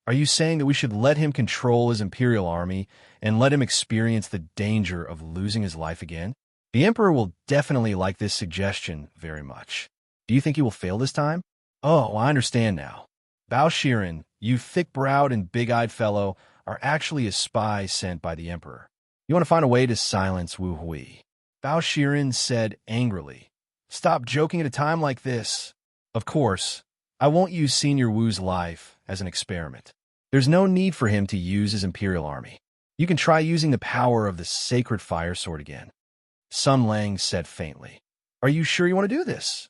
"Are you saying that we should let him control his imperial army and let him experience the danger of losing his life again? The emperor will definitely like this suggestion very much. Do you think he will fail this time?" "Oh, I understand now. Bao Shiren, you thick-browed and big-eyed fellow, are actually a spy sent by the emperor. You want to find a way to silence Wu Hui." Bao Shiren said angrily, "Stop joking at a time like this. Of course, I won't use Senior Wu's life as an experiment. There's no need for him to use his imperial army. You can try using the power of the sacred fire sword again." Sun Lang said faintly, "Are you sure you want to do this?"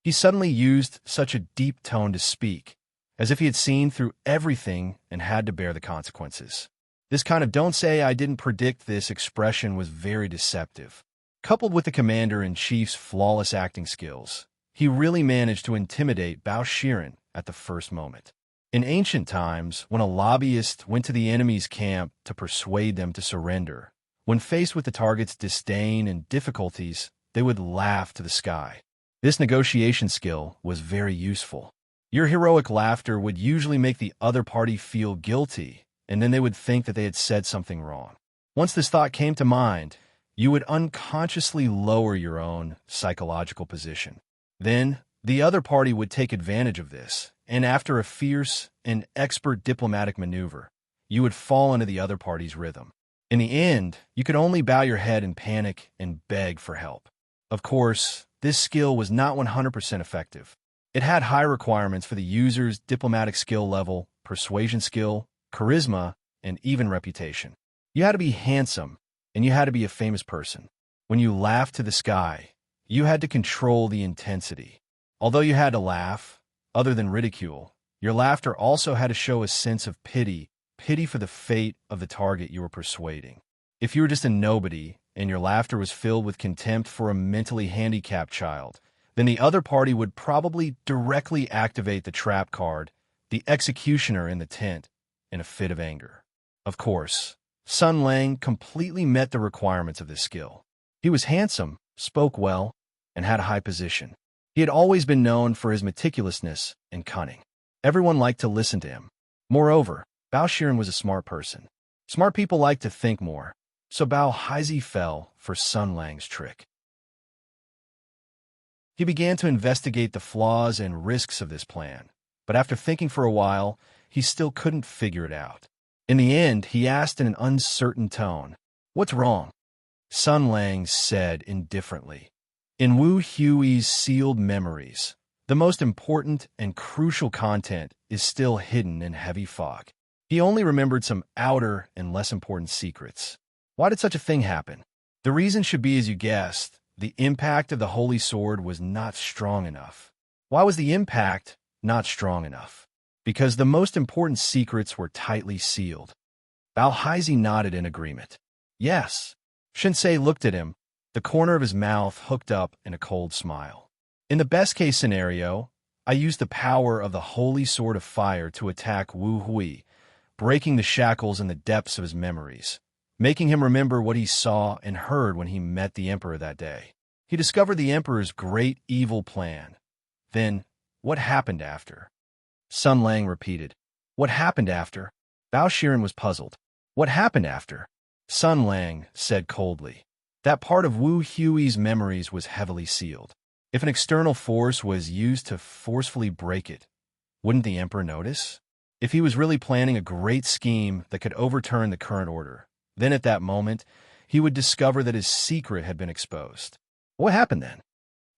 He suddenly used such a deep tone to speak, as if he had seen through everything and had to bear the consequences. This kind of "don't say I didn't predict this" expression was very deceptive. Coupled with the commander-in-chief's flawless acting skills, he really managed to intimidate Bao Shiren at the first moment. In ancient times, when a lobbyist went to the enemy's camp to persuade them to surrender, when faced with the target's disdain and difficulties, they would laugh to the sky. This negotiation skill was very useful. Your heroic laughter would usually make the other party feel guilty, and then they would think that they had said something wrong. Once this thought came to mind, you would unconsciously lower your own psychological position. Then, the other party would take advantage of this, and after a fierce and expert diplomatic maneuver, you would fall into the other party's rhythm. In the end, you could only bow your head in panic and beg for help. Of course, this skill was not 100% effective. It had high requirements for the user's diplomatic skill level, persuasion skill, charisma, and even reputation. You had to be handsome, and you had to be a famous person. When you laughed to the sky, you had to control the intensity. Although you had to laugh, other than ridicule, your laughter also had to show a sense of pity for the fate of the target you were persuading. If you were just a nobody, and your laughter was filled with contempt for a mentally handicapped child, then the other party would probably directly activate the trap card, the executioner in the tent, in a fit of anger. Of course, Sun Lang completely met the requirements of this skill. He was handsome, spoke well, and had a high position. He had always been known for his meticulousness and cunning. Everyone liked to listen to him. Moreover, Bao Shiren was a smart person. Smart people like to think more, so Bao Haizi fell for Sun Lang's trick. He began to investigate the flaws and risks of this plan, but after thinking for a while, he still couldn't figure it out. In the end, he asked in an uncertain tone, "What's wrong?" Sun Lang said indifferently, "In Wu Hui's sealed memories, the most important and crucial content is still hidden in heavy fog. He only remembered some outer and less important secrets. Why did such a thing happen? The reason should be, as you guessed, the impact of the Holy Sword was not strong enough. Why was the impact not strong enough? Because the most important secrets were tightly sealed." Bao Haizi nodded in agreement. "Yes." Shinsei looked at him, the corner of his mouth hooked up in a cold smile. "In the best-case scenario, I used the power of the Holy Sword of Fire to attack Wu Hui, breaking the shackles in the depths of his memories, making him remember what he saw and heard when he met the Emperor that day. He discovered the Emperor's great evil plan. Then, what happened after?" Sun Lang repeated, "What happened after?" Bao Shiren was puzzled. "What happened after?" Sun Lang said coldly, "That part of Wu Hui's memories was heavily sealed. If an external force was used to forcefully break it, wouldn't the Emperor notice? If he was really planning a great scheme that could overturn the current order, then at that moment, he would discover that his secret had been exposed. What happened then?"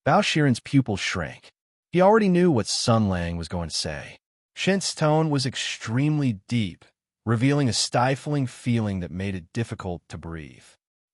Bao Shiren's pupils shrank. He already knew what Sun Lang was going to say. Shen's tone was extremely deep, revealing a stifling feeling that made it difficult to breathe.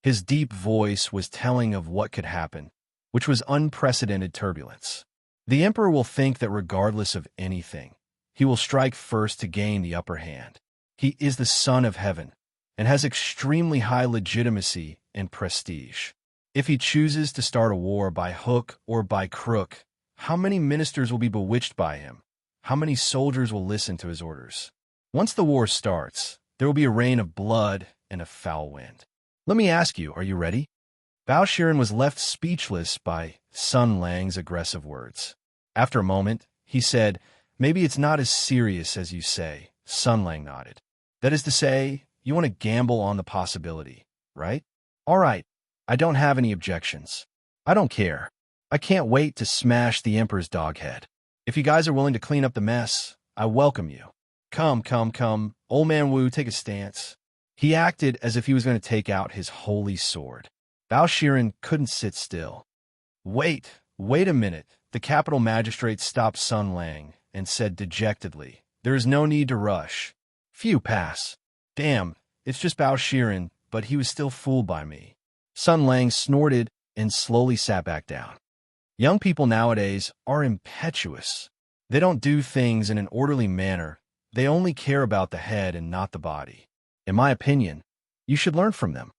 His deep voice was telling of what could happen, which was unprecedented turbulence. The Emperor will think that regardless of anything, he will strike first to gain the upper hand. He is the Son of Heaven, and has extremely high legitimacy and prestige. If he chooses to start a war by hook or by crook, how many ministers will be bewitched by him? How many soldiers will listen to his orders? Once the war starts, there will be a rain of blood and a foul wind. Let me ask you, are you ready? Bao Shiren was left speechless by Sun Lang's aggressive words. After a moment, he said, "Maybe it's not as serious as you say." Sun Lang nodded. "That is to say, you want to gamble on the possibility, right? All right, I don't have any objections. I don't care. I can't wait to smash the Emperor's dog head. If you guys are willing to clean up the mess, I welcome you. Come, come, come, old man Wu, take a stance." He acted as if he was going to take out his holy sword. Bao Shiren couldn't sit still. Wait a minute." The capital magistrate stopped Sun Lang and said dejectedly, "There is no need to rush. Few pass. Damn, it's just Bao Shiren, but he was still fooled by me." Sun Lang snorted and slowly sat back down. Young people nowadays are impetuous. They don't do things in an orderly manner. They only care about the head and not the body. In my opinion, you should learn from them.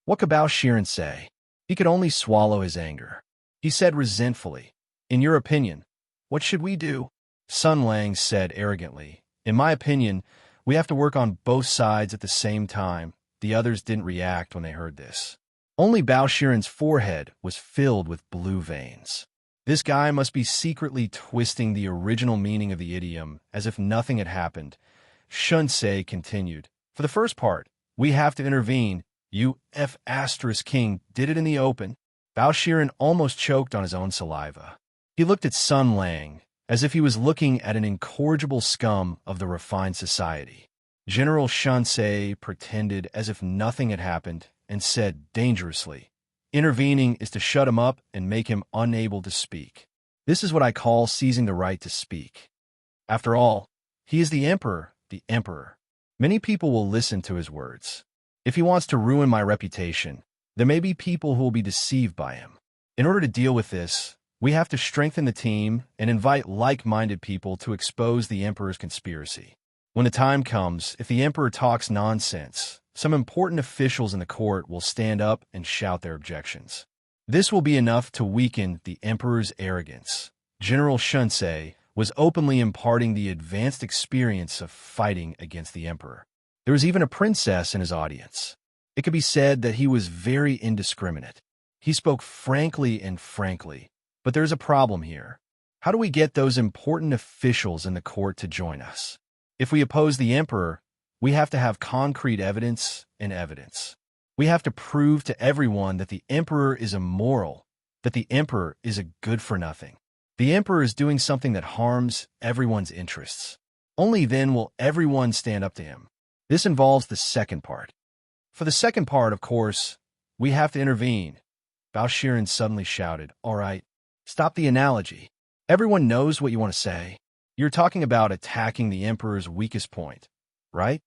What could Bao Shiren say? He could only swallow his anger. He said resentfully, "In your opinion, what should we do?" Sun Lang said arrogantly, "In my opinion, we have to work on both sides at the same time." The others didn't react when they heard this. Only Bao Shiren's forehead was filled with blue veins. This guy must be secretly twisting the original meaning of the idiom as if nothing had happened. Shunsei continued, "For the first part, we have to intervene. King did it in the open." Bao Shiren almost choked on his own saliva. He looked at Sun Lang as if he was looking at an incorrigible scum of the refined society. General Shunsei pretended as if nothing had happened and said dangerously, "Intervening is to shut him up and make him unable to speak. This is what I call seizing the right to speak. After all, he is the emperor, the emperor. Many people will listen to his words. If he wants to ruin my reputation, there may be people who will be deceived by him. In order to deal with this, we have to strengthen the team and invite like-minded people to expose the emperor's conspiracy. When the time comes, if the emperor talks nonsense, some important officials in the court will stand up and shout their objections. This will be enough to weaken the emperor's arrogance." General Shunsei was openly imparting the advanced experience of fighting against the emperor. There was even a princess in his audience. It could be said that he was very indiscriminate. He spoke frankly, but there's a problem here. How do we get those important officials in the court to join us? If we oppose the emperor, we have to have concrete evidence and evidence. We have to prove to everyone that the emperor is immoral, that the emperor is a good-for-nothing. The emperor is doing something that harms everyone's interests. Only then will everyone stand up to him. This involves the second part. For the second part, of course, we have to intervene. Bao Shiren suddenly shouted, "All right, stop the analogy. Everyone knows what you want to say. You're talking about attacking the emperor's weakest point, right?"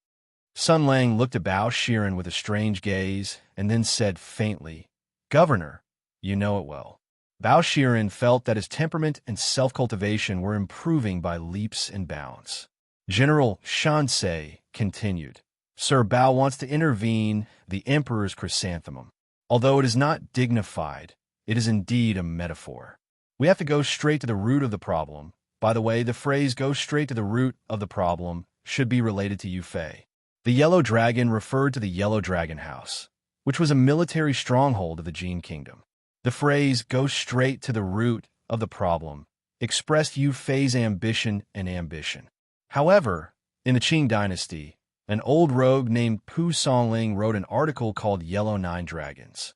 Sun Lang looked at Bao Shiren with a strange gaze and then said faintly, "Governor, you know it well." Bao Shiren felt that his temperament and self-cultivation were improving by leaps and bounds. General Shunsei continued, "Sir Bao wants to intervene the emperor's chrysanthemum. Although it is not dignified, it is indeed a metaphor. We have to go straight to the root of the problem. By the way, the phrase 'go straight to the root of the problem' should be related to Yufei. The Yellow Dragon referred to the Yellow Dragon House, which was a military stronghold of the Jin Kingdom. The phrase 'go straight to the root of the problem' expressed Yufei's ambition and ambition. However, in the Qing dynasty, an old rogue named Pu Songling wrote an article called Yellow Nine Dragons.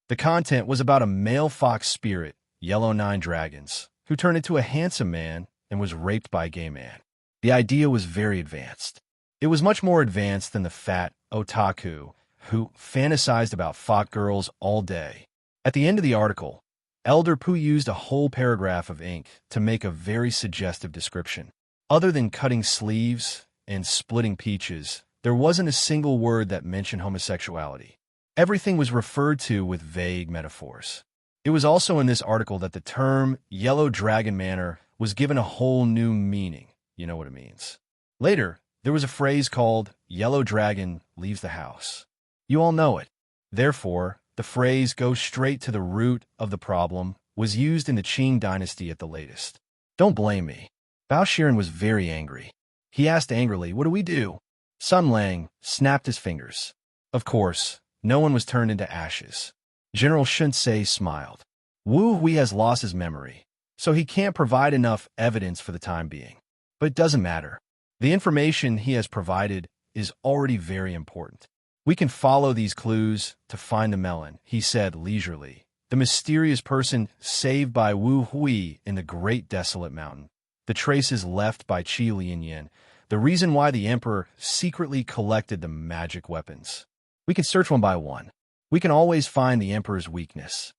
The content was about a male fox spirit, Yellow Nine Dragons, who turned into a handsome man and was raped by a gay man. The idea was very advanced. It was much more advanced than the fat otaku who fantasized about fox girls all day. At the end of the article, Elder Pu used a whole paragraph of ink to make a very suggestive description. Other than cutting sleeves and splitting peaches, there wasn't a single word that mentioned homosexuality. Everything was referred to with vague metaphors. It was also in this article that the term Yellow Dragon Manor was given a whole new meaning. You know what it means. Later, there was a phrase called "Yellow Dragon leaves the house." You all know it. Therefore, the phrase "go straight to the root of the problem" was used in the Qing dynasty at the latest. Don't blame me. Bao Shiren was very angry. He asked angrily, "What do we do?" Sun Lang snapped his fingers. Of course, no one was turned into ashes. General Shunsei smiled. Wu Hui has lost his memory, so he can't provide enough evidence for the time being. But it doesn't matter. The information he has provided is already very important. We can follow these clues to find the melon, he said leisurely. The mysterious person saved by Wu Hui in the Great Desolate Mountain. The traces left by Qi Lianyan. The reason why the Emperor secretly collected the magic weapons. We can search one by one. We can always find the Emperor's weakness.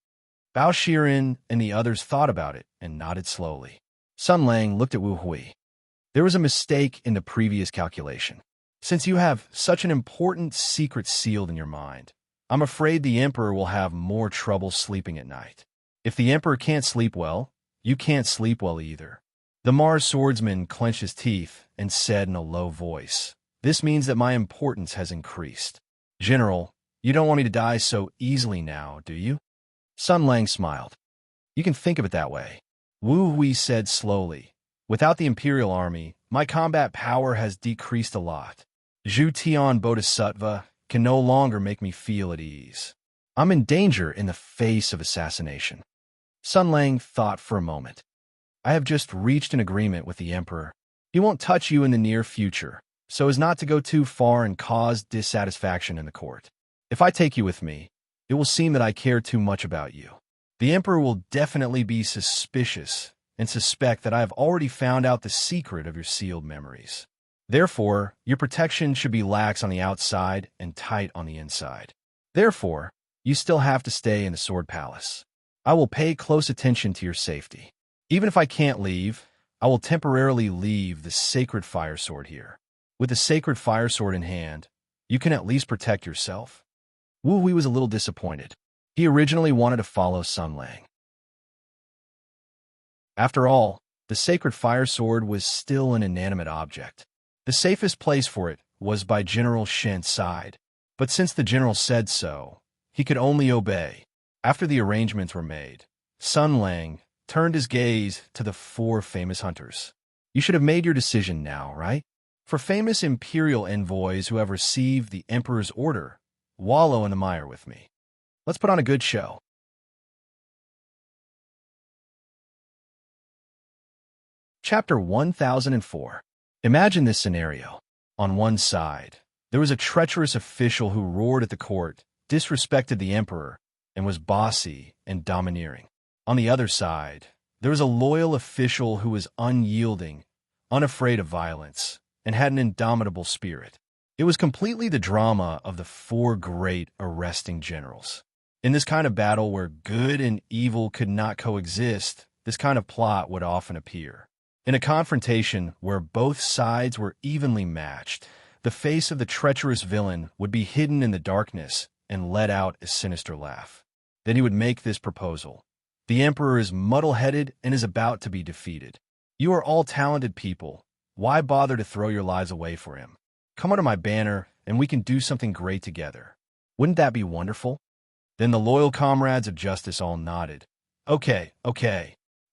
Bao Shiren and the others thought about it and nodded slowly. Sun Lang looked at Wu Hui. There was a mistake in the previous calculation. Since you have such an important secret sealed in your mind, I'm afraid the Emperor will have more trouble sleeping at night. If the Emperor can't sleep well, you can't sleep well either. The Mars swordsman clenched his teeth and said in a low voice, "This means that my importance has increased. General, you don't want me to die so easily now, do you?" Sun Lang smiled. "You can think of it that way." Wu Hui said slowly, "Without the Imperial Army, my combat power has decreased a lot. Zhu Tian Bodhisattva can no longer make me feel at ease. I'm in danger in the face of assassination." Sun Lang thought for a moment. "I have just reached an agreement with the Emperor. He won't touch you in the near future, so as not to go too far and cause dissatisfaction in the court. If I take you with me, it will seem that I care too much about you. The Emperor will definitely be suspicious and suspect that I have already found out the secret of your sealed memories. Therefore, your protection should be lax on the outside and tight on the inside. Therefore, you still have to stay in the Sword Palace. I will pay close attention to your safety. Even if I can't leave, I will temporarily leave the sacred fire sword here. With the sacred fire sword in hand, you can at least protect yourself." Wu Hui was a little disappointed. He originally wanted to follow Sun Lang. After all, the sacred fire sword was still an inanimate object. The safest place for it was by General Shen's side, but since the general said so, he could only obey. After the arrangements were made, Sun Lang turned his gaze to the four famous hunters. "You should have made your decision now, right? For famous imperial envoys who have received the Emperor's order, wallow in the mire with me. Let's put on a good show." Chapter 1004. Imagine this scenario. On one side, there was a treacherous official who roared at the court, disrespected the Emperor, and was bossy and domineering. On the other side, there was a loyal official who was unyielding, unafraid of violence, and had an indomitable spirit. It was completely the drama of the four great arresting generals. In this kind of battle where good and evil could not coexist, this kind of plot would often appear. In a confrontation where both sides were evenly matched, the face of the treacherous villain would be hidden in the darkness and let out a sinister laugh. Then he would make this proposal. "The Emperor is muddle-headed and is about to be defeated. You are all talented people. Why bother to throw your lives away for him? Come under my banner and we can do something great together. Wouldn't that be wonderful?" Then the loyal comrades of justice all nodded. Okay.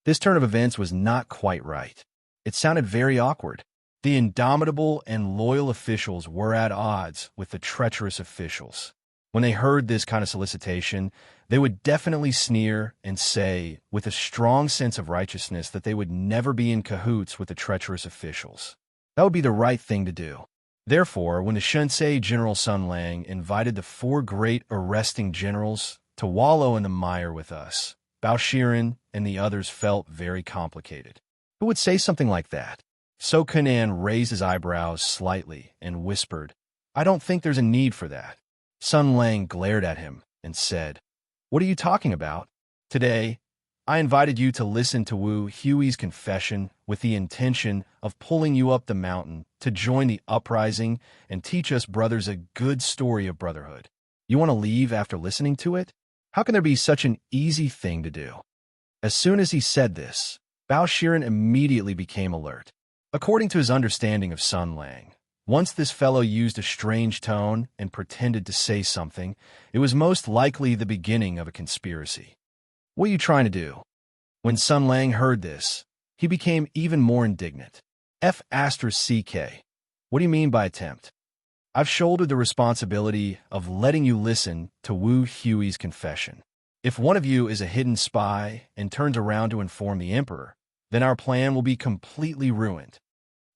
This turn of events was not quite right. It sounded very awkward. The indomitable and loyal officials were at odds with the treacherous officials. When they heard this kind of solicitation, they would definitely sneer and say, with a strong sense of righteousness, that they would never be in cahoots with the treacherous officials. That would be the right thing to do. Therefore, when the Shunsei General Sun Lang invited the four great arresting generals to wallow in the mire with us, Bao Shiren and the others felt very complicated. Who would say something like that? So Kanan raised his eyebrows slightly and whispered, "I don't think there's a need for that." Sun Lang glared at him and said, "What are you talking about? Today, I invited you to listen to Wu Hui's confession with the intention of pulling you up the mountain to join the uprising and teach us brothers a good story of brotherhood. You want to leave after listening to it? How can there be such an easy thing to do?" As soon as he said this, Bao Shiren immediately became alert. According to his understanding of Sun Lang, once this fellow used a strange tone and pretended to say something, it was most likely the beginning of a conspiracy. What are you trying to do? When Sun Lang heard this, he became even more indignant. F***CK. What do you mean by attempt? I've shouldered the responsibility of letting you listen to Wu Hui's confession. If one of you is a hidden spy and turns around to inform the Emperor, then our plan will be completely ruined.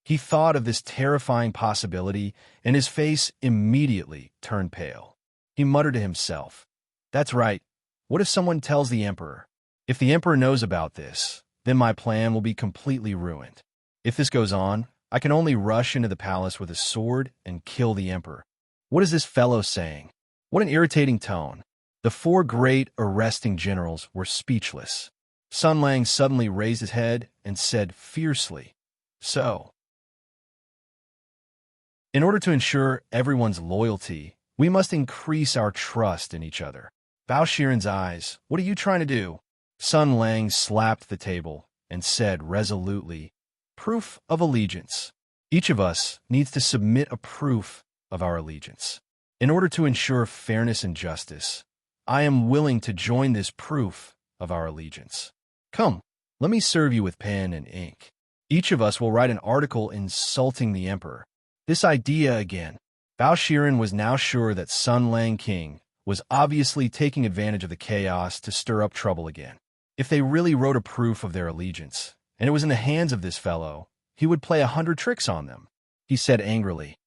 He thought of this terrifying possibility, and his face immediately turned pale. He muttered to himself, "That's right. What if someone tells the Emperor? If the Emperor knows about this, then my plan will be completely ruined. If this goes on, I can only rush into the palace with a sword and kill the Emperor." What is this fellow saying? What an irritating tone. The four great arresting generals were speechless. Sun Lang suddenly raised his head and said fiercely, "So, in order to ensure everyone's loyalty, we must increase our trust in each other." Bao Shiren's eyes, "What are you trying to do?" Sun Lang slapped the table and said resolutely, "Proof of allegiance. Each of us needs to submit a proof of our allegiance. In order to ensure fairness and justice, I am willing to join this proof of our allegiance. Come, let me serve you with pen and ink. Each of us will write an article insulting the Emperor." This idea again. Bao Shiren was now sure that Sun Lang King was obviously taking advantage of the chaos to stir up trouble again. If they really wrote a proof of their allegiance, and it was in the hands of this fellow, he would play 100 tricks on them. He said angrily,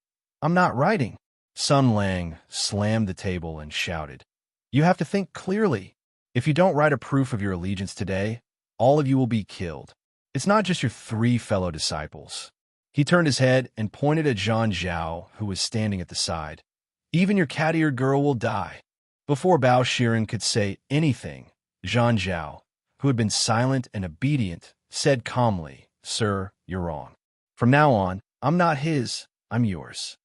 "I'm not writing." Sun Lang slammed the table and shouted, "You have to think clearly. If you don't write a proof of your allegiance today, all of you will be killed. It's not just your 3 fellow disciples." He turned his head and pointed at Zhang Zhao, who was standing at the side. "Even your cat-eared girl will die." Before Bao Shiren could say anything, Zhang Zhao, who had been silent and obedient, said calmly, "Sir, you're wrong. From now on, I'm not his, I'm yours."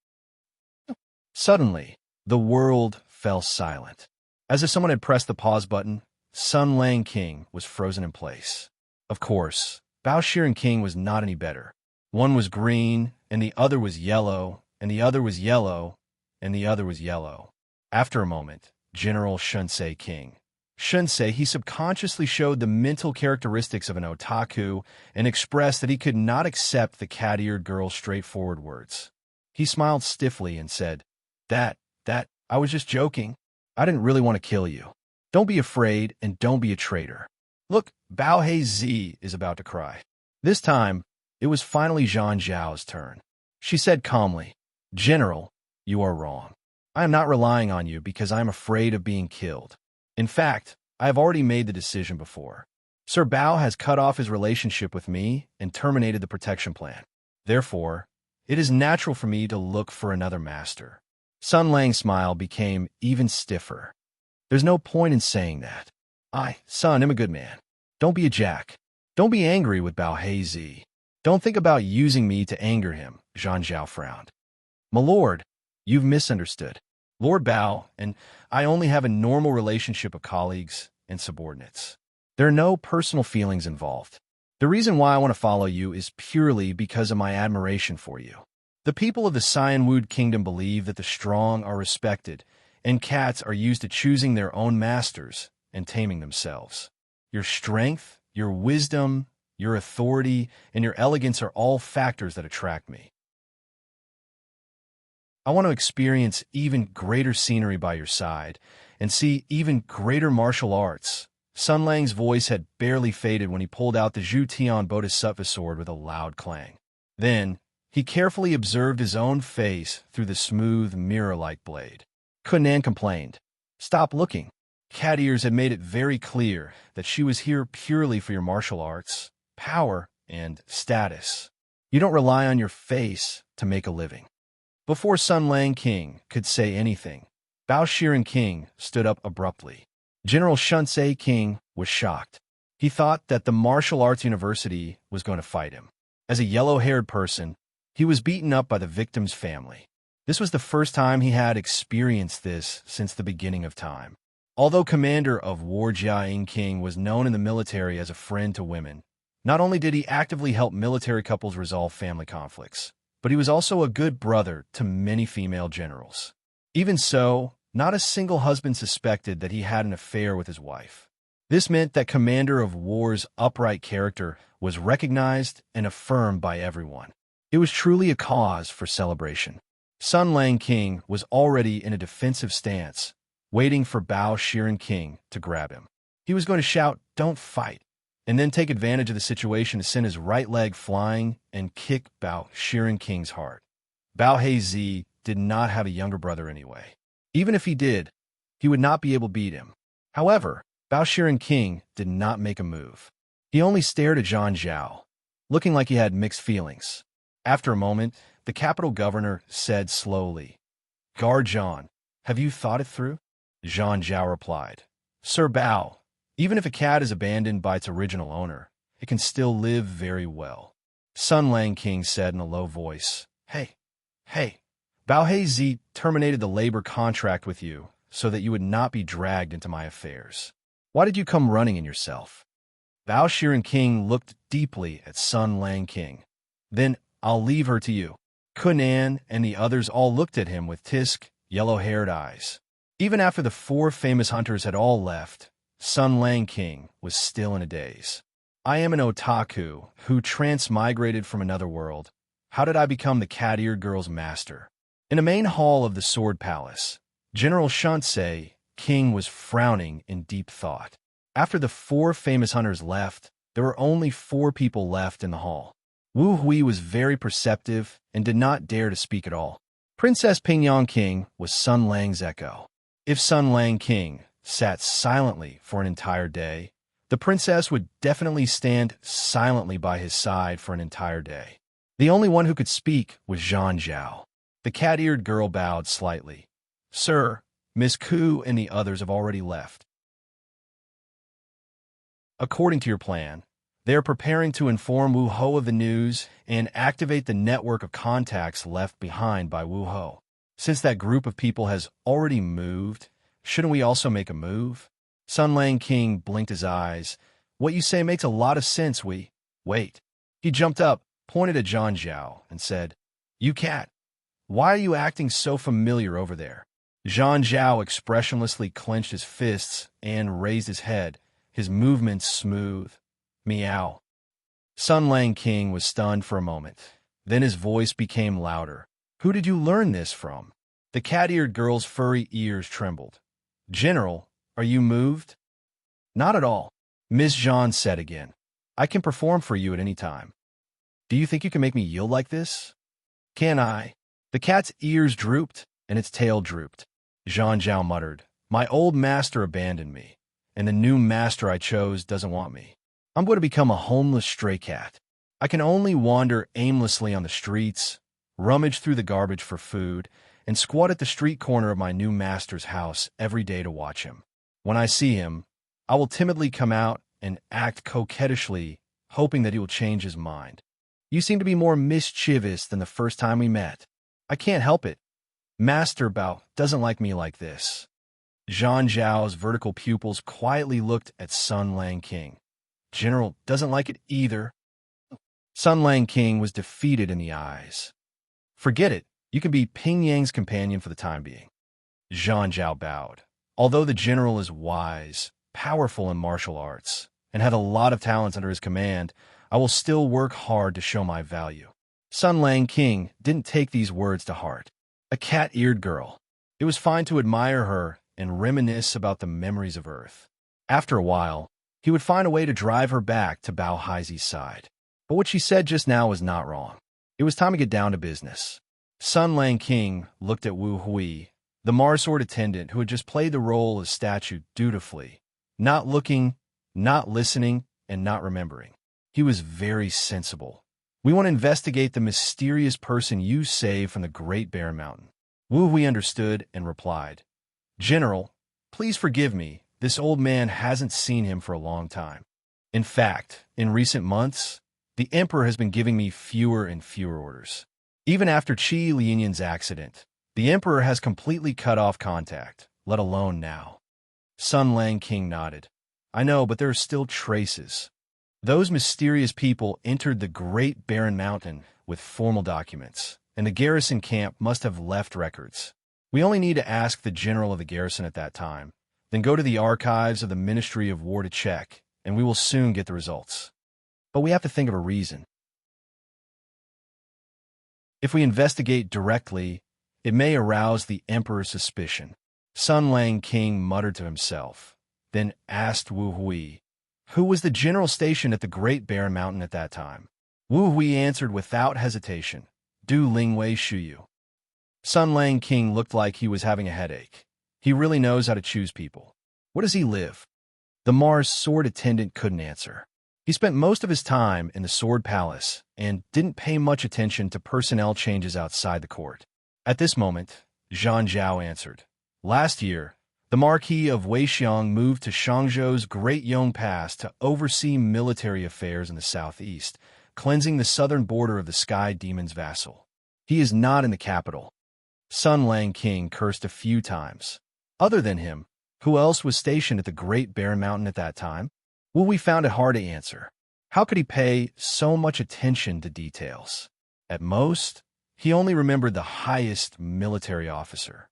Suddenly, the world fell silent. As if someone had pressed the pause button, Sun Lang King was frozen in place. Of course, Bao Shiren King was not any better. One was green, and the other was yellow, and the other was yellow, and the other was yellow. After a moment, General Shunsei King. Shunsei, he subconsciously showed the mental characteristics of an otaku and expressed that he could not accept the cat-eared girl's straightforward words. He smiled stiffly and said, That, I was just joking. I didn't really want to kill you. Don't be afraid and don't be a traitor." Look, Bao Hei is about to cry. This time, it was finally Zhang Zhao's turn. She said calmly, "General, you are wrong. I am not relying on you because I am afraid of being killed. In fact, I have already made the decision before. Sir Bao has cut off his relationship with me and terminated the protection plan. Therefore, it is natural for me to look for another master." Sun Lang's smile became even stiffer. "There's no point in saying that. Son, am a good man. Don't be a jack. Don't be angry with Bao Hei. Don't think about using me to anger him," Zhang Zhao frowned. "My lord, you've misunderstood. Lord Bao and I only have a normal relationship of colleagues and subordinates. There are no personal feelings involved. The reason why I want to follow you is purely because of my admiration for you. The people of the Cyanwood Kingdom believe that the strong are respected, and cats are used to choosing their own masters and taming themselves. Your strength, your wisdom, your authority, and your elegance are all factors that attract me. I want to experience even greater scenery by your side and see even greater martial arts." Sun Lang's voice had barely faded when he pulled out the Zhu Tian Bodhisattva sword with a loud clang. Then, he carefully observed his own face through the smooth, mirror-like blade. Kunan complained, "Stop looking. Cat Ears had made it very clear that she was here purely for your martial arts, power, and status. You don't rely on your face to make a living." Before Sun Lang King could say anything, Bao Shiren King stood up abruptly. General Shunsei King was shocked. He thought that the martial arts university was going to fight him. As a yellow-haired person, he was beaten up by the victim's family. This was the first time he had experienced this since the beginning of time. Although commander of War Jiaing King was known in the military as a friend to women, Not only did he actively help military couples resolve family conflicts, but he was also a good brother to many female generals. Even so, not a single husband suspected that he had an affair with his wife. This meant that Commander of War's upright character was recognized and affirmed by everyone. It was truly a cause for celebration. Sun Lang King was already in a defensive stance, waiting for Bao Shiren King to grab him. He was going to shout, "Don't fight," and then take advantage of the situation to send his right leg flying and kick Bao Shiren King's heart. Bao Hezi did not have a younger brother anyway. Even if he did, he would not be able to beat him. However, Bao Shiren King did not make a move. He only stared at Zhang Zhao, looking like he had mixed feelings. After a moment, the capital governor said slowly, "Guard Zhang, have you thought it through?" Zhang Zhao replied, "Sir Bao, even if a cat is abandoned by its original owner, it can still live very well." Sun Lang King said in a low voice, Hey, Bao Hezi terminated the labor contract with you so that you would not be dragged into my affairs. Why did you come running in yourself?" Bao Shiren King looked deeply at Sun Lang King. "Then I'll leave her to you." Kunan and the others all looked at him with tisk, yellow-haired eyes. Even after the 4 famous hunters had all left, Sun Lang King was still in a daze. "I am an otaku who transmigrated from another world. How did I become the cat-eared girl's master?" In the main hall of the Sword Palace, General Shansei King was frowning in deep thought. After the 4 famous hunters left, there were only 4 people left in the hall. Wu Hui was very perceptive and did not dare to speak at all. Princess Pingyang King was Sun Lang's echo. If Sun Lang King sat silently for an entire day, the princess would definitely stand silently by his side for an entire day. The only one who could speak was Zhang Zhao. The cat-eared girl bowed slightly. "Sir, Miss Ku and the others have already left. According to your plan, they are preparing to inform Wu Ho of the news and activate the network of contacts left behind by Wu Ho. Since that group of people has already moved, shouldn't we also make a move?" Sun Lang King blinked his eyes. "What you say makes a lot of sense, Wait." He jumped up, pointed at Zhang Zhao, and said, "You cat, why are you acting so familiar over there?" Zhang Zhao expressionlessly clenched his fists and raised his head, his movements smooth. "Meow." Sun Lang King was stunned for a moment. Then his voice became louder. "Who did you learn this from?" The cat-eared girl's furry ears trembled. "General, are you moved?" "Not at all," Miss Zhang said again. "I can perform for you at any time. Do you think you can make me yield like this?" "Can I?" The cat's ears drooped, and its tail drooped. Zhang Zhao muttered, "My old master abandoned me, and the new master I chose doesn't want me. I'm going to become a homeless stray cat. I can only wander aimlessly on the streets, rummage through the garbage for food, and squat at the street corner of my new master's house every day to watch him. When I see him, I will timidly come out and act coquettishly, hoping that he will change his mind. You seem to be more mischievous than the first time we met. I can't help it. Master Bao doesn't like me like this." Zhang Zhao's vertical pupils quietly looked at Sun Lang King. "General doesn't like it either." Sun Lang King was defeated in the eyes. "Forget it. You can be Ping Yang's companion for the time being." Zhang Zhao bowed. Although the general is wise, powerful in martial arts, and had a lot of talents under his command, I will still work hard to show my value. Sun Lang King didn't take these words to heart. A cat-eared girl. It was fine to admire her and reminisce about the memories of Earth. After a while, he would find a way to drive her back to Bao Haizi's side. But what she said just now was not wrong. It was time to get down to business. Sun Lang King looked at Wu Hui, the Marsword attendant who had just played the role as statue dutifully, not looking, not listening, and not remembering. He was very sensible. "We want to investigate the mysterious person you saved from the Great Bear Mountain." Wu Hui understood and replied, "General, please forgive me. This old man hasn't seen him for a long time. In fact, in recent months, the Emperor has been giving me fewer and fewer orders. Even after Qi Lianyan's accident, the Emperor has completely cut off contact, let alone now." Sun Lang King nodded. "I know, but there are still traces." Those mysterious people entered the Great Barren Mountain with formal documents, and the garrison camp must have left records. We only need to ask the general of the garrison at that time, then go to the archives of the Ministry of War to check, and we will soon get the results. But we have to think of a reason. If we investigate directly, it may arouse the emperor's suspicion. Sun Lang King muttered to himself, then asked Wu Hui, who was the general stationed at the Great Barren Mountain at that time. Wu Hui answered without hesitation, Du Lingwei Shuyu. Sun Lang King looked like he was having a headache. He really knows how to choose people. Where does he live? The Mars sword attendant couldn't answer. He spent most of his time in the Sword Palace and didn't pay much attention to personnel changes outside the court. At this moment, Zhang Zhao answered. Last year, the Marquis of Weixiang moved to Shangzhou's Great Yong Pass to oversee military affairs in the southeast, cleansing the southern border of the Sky Demon's vassal. He is not in the capital. Sun Lang King cursed a few times. Other than him, who else was stationed at the Great Barren Mountain at that time? Wu Hui found it hard to answer. How could he pay so much attention to details? At most, he only remembered the highest military officer.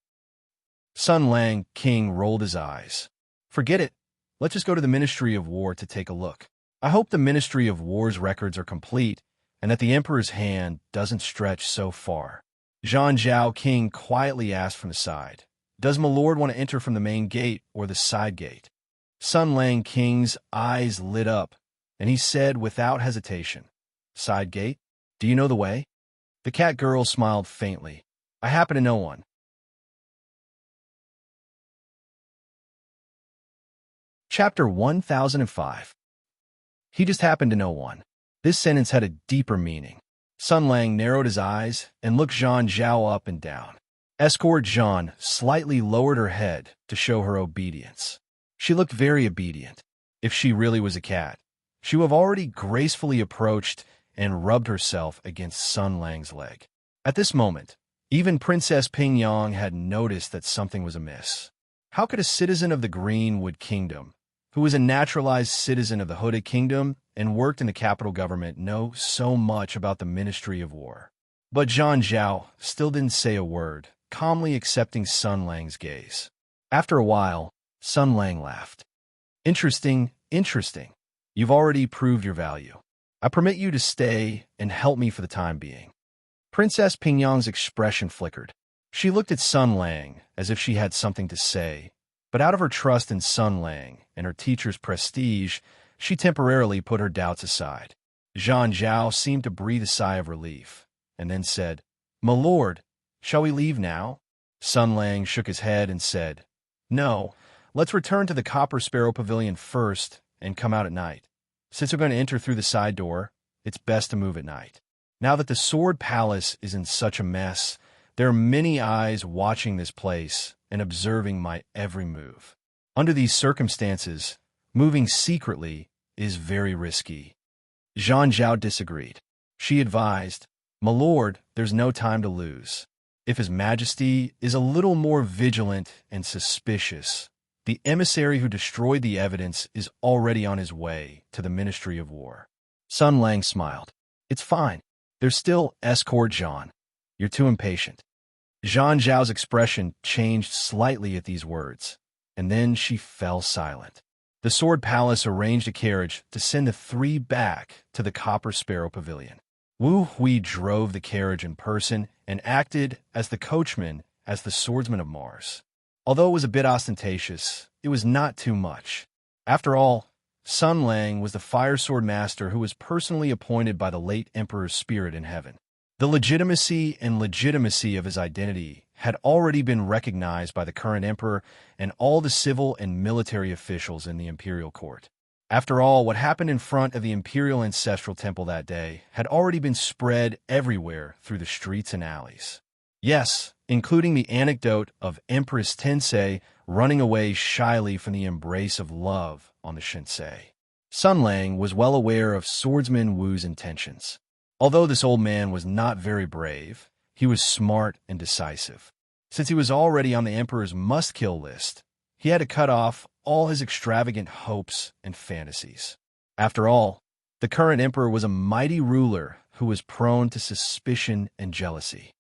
Sun Lang King rolled his eyes. Forget it. Let's just go to the Ministry of War to take a look. I hope the Ministry of War's records are complete and that the Emperor's hand doesn't stretch so far. Zhang Zhao King quietly asked from the side, Does my lord want to enter from the main gate or the side gate? Sun Lang King's eyes lit up, and he said without hesitation, Side gate? Do you know the way? The cat girl smiled faintly. I happen to know one. Chapter 1005. He just happened to know one. This sentence had a deeper meaning. Sun Lang narrowed his eyes and looked Zhang Zhao up and down. Escort Zhang slightly lowered her head to show her obedience. She looked very obedient. If she really was a cat, she would have already gracefully approached and rubbed herself against Sun Lang's leg. At this moment, even Princess Pingyang had noticed that something was amiss. How could a citizen of the Greenwood Kingdom, who was a naturalized citizen of the Hooded Kingdom and worked in the capital government, know so much about the Ministry of War? But Zhang Zhao still didn't say a word, calmly accepting Sun Lang's gaze. After a while, Sun Lang laughed. Interesting, interesting. You've already proved your value. I permit you to stay and help me for the time being. Princess Pingyang's expression flickered. She looked at Sun Lang as if she had something to say, but out of her trust in Sun Lang and her teacher's prestige, she temporarily put her doubts aside. Zhang Zhao seemed to breathe a sigh of relief, and then said, My lord, shall we leave now? Sun Lang shook his head and said, No, let's return to the Copper Sparrow Pavilion first and come out at night. Since we're going to enter through the side door, it's best to move at night. Now that the Sword Palace is in such a mess, there are many eyes watching this place and observing my every move. Under these circumstances, moving secretly is very risky. Zhang Zhao disagreed. She advised, My lord, there's no time to lose. If His Majesty is a little more vigilant and suspicious, the emissary who destroyed the evidence is already on his way to the Ministry of War. Sun Lang smiled. It's fine. There's still Escort Zhang. You're too impatient. Zhang Zhao's expression changed slightly at these words, and then she fell silent. The Sword Palace arranged a carriage to send the three back to the Copper Sparrow Pavilion. Wu Hui drove the carriage in person and acted as the coachman as the swordsman of Mars. Although it was a bit ostentatious, it was not too much. After all, Sun Lang was the fire sword master who was personally appointed by the late emperor's spirit in heaven. The legitimacy of his identity had already been recognized by the current emperor and all the civil and military officials in the imperial court. After all, what happened in front of the imperial ancestral temple that day had already been spread everywhere through the streets and alleys. Yes, including the anecdote of Empress Tensei running away shyly from the embrace of love on the Shinsei. Sun Lang was well aware of swordsman Wu's intentions. Although this old man was not very brave, he was smart and decisive. Since he was already on the emperor's must-kill list, he had to cut off all his extravagant hopes and fantasies. After all, The current emperor was a mighty ruler who was prone to suspicion and jealousy.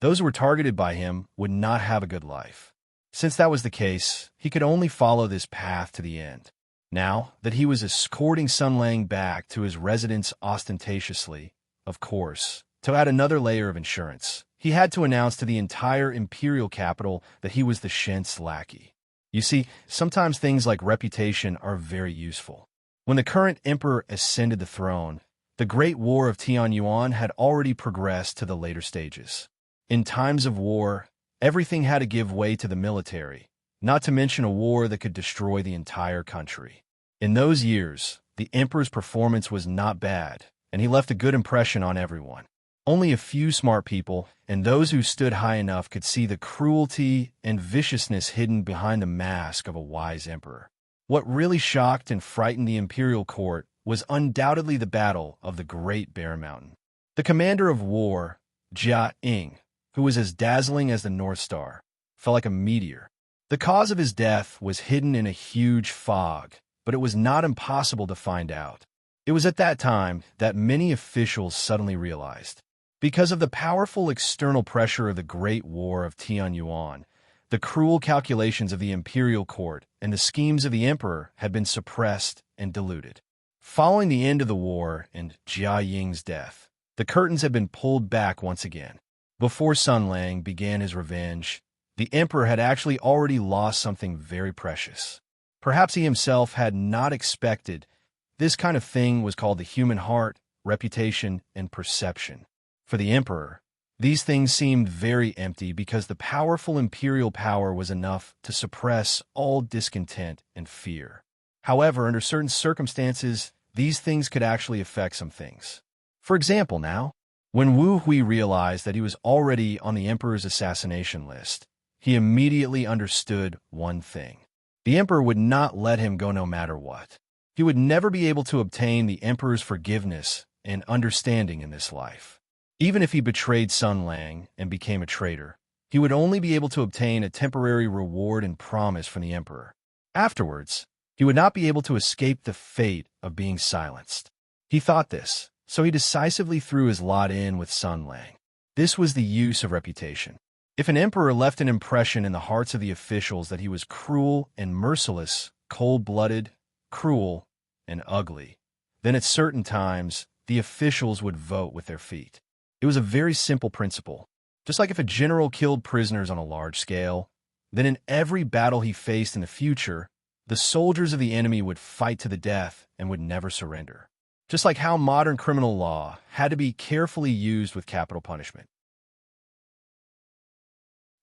Those who were targeted by him would not have a good life. Since that was the case, he could only follow this path to the end. Now that he was escorting Sun Lang back to his residence ostentatiously, of course, to add another layer of insurance, he had to announce to the entire imperial capital that he was the Shen's lackey. You see, sometimes things like reputation are very useful. When the current emperor ascended the throne, the Great War of Tianyuan had already progressed to the later stages. In times of war, everything had to give way to the military, not to mention a war that could destroy the entire country. In those years, the emperor's performance was not bad, and he left a good impression on everyone. Only a few smart people, and those who stood high enough, could see the cruelty and viciousness hidden behind the mask of a wise emperor. What really shocked and frightened the imperial court was undoubtedly the Battle of the Great Bear Mountain. The commander of war, Jia Ying, who was as dazzling as the North Star, fell like a meteor. The cause of his death was hidden in a huge fog, but it was not impossible to find out. It was at that time that many officials suddenly realized. Because of the powerful external pressure of the Great War of Tianyuan, the cruel calculations of the imperial court and the schemes of the emperor had been suppressed and diluted. Following the end of the war and Jia Ying's death, the curtains had been pulled back once again. Before Sun Lang began his revenge, the emperor had actually already lost something very precious. Perhaps he himself had not expected. This kind of thing was called the human heart, reputation, and perception. For the emperor, these things seemed very empty because the powerful imperial power was enough to suppress all discontent and fear. However, under certain circumstances, these things could actually affect some things. For example, now, when Wu Hui realized that he was already on the emperor's assassination list, he immediately understood one thing. The emperor would not let him go no matter what. He would never be able to obtain the emperor's forgiveness and understanding in this life. Even if he betrayed Sun Lang and became a traitor, he would only be able to obtain a temporary reward and promise from the emperor. Afterwards, he would not be able to escape the fate of being silenced. He thought this, so he decisively threw his lot in with Sun Lang. This was the use of reputation. If an emperor left an impression in the hearts of the officials that he was cruel and merciless, cold-blooded, cruel, and ugly, then at certain times, the officials would vote with their feet. It was a very simple principle. Just like if a general killed prisoners on a large scale, then in every battle he faced in the future, the soldiers of the enemy would fight to the death and would never surrender. Just like how modern criminal law had to be carefully used with capital punishment.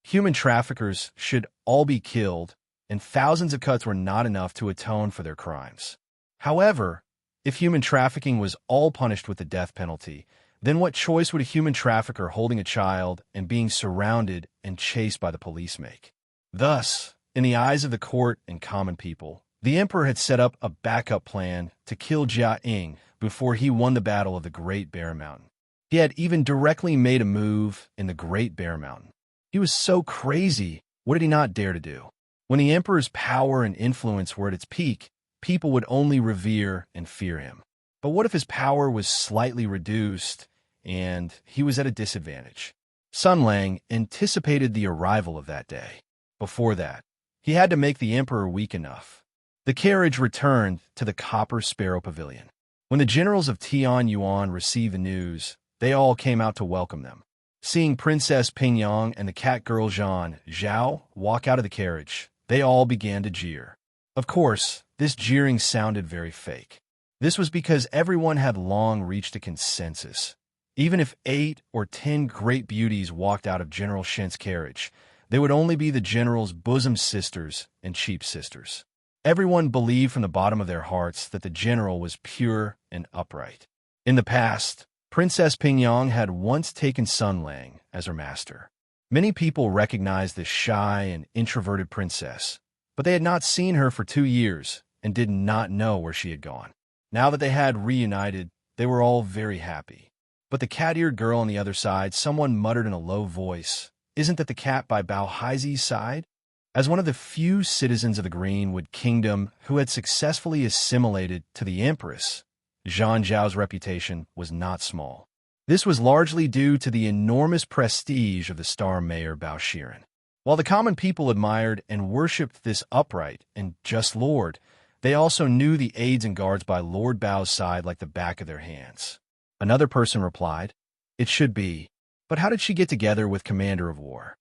Human traffickers should all be killed, and thousands of cuts were not enough to atone for their crimes. However, if human trafficking was all punished with the death penalty, then what choice would a human trafficker holding a child and being surrounded and chased by the police make? Thus, in the eyes of the court and common people, the emperor had set up a backup plan to kill Jia Ying before he won the Battle of the Great Bear Mountain. He had even directly made a move in the Great Bear Mountain. He was so crazy, what did he not dare to do? When the emperor's power and influence were at its peak, people would only revere and fear him. But what if his power was slightly reduced and he was at a disadvantage? Sun Lang anticipated the arrival of that day. Before that, he had to make the emperor weak enough. The carriage returned to the Copper Sparrow Pavilion. When the generals of Tianyuan received the news, they all came out to welcome them. Seeing Princess Pingyang and the cat girl Zhan Zhao walk out of the carriage, they all began to jeer. Of course, this jeering sounded very fake. This was because everyone had long reached a consensus. Even if 8 or 10 great beauties walked out of General Shen's carriage, they would only be the general's bosom sisters and cheap sisters. Everyone believed from the bottom of their hearts that the general was pure and upright. In the past, Princess Pingyang had once taken Sun Lang as her master. Many people recognized this shy and introverted princess, but they had not seen her for 2 years and did not know where she had gone. Now that they had reunited, they were all very happy. But the cat-eared girl on the other side, someone muttered in a low voice, "Isn't that the cat by Bao Haizi's side?" As one of the few citizens of the Greenwood Kingdom who had successfully assimilated to the Empress, Zhang Zhao's reputation was not small. This was largely due to the enormous prestige of the star mayor Bao Shiren. While the common people admired and worshipped this upright and just lord, they also knew the aides and guards by Lord Bao's side like the back of their hands. Another person replied, "It should be, but how did she get together with Commander of War?"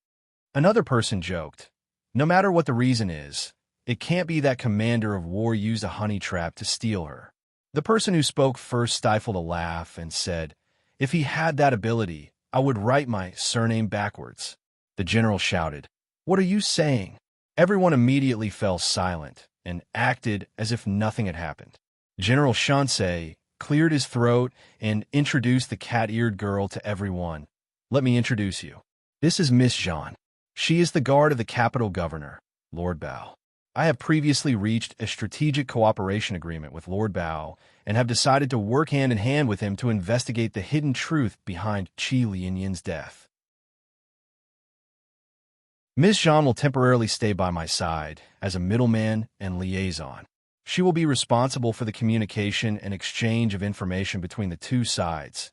Another person joked, "No matter what the reason is, it can't be that Commander of War used a honey trap to steal her." The person who spoke first stifled a laugh and said, "If he had that ability, I would write my surname backwards." The general shouted, "What are you saying?" Everyone immediately fell silent and acted as if nothing had happened. General Shansei cleared his throat and introduced the cat-eared girl to everyone. "Let me introduce you. This is Miss Zhang. She is the guard of the capital governor, Lord Bao. I have previously reached a strategic cooperation agreement with Lord Bao and have decided to work hand in hand with him to investigate the hidden truth behind Qi Lianyin's death. Ms. Zhang will temporarily stay by my side as a middleman and liaison. She will be responsible for the communication and exchange of information between the two sides."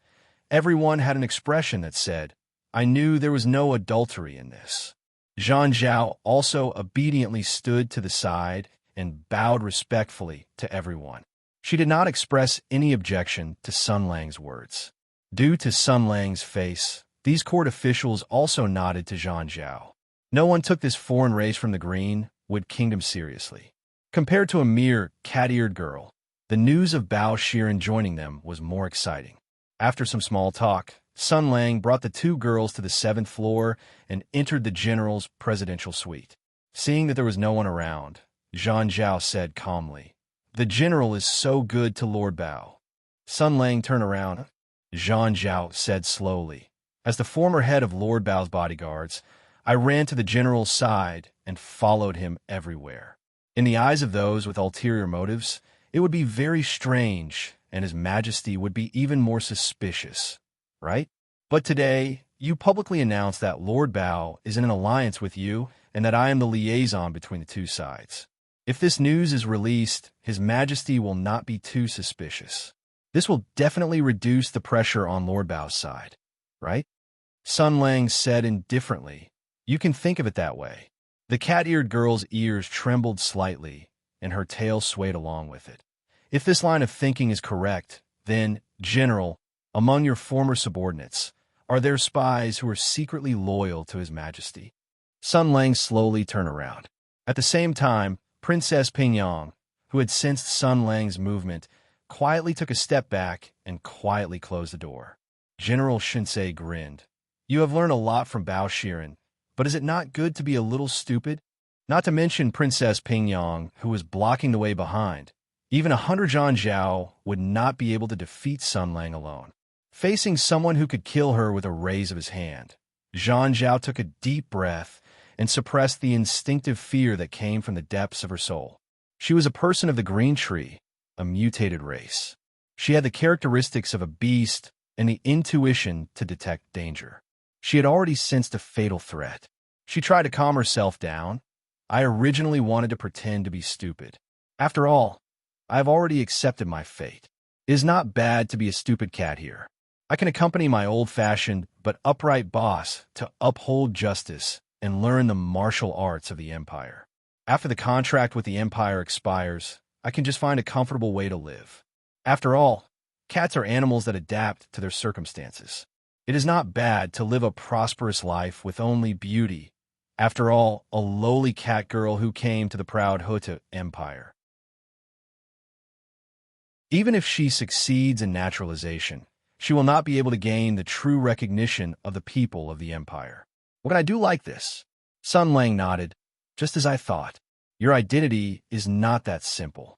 Everyone had an expression that said, "I knew there was no adultery in this." Zhang Zhao also obediently stood to the side and bowed respectfully to everyone. She did not express any objection to Sun Lang's words. Due to Sun Lang's face, these court officials also nodded to Zhang Zhao. No one took this foreign race from the Greenwood Kingdom seriously. Compared to a mere cat-eared girl, the news of Bao Shiren joining them was more exciting. After some small talk, Sun Lang brought the two girls to the 7th floor and entered the general's presidential suite. Seeing that there was no one around, Zhang Zhao said calmly, "The general is so good to Lord Bao." Sun Lang turned around. Zhang Zhao said slowly, "As the former head of Lord Bao's bodyguards, I ran to the general's side and followed him everywhere. In the eyes of those with ulterior motives, it would be very strange, and His Majesty would be even more suspicious, right? But today, you publicly announced that Lord Bao is in an alliance with you and that I am the liaison between the two sides. If this news is released, His Majesty will not be too suspicious. This will definitely reduce the pressure on Lord Bao's side, right?" Sun Lang said indifferently, "You can think of it that way." The cat-eared girl's ears trembled slightly, and her tail swayed along with it. "If this line of thinking is correct, then, General, among your former subordinates, are there spies who are secretly loyal to His Majesty?" Sun Lang slowly turned around. At the same time, Princess Pingyang, who had sensed Sun Lang's movement, quietly took a step back and quietly closed the door. General Shinsei grinned. "You have learned a lot from Bao Shiren, but is it not good to be a little stupid? Not to mention Princess Pingyang, who was blocking the way behind. Even 100 Zhang Zhao would not be able to defeat Sun Lang alone. Facing someone who could kill her with a raise of his hand, Zhang Zhao took a deep breath and suppressed the instinctive fear that came from the depths of her soul. She was a person of the green tree, a mutated race. She had the characteristics of a beast and the intuition to detect danger. She had already sensed a fatal threat. She tried to calm herself down. "I originally wanted to pretend to be stupid. After all, I have already accepted my fate. It is not bad to be a stupid cat here. I can accompany my old-fashioned but upright boss to uphold justice and learn the martial arts of the Empire. After the contract with the Empire expires, I can just find a comfortable way to live. After all, cats are animals that adapt to their circumstances. It is not bad to live a prosperous life with only beauty. After all, a lowly cat girl who came to the proud Huta Empire. Even if she succeeds in naturalization, she will not be able to gain the true recognition of the people of the Empire. What can I do like this?" Sun Lang nodded. "Just as I thought. Your identity is not that simple.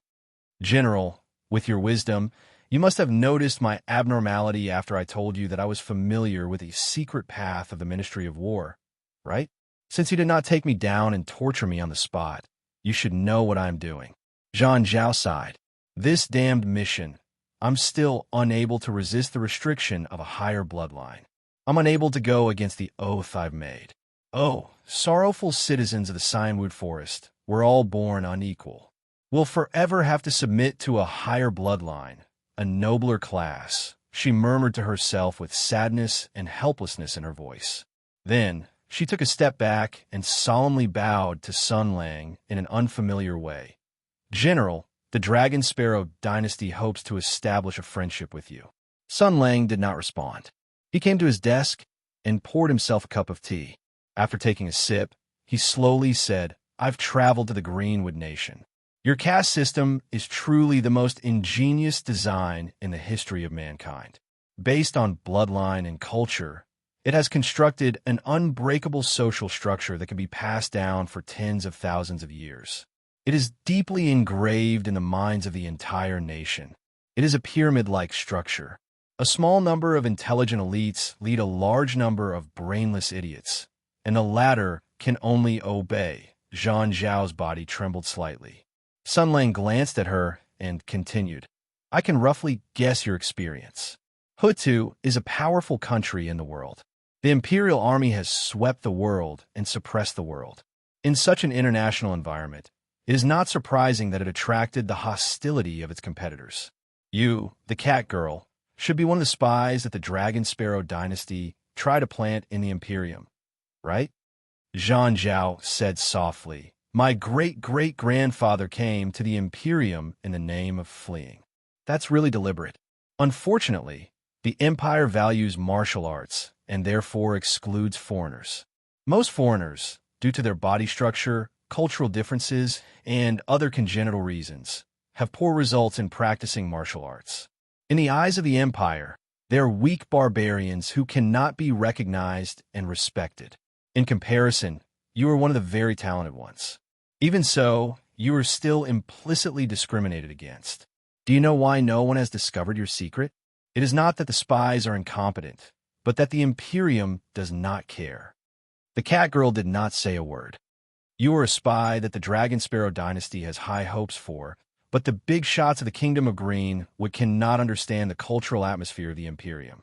General, with your wisdom, you must have noticed my abnormality after I told you that I was familiar with the secret path of the Ministry of War, right? Since you did not take me down and torture me on the spot, you should know what I am doing." Zhang Zhao sighed. "This damned mission. I'm still unable to resist the restriction of a higher bloodline. I'm unable to go against the oath I've made. Oh, sorrowful citizens of the Cianwood Forest, we're all born unequal. We'll forever have to submit to a higher bloodline, a nobler class, she murmured to herself with sadness and helplessness in her voice. Then, she took a step back and solemnly bowed to Sun Lang in an unfamiliar way. General, the Dragon Sparrow dynasty hopes to establish a friendship with you. Sun Lang did not respond. He came to his desk and poured himself a cup of tea. After taking a sip, he slowly said, I've traveled to the Greenwood Nation. Your caste system is truly the most ingenious design in the history of mankind. Based on bloodline and culture, it has constructed an unbreakable social structure that can be passed down for tens of thousands of years. It is deeply engraved in the minds of the entire nation. It is a pyramid-like structure. A small number of intelligent elites lead a large number of brainless idiots, and the latter can only obey. Zhang Zhao's body trembled slightly. Sun Lang glanced at her and continued, I can roughly guess your experience. Hutu is a powerful country in the world. The imperial army has swept the world and suppressed the world. In such an international environment, it is not surprising that it attracted the hostility of its competitors. You, the cat girl, should be one of the spies that the Dragon Sparrow dynasty tried to plant in the Imperium, right? Zhang Zhao said softly, My great-great-grandfather came to the Imperium in the name of fleeing. That's really deliberate. Unfortunately, the Empire values martial arts and therefore excludes foreigners. Most foreigners, due to their body structure, cultural differences, and other congenital reasons, have poor results in practicing martial arts. In the eyes of the Empire, they are weak barbarians who cannot be recognized and respected. In comparison, you are one of the very talented ones. Even so, you are still implicitly discriminated against. Do you know why no one has discovered your secret? It is not that the spies are incompetent, but that the Imperium does not care. The cat girl did not say a word. You are a spy that the Dragon Sparrow dynasty has high hopes for, but the big shots of the Kingdom of Green cannot understand the cultural atmosphere of the Imperium.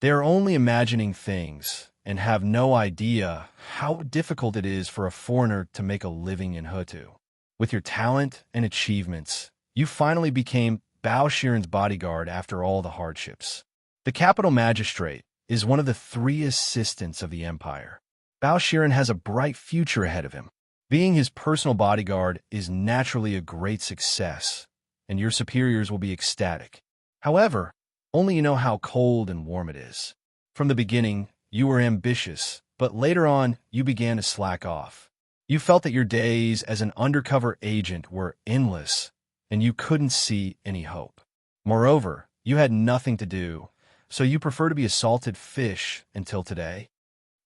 They are only imagining things and have no idea how difficult it is for a foreigner to make a living in Hutu. With your talent and achievements, you finally became Bao Shiren's bodyguard after all the hardships. The capital magistrate is one of the 3 assistants of the Empire. Bao Shiren has a bright future ahead of him. Being his personal bodyguard is naturally a great success, and your superiors will be ecstatic. However, only you know how cold and warm it is. From the beginning, you were ambitious, but later on, you began to slack off. You felt that your days as an undercover agent were endless, and you couldn't see any hope. Moreover, you had nothing to do, so you prefer to be a salted fish until today.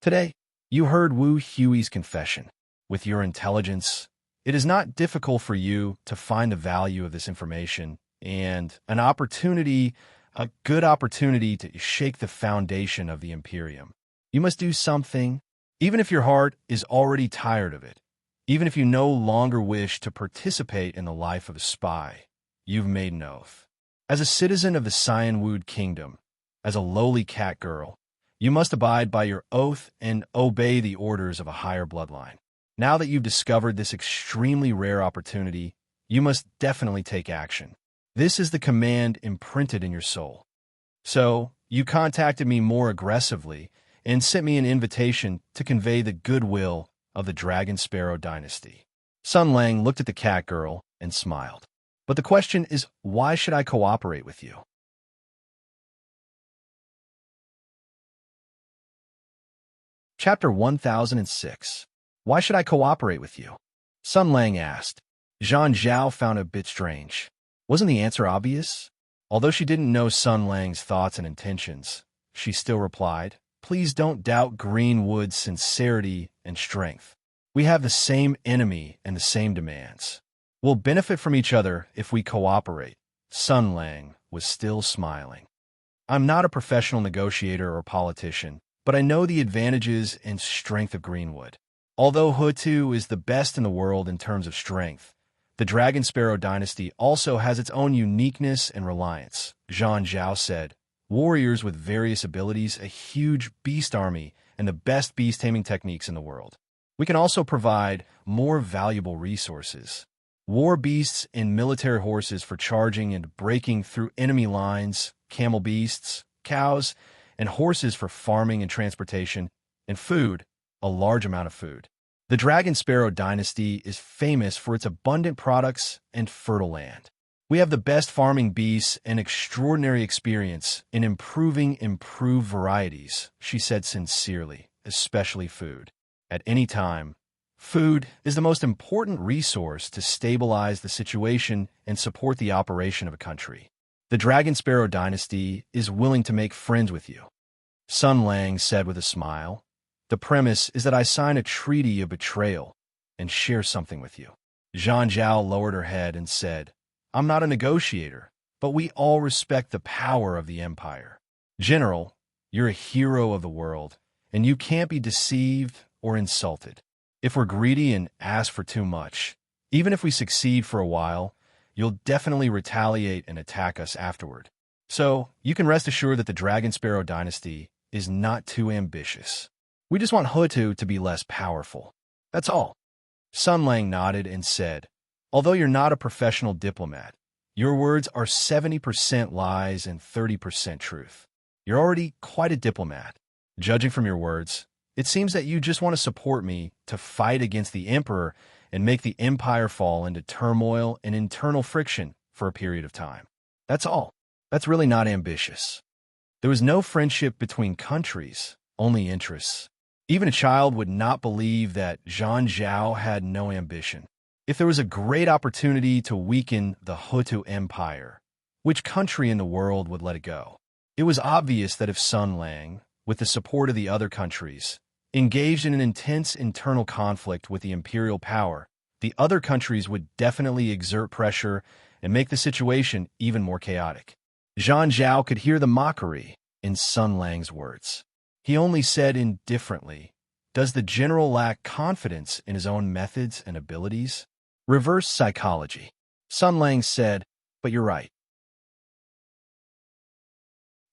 Today, you heard Wu Hui's confession. With your intelligence, it is not difficult for you to find the value of this information and a good opportunity to shake the foundation of the Imperium. You must do something, even if your heart is already tired of it, even if you no longer wish to participate in the life of a spy. You've made an oath. As a citizen of the Cianwood Kingdom, as a lowly cat girl, you must abide by your oath and obey the orders of a higher bloodline. Now that you've discovered this extremely rare opportunity, you must definitely take action. This is the command imprinted in your soul. So, you contacted me more aggressively and sent me an invitation to convey the goodwill of the Dragon Sparrow dynasty. Sun Lang looked at the cat girl and smiled. But the question is, why should I cooperate with you? Chapter 1006. Why should I cooperate with you? Sun Lang asked. Zhang Zhao found it a bit strange. Wasn't the answer obvious? Although she didn't know Sun Lang's thoughts and intentions, she still replied, Please don't doubt Greenwood's sincerity and strength. We have the same enemy and the same demands. We'll benefit from each other if we cooperate. Sun Lang was still smiling. I'm not a professional negotiator or politician, but I know the advantages and strength of Greenwood. Although Hutu is the best in the world in terms of strength, the Dragon Sparrow dynasty also has its own uniqueness and reliance, Zhang Zhao said, warriors with various abilities, a huge beast army, and the best beast taming techniques in the world. We can also provide more valuable resources. War beasts and military horses for charging and breaking through enemy lines, camel beasts, cows, and horses for farming and transportation, and food, a large amount of food. The Dragon Sparrow dynasty is famous for its abundant products and fertile land. We have the best farming beasts and extraordinary experience in improved varieties, she said sincerely, especially food. At any time, food is the most important resource to stabilize the situation and support the operation of a country. The Dragon Sparrow dynasty is willing to make friends with you. Sun Lang said with a smile. The premise is that I sign a treaty of betrayal and share something with you. Zhang Zhao lowered her head and said, I'm not a negotiator, but we all respect the power of the empire. General, you're a hero of the world, and you can't be deceived or insulted. If we're greedy and ask for too much, even if we succeed for a while, you'll definitely retaliate and attack us afterward. So, you can rest assured that the Dragon Sparrow dynasty is not too ambitious. We just want Hutu to be less powerful. That's all. Sun Lang nodded and said, although you're not a professional diplomat, your words are 70% lies and 30% truth. You're already quite a diplomat. Judging from your words, it seems that you just want to support me to fight against the emperor and make the empire fall into turmoil and internal friction for a period of time. That's all. That's really not ambitious. There was no friendship between countries, only interests. Even a child would not believe that Zhang Zhao had no ambition. If there was a great opportunity to weaken the Hutu Empire, which country in the world would let it go? It was obvious that if Sun Lang, with the support of the other countries, engaged in an intense internal conflict with the imperial power, the other countries would definitely exert pressure and make the situation even more chaotic. Zhang Zhao could hear the mockery in Sun Lang's words. He only said indifferently, does the general lack confidence in his own methods and abilities? Reverse psychology. Sun Lang said, but you're right.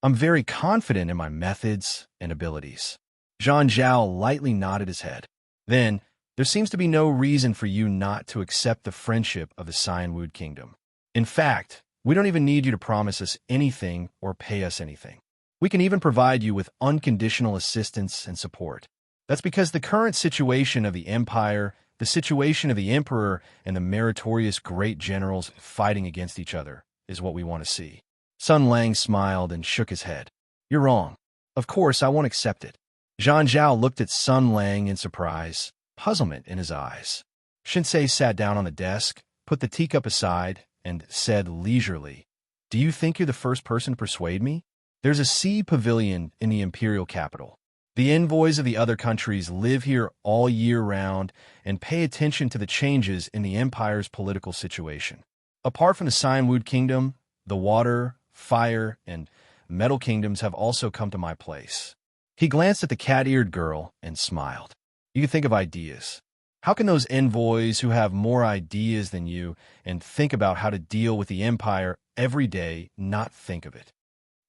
I'm very confident in my methods and abilities. Zhang Zhao lightly nodded his head. Then, there seems to be no reason for you not to accept the friendship of the Cyanwood Kingdom. In fact, we don't even need you to promise us anything or pay us anything. We can even provide you with unconditional assistance and support. That's because the current situation of the empire, the situation of the emperor, and the meritorious great generals fighting against each other is what we want to see. Sun Lang smiled and shook his head. You're wrong. Of course, I won't accept it. Zhang Zhao looked at Sun Lang in surprise, puzzlement in his eyes. Shinsei sat down on the desk, put the teacup aside, and said leisurely, do you think you're the first person to persuade me? There's a sea pavilion in the imperial capital. The envoys of the other countries live here all year round and pay attention to the changes in the empire's political situation. Apart from the Cyanwood Kingdom, the water, fire, and metal kingdoms have also come to my place. He glanced at the cat-eared girl and smiled. You can think of ideas. How can those envoys who have more ideas than you and think about how to deal with the empire every day not think of it?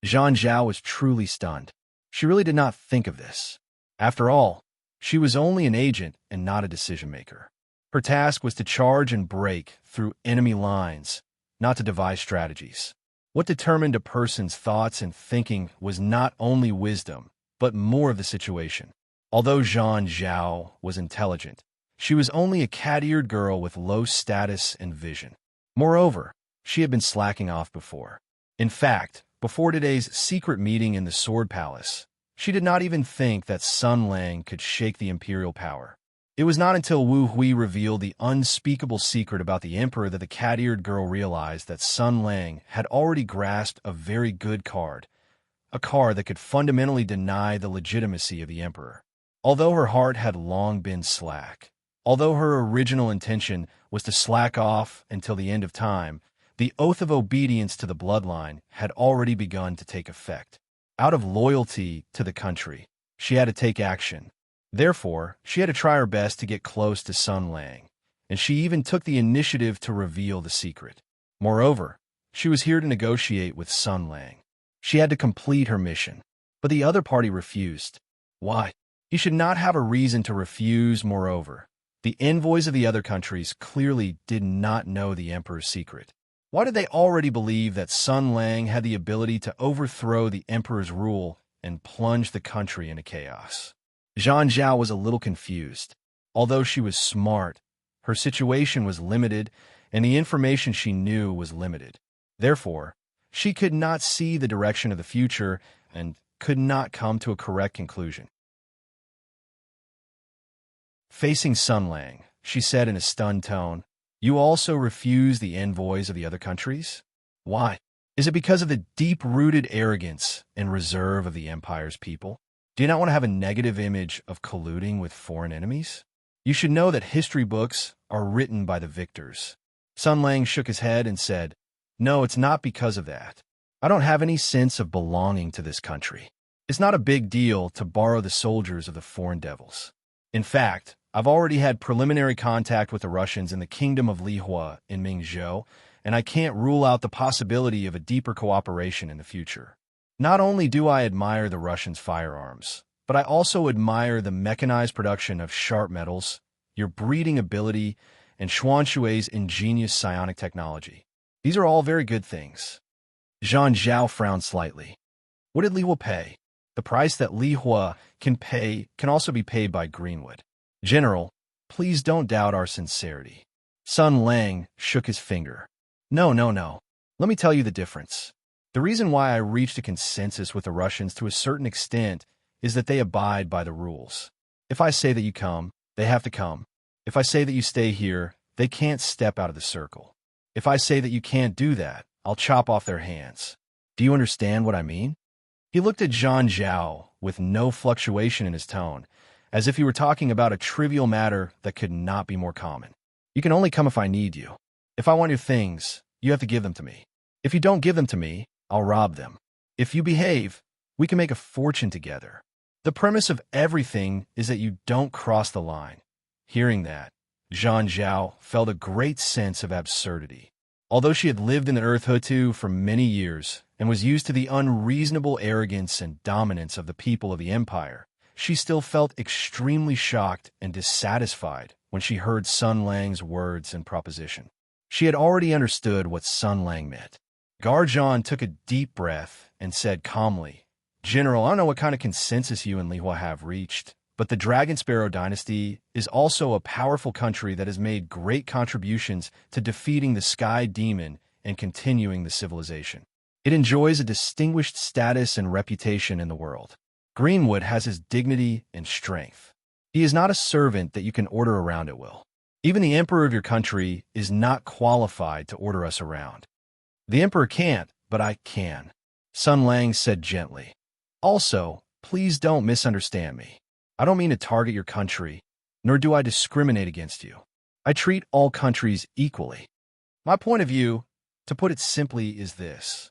Zhang Zhao was truly stunned. She really did not think of this. After all, she was only an agent and not a decision-maker. Her task was to charge and break through enemy lines, not to devise strategies. What determined a person's thoughts and thinking was not only wisdom, but more of the situation. Although Zhang Zhao was intelligent, she was only a cat-eared girl with low status and vision. Moreover, she had been slacking off before. In fact, before today's secret meeting in the Sword Palace, she did not even think that Sun Lang could shake the imperial power. It was not until Wu Hui revealed the unspeakable secret about the emperor that the cat-eared girl realized that Sun Lang had already grasped a very good card, a card that could fundamentally deny the legitimacy of the emperor. Although her heart had long been slack, although her original intention was to slack off until the end of time, the oath of obedience to the bloodline had already begun to take effect. Out of loyalty to the country, she had to take action. Therefore, she had to try her best to get close to Sun Lang, and she even took the initiative to reveal the secret. Moreover, she was here to negotiate with Sun Lang. She had to complete her mission. But the other party refused. Why? He should not have a reason to refuse. Moreover, the envoys of the other countries clearly did not know the emperor's secret. Why did they already believe that Sun Lang had the ability to overthrow the emperor's rule and plunge the country into chaos? Zhang Zhao was a little confused. Although she was smart, her situation was limited, and the information she knew was limited. Therefore, she could not see the direction of the future and could not come to a correct conclusion. Facing Sun Lang, she said in a stunned tone, "You also refuse the envoys of the other countries? Why? Is it because of the deep-rooted arrogance and reserve of the empire's people? Do you not want to have a negative image of colluding with foreign enemies? You should know that history books are written by the victors." Sun Lang shook his head and said, "No, it's not because of that. I don't have any sense of belonging to this country. It's not a big deal to borrow the soldiers of the foreign devils. In fact, I've already had preliminary contact with the Russians in the kingdom of Lihua in Mingzhou, and I can't rule out the possibility of a deeper cooperation in the future. Not only do I admire the Russians' firearms, but I also admire the mechanized production of sharp metals, your breeding ability, and Xuanshui's ingenious psionic technology. These are all very good things." Zhang Zhao frowned slightly. What did Li Hua pay? The price that Li Hua can pay can also be paid by Greenwood. General, please don't doubt our sincerity. Sun Lang shook his finger. No. Let me tell you the difference. The reason why I reached a consensus with the Russians to a certain extent is that they abide by the rules. If I say that you come, they have to come. If I say that you stay here, they can't step out of the circle. If I say that you can't do that, I'll chop off their hands. Do you understand what I mean? He looked at Zhang Zhao with no fluctuation in his tone, as if he were talking about a trivial matter that could not be more common. You can only come if I need you. If I want your things, you have to give them to me. If you don't give them to me, I'll rob them. If you behave, we can make a fortune together. The premise of everything is that you don't cross the line. Hearing that, Zhang Zhao felt a great sense of absurdity. Although she had lived in the Earth Hutu for many years and was used to the unreasonable arrogance and dominance of the people of the empire, she still felt extremely shocked and dissatisfied when she heard Sun Lang's words and proposition. She had already understood what Sun Lang meant. Garjon took a deep breath and said calmly, "General, I don't know what kind of consensus you and Li Hua have reached, but the Dragon Sparrow dynasty is also a powerful country that has made great contributions to defeating the Sky Demon and continuing the civilization. It enjoys a distinguished status and reputation in the world. Greenwood has his dignity and strength. He is not a servant that you can order around at will. Even the emperor of your country is not qualified to order us around." "The emperor can't, but I can," Sun Lang said gently. "Also, please don't misunderstand me. I don't mean to target your country, nor do I discriminate against you. I treat all countries equally. My point of view, to put it simply, is this.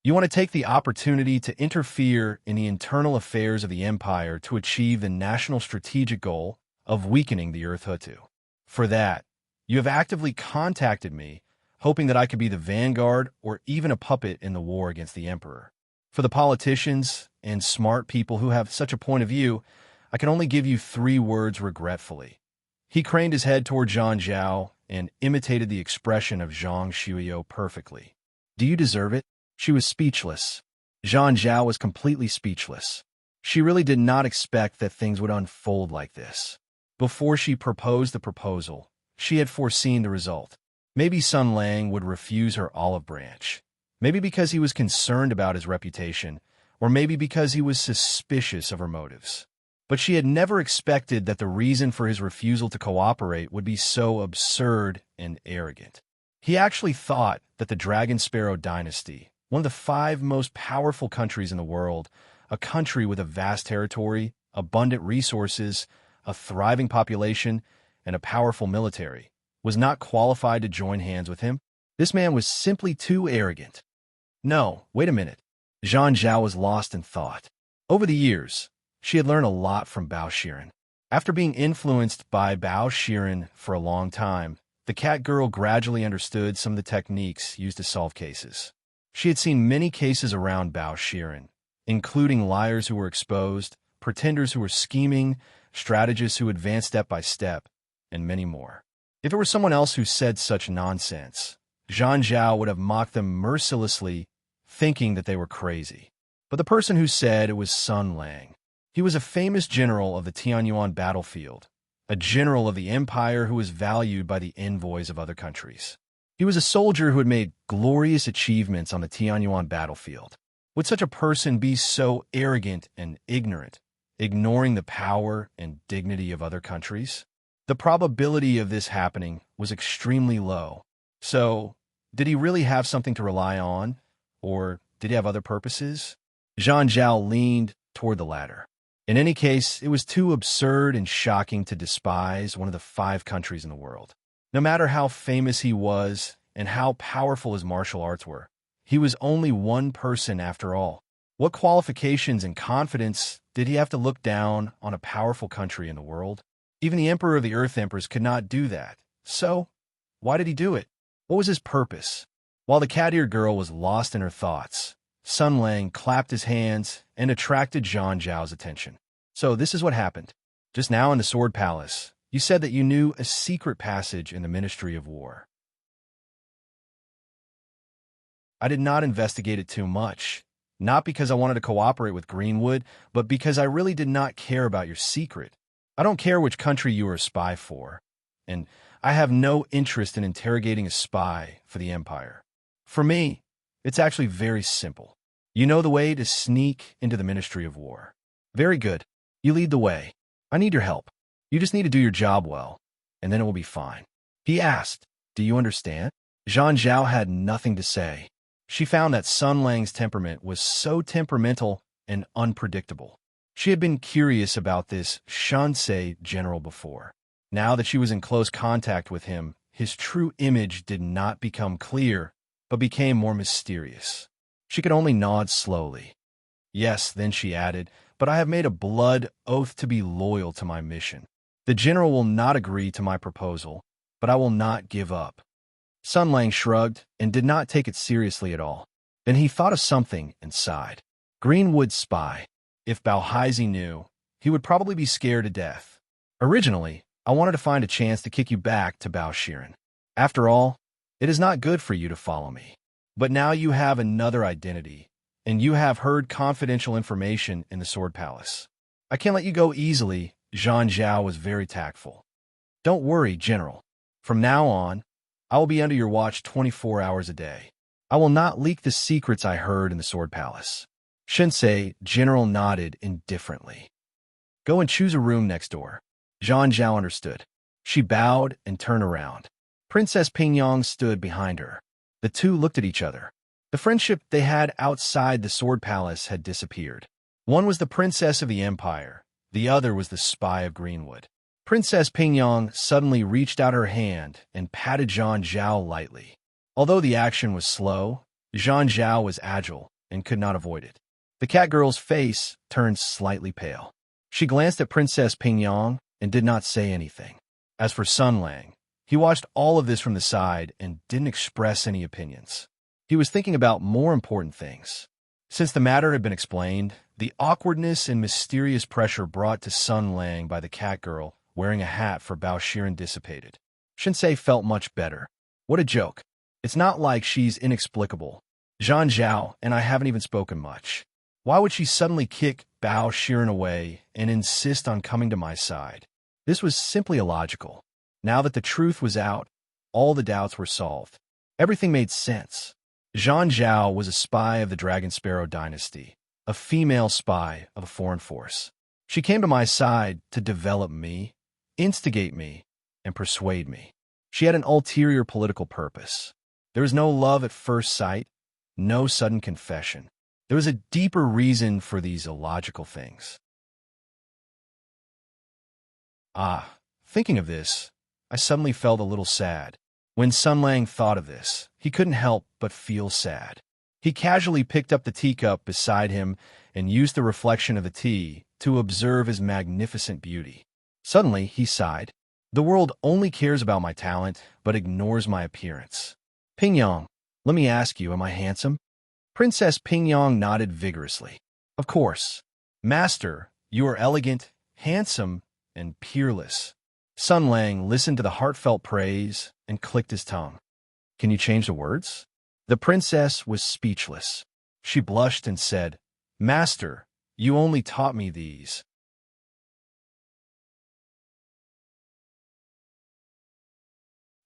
You want to take the opportunity to interfere in the internal affairs of the empire to achieve the national strategic goal of weakening the Earth Hutu. For that, you have actively contacted me, hoping that I could be the vanguard or even a puppet in the war against the emperor. For the politicians and smart people who have such a point of view, I can only give you 3 words regretfully." He craned his head toward Zhang Zhao and imitated the expression of Zhang Shuyo perfectly. "Do you deserve it?" She was speechless. Zhang Zhao was completely speechless. She really did not expect that things would unfold like this. Before she proposed the proposal, she had foreseen the result. Maybe Sun Lang would refuse her olive branch. Maybe because he was concerned about his reputation, or maybe because he was suspicious of her motives. But she had never expected that the reason for his refusal to cooperate would be so absurd and arrogant. He actually thought that the Dragon Sparrow dynasty, one of the 5 most powerful countries in the world, a country with a vast territory, abundant resources, a thriving population, and a powerful military, was not qualified to join hands with him. This man was simply too arrogant. No, wait a minute. Zhang Zhao was lost in thought. Over the years, she had learned a lot from Bao Shiren. After being influenced by Bao Shiren for a long time, the cat girl gradually understood some of the techniques used to solve cases. She had seen many cases around Bao Shiren, including liars who were exposed, pretenders who were scheming, strategists who advanced step by step, and many more. If it were someone else who said such nonsense, Zhang Zhao would have mocked them mercilessly, thinking that they were crazy. But the person who said it was Sun Lang. He was a famous general of the Tianyuan battlefield, a general of the empire who was valued by the envoys of other countries. He was a soldier who had made glorious achievements on the Tianyuan battlefield. Would such a person be so arrogant and ignorant, ignoring the power and dignity of other countries? The probability of this happening was extremely low. So, did he really have something to rely on, or did he have other purposes? Zhang Zhao leaned toward the latter. In any case, it was too absurd and shocking to despise one of the 5 countries in the world. No matter how famous he was and how powerful his martial arts were, he was only one person after all. What qualifications and confidence did he have to look down on a powerful country in the world? Even the Emperor of the Earth Emperors could not do that. So, why did he do it? What was his purpose? While the cat-eared girl was lost in her thoughts, Sun Lang clapped his hands and attracted Zhang Zhao's attention. So this is what happened. Just now in the Sword Palace, you said that you knew a secret passage in the Ministry of War. I did not investigate it too much, not because I wanted to cooperate with Greenwood, but because I really did not care about your secret. I don't care which country you are a spy for, and I have no interest in interrogating a spy for the Empire. For me, it's actually very simple. You know the way to sneak into the Ministry of War. Very good. You lead the way. I need your help. You just need to do your job well, and then it will be fine. He asked, "Do you understand?" Zhang Zhao had nothing to say. She found that Sun Lang's temperament was so temperamental and unpredictable. She had been curious about this Shansei general before. Now that she was in close contact with him, his true image did not become clear, but became more mysterious. She could only nod slowly. Yes, then she added, but I have made a blood oath to be loyal to my mission. The general will not agree to my proposal, but I will not give up. Sun Lang shrugged and did not take it seriously at all. Then he thought of something and sighed. Greenwood's spy. If Balhaizi knew, he would probably be scared to death. Originally, I wanted to find a chance to kick you back to Bao Shiren. After all, it is not good for you to follow me. But now you have another identity, and you have heard confidential information in the Sword Palace. I can't let you go easily. Zhang Zhao was very tactful. Don't worry, General. From now on, I will be under your watch 24 hours a day. I will not leak the secrets I heard in the Sword Palace. Shinsei General nodded indifferently. Go and choose a room next door. Zhang Zhao understood. She bowed and turned around. Princess Pingyang stood behind her. The two looked at each other. The friendship they had outside the Sword Palace had disappeared. One was the princess of the Empire. The other was the spy of Greenwood. Princess Pingyang suddenly reached out her hand and patted Zhang Zhao lightly. Although the action was slow, Zhang Zhao was agile and could not avoid it. The cat girl's face turned slightly pale. She glanced at Princess Pingyang and did not say anything. As for Sun Lang, he watched all of this from the side and didn't express any opinions. He was thinking about more important things. Since the matter had been explained, the awkwardness and mysterious pressure brought to Sun Lang by the cat girl wearing a hat for Bao Shiren dissipated. Shinsei felt much better. What a joke. It's not like she's inexplicable. Zhang Zhao and I haven't even spoken much. Why would she suddenly kick Bao Shiren away and insist on coming to my side? This was simply illogical. Now that the truth was out, all the doubts were solved. Everything made sense. Zhang Zhao was a spy of the Dragon Sparrow dynasty, a female spy of a foreign force. She came to my side to develop me, instigate me, and persuade me. She had an ulterior political purpose. There was no love at first sight, no sudden confession. There was a deeper reason for these illogical things. Thinking of this, I suddenly felt a little sad. When Sun Lang thought of this, he couldn't help but feel sad. He casually picked up the teacup beside him and used the reflection of the tea to observe his magnificent beauty. Suddenly, he sighed. The world only cares about my talent, but ignores my appearance. Pingyang, let me ask you, am I handsome? Princess Pingyong nodded vigorously. Of course. Master, you are elegant, handsome, and peerless. Sun Lang listened to the heartfelt praise and clicked his tongue. Can you change the words? The princess was speechless. She blushed and said, Master, you only taught me these.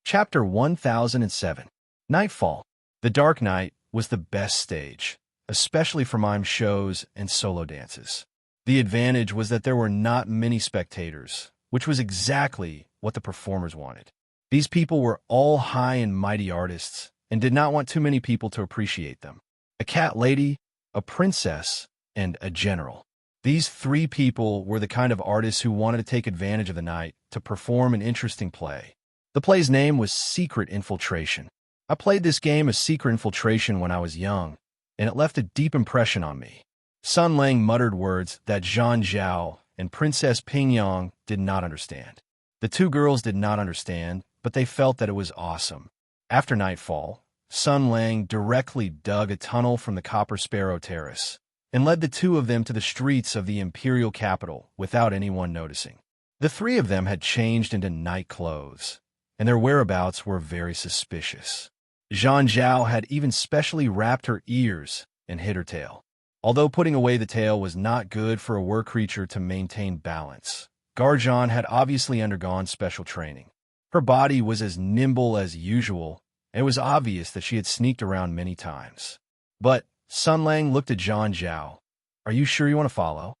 Chapter 1007. Nightfall. The Dark Night was the best stage, especially for mime shows and solo dances. The advantage was that there were not many spectators, which was exactly what the performers wanted. These people were all high and mighty artists and did not want too many people to appreciate them. A cat lady, a princess, and a general. These three people were the kind of artists who wanted to take advantage of the night to perform an interesting play. The play's name was Secret Infiltration. I played this game of Secret Infiltration when I was young, and it left a deep impression on me. Sun Lang muttered words that Zhang Zhao and Princess Pingyong did not understand. The two girls did not understand, but they felt that it was awesome. After nightfall, Sun Lang directly dug a tunnel from the Copper Sparrow Terrace and led the two of them to the streets of the imperial capital without anyone noticing. The three of them had changed into night clothes, and their whereabouts were very suspicious. Zhang Zhao had even specially wrapped her ears and hid her tail. Although putting away the tail was not good for a were creature to maintain balance, Garjon had obviously undergone special training. Her body was as nimble as usual, and it was obvious that she had sneaked around many times. But Sun Lang looked at Zhang Zhao. Are you sure you want to follow?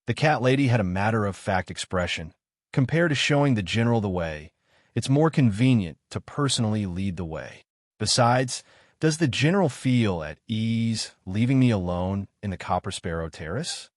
The cat lady had a matter-of-fact expression. Compared to showing the general the way, it's more convenient to personally lead the way. Besides, does the general feel at ease leaving me alone in the Copper Sparrow Terrace?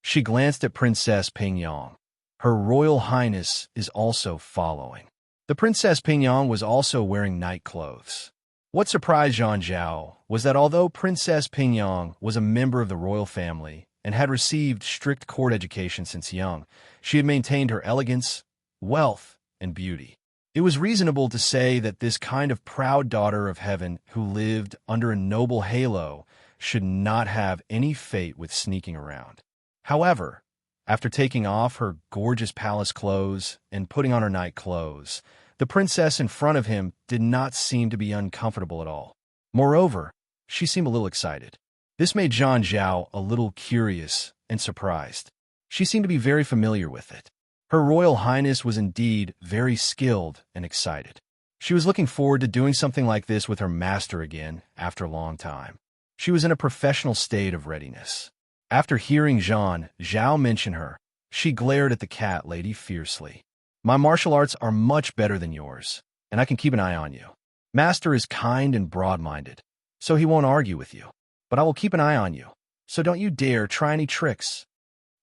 She glanced at Princess Pingyong. Her Royal Highness is also following. The Princess Pingyong was also wearing night clothes. What surprised Zhang Zhao was that although Princess Pingyong was a member of the royal family and had received strict court education since young, she had maintained her elegance, wealth, and beauty. It was reasonable to say that this kind of proud daughter of heaven who lived under a noble halo should not have any fate with sneaking around. However, after taking off her gorgeous palace clothes and putting on her night clothes, the princess in front of him did not seem to be uncomfortable at all. Moreover, she seemed a little excited. This made Zhang Zhao a little curious and surprised. She seemed to be very familiar with it. Her Royal Highness was indeed very skilled and excited. She was looking forward to doing something like this with her master again after a long time. She was in a professional state of readiness. After hearing Zhang Zhao mention her, she glared at the cat lady fiercely. My martial arts are much better than yours, and I can keep an eye on you. Master is kind and broad-minded, so he won't argue with you. But I will keep an eye on you, so don't you dare try any tricks.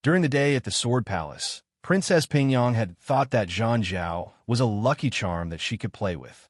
During the day at the Sword Palace, Princess Pingyong had thought that Zhang Zhao was a lucky charm that she could play with.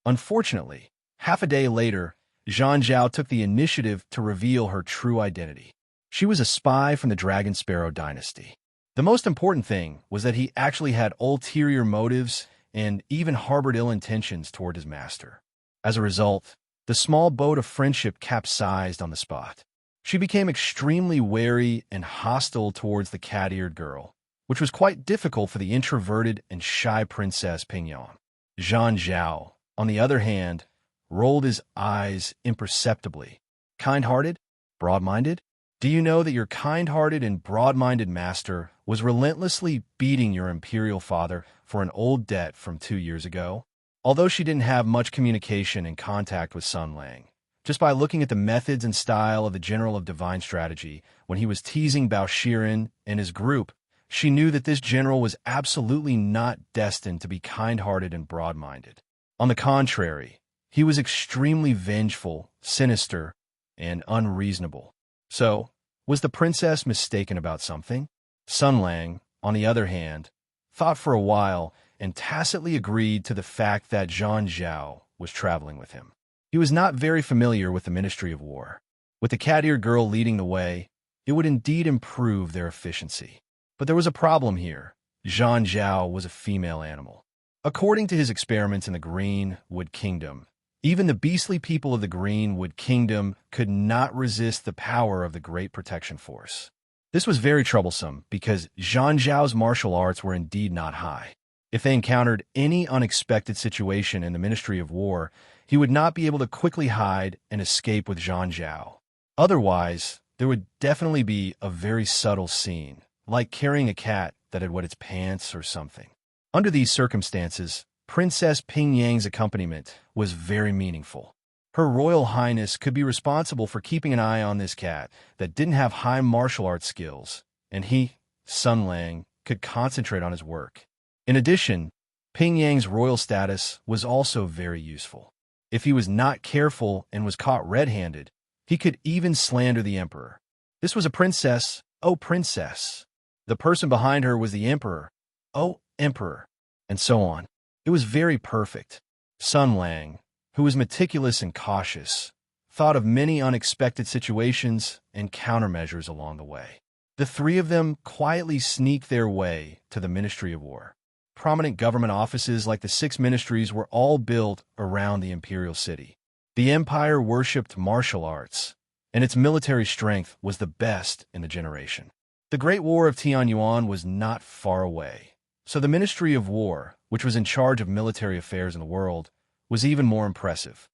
Unfortunately, half a day later, Zhang Zhao took the initiative to reveal her true identity. She was a spy from the Dragon Sparrow dynasty. The most important thing was that he actually had ulterior motives and even harbored ill intentions toward his master. As a result, the small boat of friendship capsized on the spot. She became extremely wary and hostile towards the cat-eared girl, which was quite difficult for the introverted and shy Princess Pingyong. Zhang Zhao, on the other hand, rolled his eyes imperceptibly. Kind-hearted? Broad-minded? Do you know that your kind-hearted and broad-minded master was relentlessly beating your imperial father for an old debt from 2 years ago? Although she didn't have much communication and contact with Sun Lang, just by looking at the methods and style of the General of Divine Strategy when he was teasing Bao Shiren and his group, she knew that this general was absolutely not destined to be kind-hearted and broad-minded. On the contrary, he was extremely vengeful, sinister, and unreasonable. So, was the princess mistaken about something? Sun Lang, on the other hand, thought for a while and tacitly agreed to the fact that Zhang Zhao was traveling with him. He was not very familiar with the Ministry of War. With the cat-eared girl leading the way, it would indeed improve their efficiency. But there was a problem here. Zhang Zhao was a female animal. According to his experiments in the Greenwood Kingdom, Even the beastly people of the Greenwood Kingdom could not resist the power of the Great Protection Force. This was very troublesome because Zhang Zhao's martial arts were indeed not high. If they encountered any unexpected situation in the Ministry of War, he would not be able to quickly hide and escape with Zhang Zhao. Otherwise, there would definitely be a very subtle scene, like carrying a cat that had wet its pants or something. Under these circumstances, Princess Ping Yang's accompaniment was very meaningful. Her Royal Highness could be responsible for keeping an eye on this cat that didn't have high martial arts skills, and he, Sun Lang, could concentrate on his work. In addition, Ping Yang's royal status was also very useful. If he was not careful and was caught red-handed, he could even slander the emperor. This was a princess, oh princess. The person behind her was the emperor, oh emperor, and so on. It was very perfect. Sun Lang, who was meticulous and cautious, thought of many unexpected situations and countermeasures along the way. The three of them quietly sneaked their way to the Ministry of War. Prominent government offices like the 6 ministries were all built around the imperial city. The empire worshipped martial arts, and its military strength was the best in the generation. The Great War of Tianyuan was not far away, so the Ministry of War, which was in charge of military affairs in the world, was even more impressive.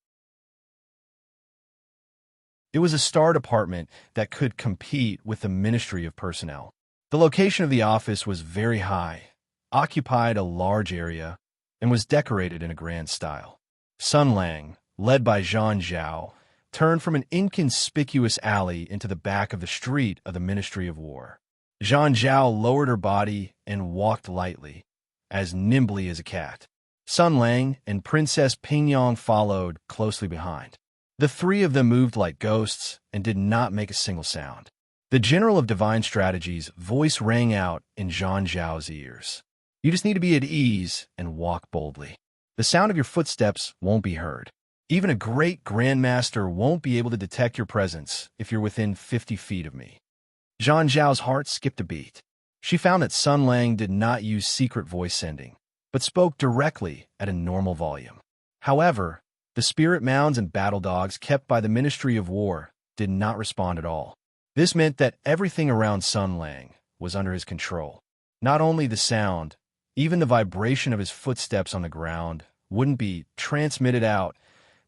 It was a star department that could compete with the Ministry of Personnel. The location of the office was very high, occupied a large area, and was decorated in a grand style. Sun Lang, led by Zhang Zhao, turned from an inconspicuous alley into the back of the street of the Ministry of War. Zhang Zhao lowered her body and walked lightly, as nimbly as a cat. Sun Lang and Princess Ping Yang followed closely behind. The three of them moved like ghosts and did not make a single sound. The General of Divine Strategies' voice rang out in Zhang Zhao's ears. You just need to be at ease and walk boldly. The sound of your footsteps won't be heard. Even a great grandmaster won't be able to detect your presence if you're within 50 feet of me. Zhang Zhao's heart skipped a beat. She found that Sun Lang did not use secret voice sending, but spoke directly at a normal volume. However, the spirit mounds and battle dogs kept by the Ministry of War did not respond at all. This meant that everything around Sun Lang was under his control. Not only the sound, even the vibration of his footsteps on the ground wouldn't be transmitted out.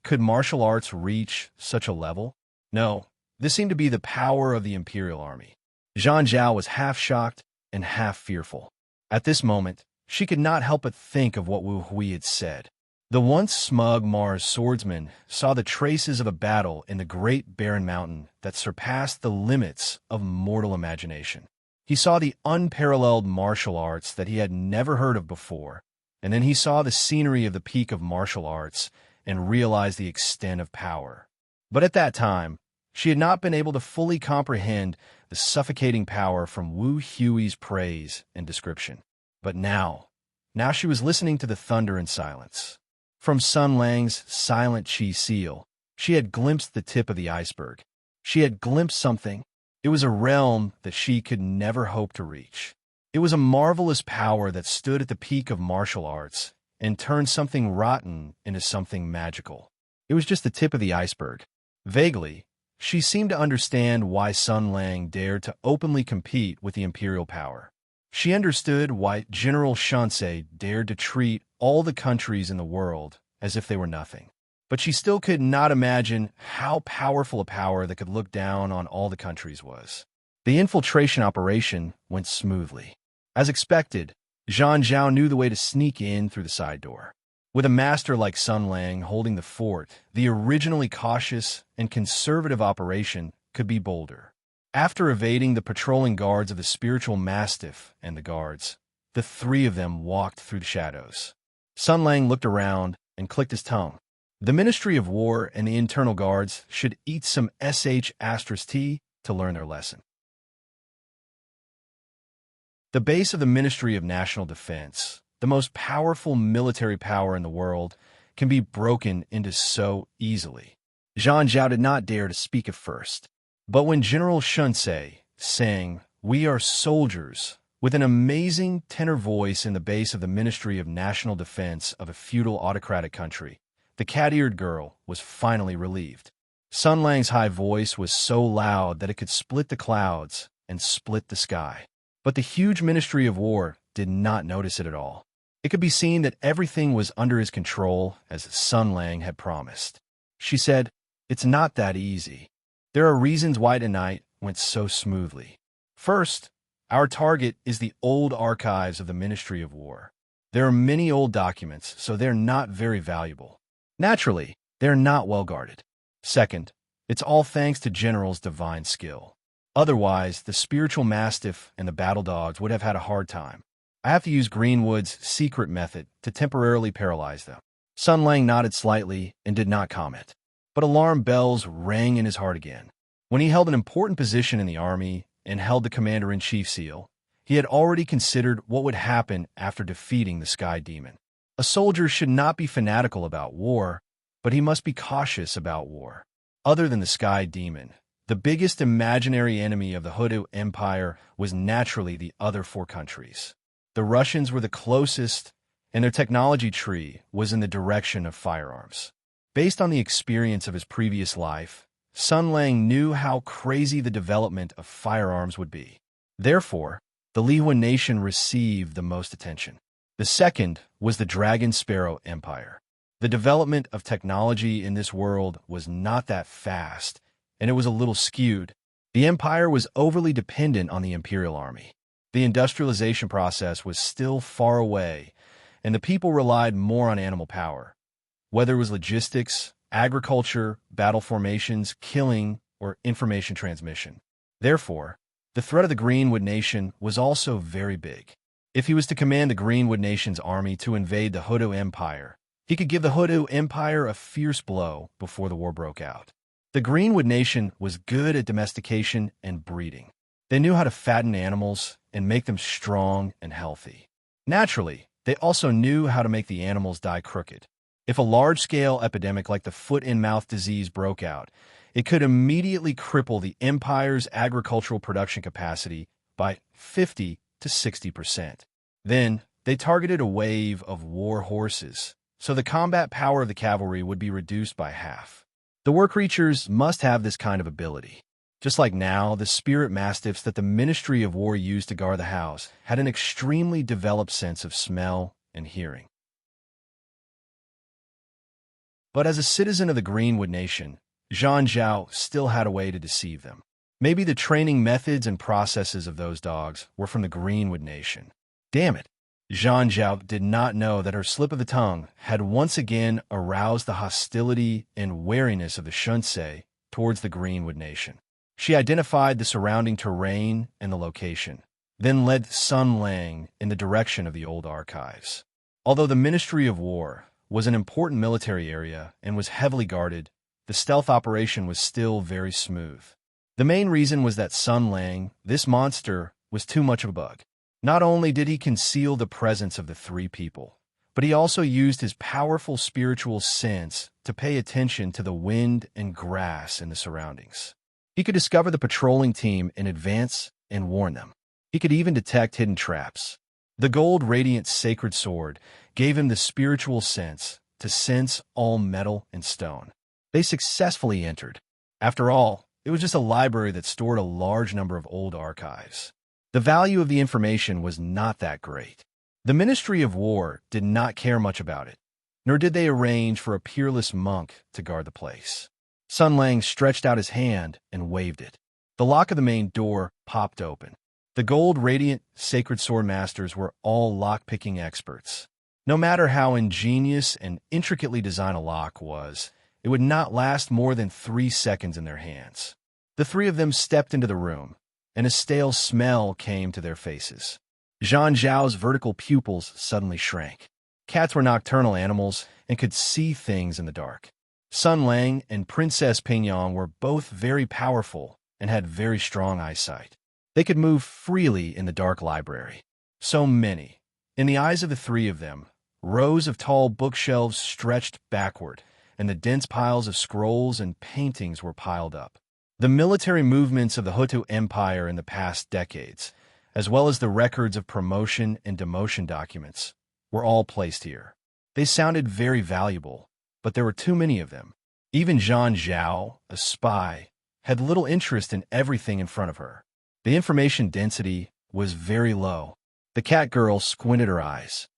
Could martial arts reach such a level? No, this seemed to be the power of the Imperial Army. Zhang Zhao was half shocked and half fearful. At this moment, she could not help but think of what Wu Hui had said. The once smug Mars swordsman saw the traces of a battle in the great barren mountain that surpassed the limits of mortal imagination. He saw the unparalleled martial arts that he had never heard of before, and then he saw the scenery of the peak of martial arts and realized the extent of power. But at that time, she had not been able to fully comprehend the suffocating power from Wu Hui's praise and description. But now she was listening to the thunder in silence. From Sun Lang's silent chi seal, she had glimpsed the tip of the iceberg. She had glimpsed something. It was a realm that she could never hope to reach. It was a marvelous power that stood at the peak of martial arts and turned something rotten into something magical. It was just the tip of the iceberg. Vaguely, she seemed to understand why Sun Lang dared to openly compete with the imperial power. She understood why General Shansei dared to treat all the countries in the world as if they were nothing. But she still could not imagine how powerful a power that could look down on all the countries was. The infiltration operation went smoothly. As expected, Zhang Zhao knew the way to sneak in through the side door. With a master like Sun Lang holding the fort, the originally cautious and conservative operation could be bolder. After evading the patrolling guards of the spiritual mastiff and the guards, the three of them walked through the shadows. Sun Lang looked around and clicked his tongue. The Ministry of War and the internal guards should eat some sh*t to learn their lesson. The base of the Ministry of National Defense, the most powerful military power in the world, can be broken into so easily. Zhang Zhao did not dare to speak at first. But when General Shansei sang, "We are soldiers," with an amazing tenor voice in the base of the Ministry of National Defense of a feudal autocratic country, The cat-eared girl was finally relieved. Sun Lang's high voice was so loud that it could split the clouds and split the sky. But the huge Ministry of War did not notice it at all. It could be seen that everything was under his control, as Sun Lang had promised. She said, "It's not that easy. There are reasons why tonight went so smoothly. First, our target is the old archives of the Ministry of War. There are many old documents, so they're not very valuable. Naturally, they're not well guarded. Second, it's all thanks to General's divine skill. Otherwise, the spiritual mastiff and the battle dogs would have had a hard time. I have to use Greenwood's secret method to temporarily paralyze them." Sun Lang nodded slightly and did not comment. But alarm bells rang in his heart again. When he held an important position in the army and held the commander-in-chief seal, he had already considered what would happen after defeating the Sky Demon. A soldier should not be fanatical about war, but he must be cautious about war. Other than the Sky Demon, the biggest imaginary enemy of the Hutu Empire was naturally the other four countries. The Russians were the closest, and their technology tree was in the direction of firearms. Based on the experience of his previous life, Sun Lang knew how crazy the development of firearms would be. Therefore, the Lihua nation received the most attention. The second was the Dragon Sparrow Empire. The development of technology in this world was not that fast, and it was a little skewed. The empire was overly dependent on the imperial army. The industrialization process was still far away, and the people relied more on animal power. Whether it was logistics, agriculture, battle formations, killing, or information transmission. Therefore, the threat of the Greenwood Nation was also very big. If he was to command the Greenwood Nation's army to invade the Hutu Empire, he could give the Hutu Empire a fierce blow before the war broke out. The Greenwood Nation was good at domestication and breeding. They knew how to fatten animals and make them strong and healthy. Naturally, they also knew how to make the animals die crooked. If a large-scale epidemic like the foot-and-mouth disease broke out, it could immediately cripple the empire's agricultural production capacity by 50 to 60%. Then, they targeted a wave of war horses, so the combat power of the cavalry would be reduced by half. The war creatures must have this kind of ability. Just like now, the spirit mastiffs that the Ministry of War used to guard the house had an extremely developed sense of smell and hearing. But as a citizen of the Greenwood Nation, Zhang Zhao still had a way to deceive them. Maybe the training methods and processes of those dogs were from the Greenwood Nation. Damn it! Zhang Zhao did not know that her slip of the tongue had once again aroused the hostility and wariness of the Shunsei towards the Greenwood Nation. She identified the surrounding terrain and the location, then led Sun Lang in the direction of the old archives. Although the Ministry of War was an important military area and was heavily guarded, the stealth operation was still very smooth. The main reason was that Sun Lang, this monster, was too much of a bug. Not only did he conceal the presence of the three people, but he also used his powerful spiritual sense to pay attention to the wind and grass in the surroundings. He could discover the patrolling team in advance and warn them. He could even detect hidden traps. The gold radiant sacred sword gave him the spiritual sense to sense all metal and stone. They successfully entered. After all, it was just a library that stored a large number of old archives. The value of the information was not that great. The Ministry of War did not care much about it, nor did they arrange for a peerless monk to guard the place. Sun Lang stretched out his hand and waved it. The lock of the main door popped open. The gold radiant sacred sword masters were all lock-picking experts. No matter how ingenious and intricately designed a lock was, it would not last more than 3 seconds in their hands. The three of them stepped into the room, and a stale smell came to their faces. Zhang Zhao's vertical pupils suddenly shrank. Cats were nocturnal animals and could see things in the dark. Sun Lang and Princess Pignon were both very powerful and had very strong eyesight. They could move freely in the dark library. So many. In the eyes of the three of them, rows of tall bookshelves stretched backward, and the dense piles of scrolls and paintings were piled up. The military movements of the Hutu Empire in the past decades, as well as the records of promotion and demotion documents, were all placed here. They sounded very valuable, but there were too many of them. Even Zhang Zhao, a spy, had little interest in everything in front of her. The information density was very low. The cat girl squinted her eyes.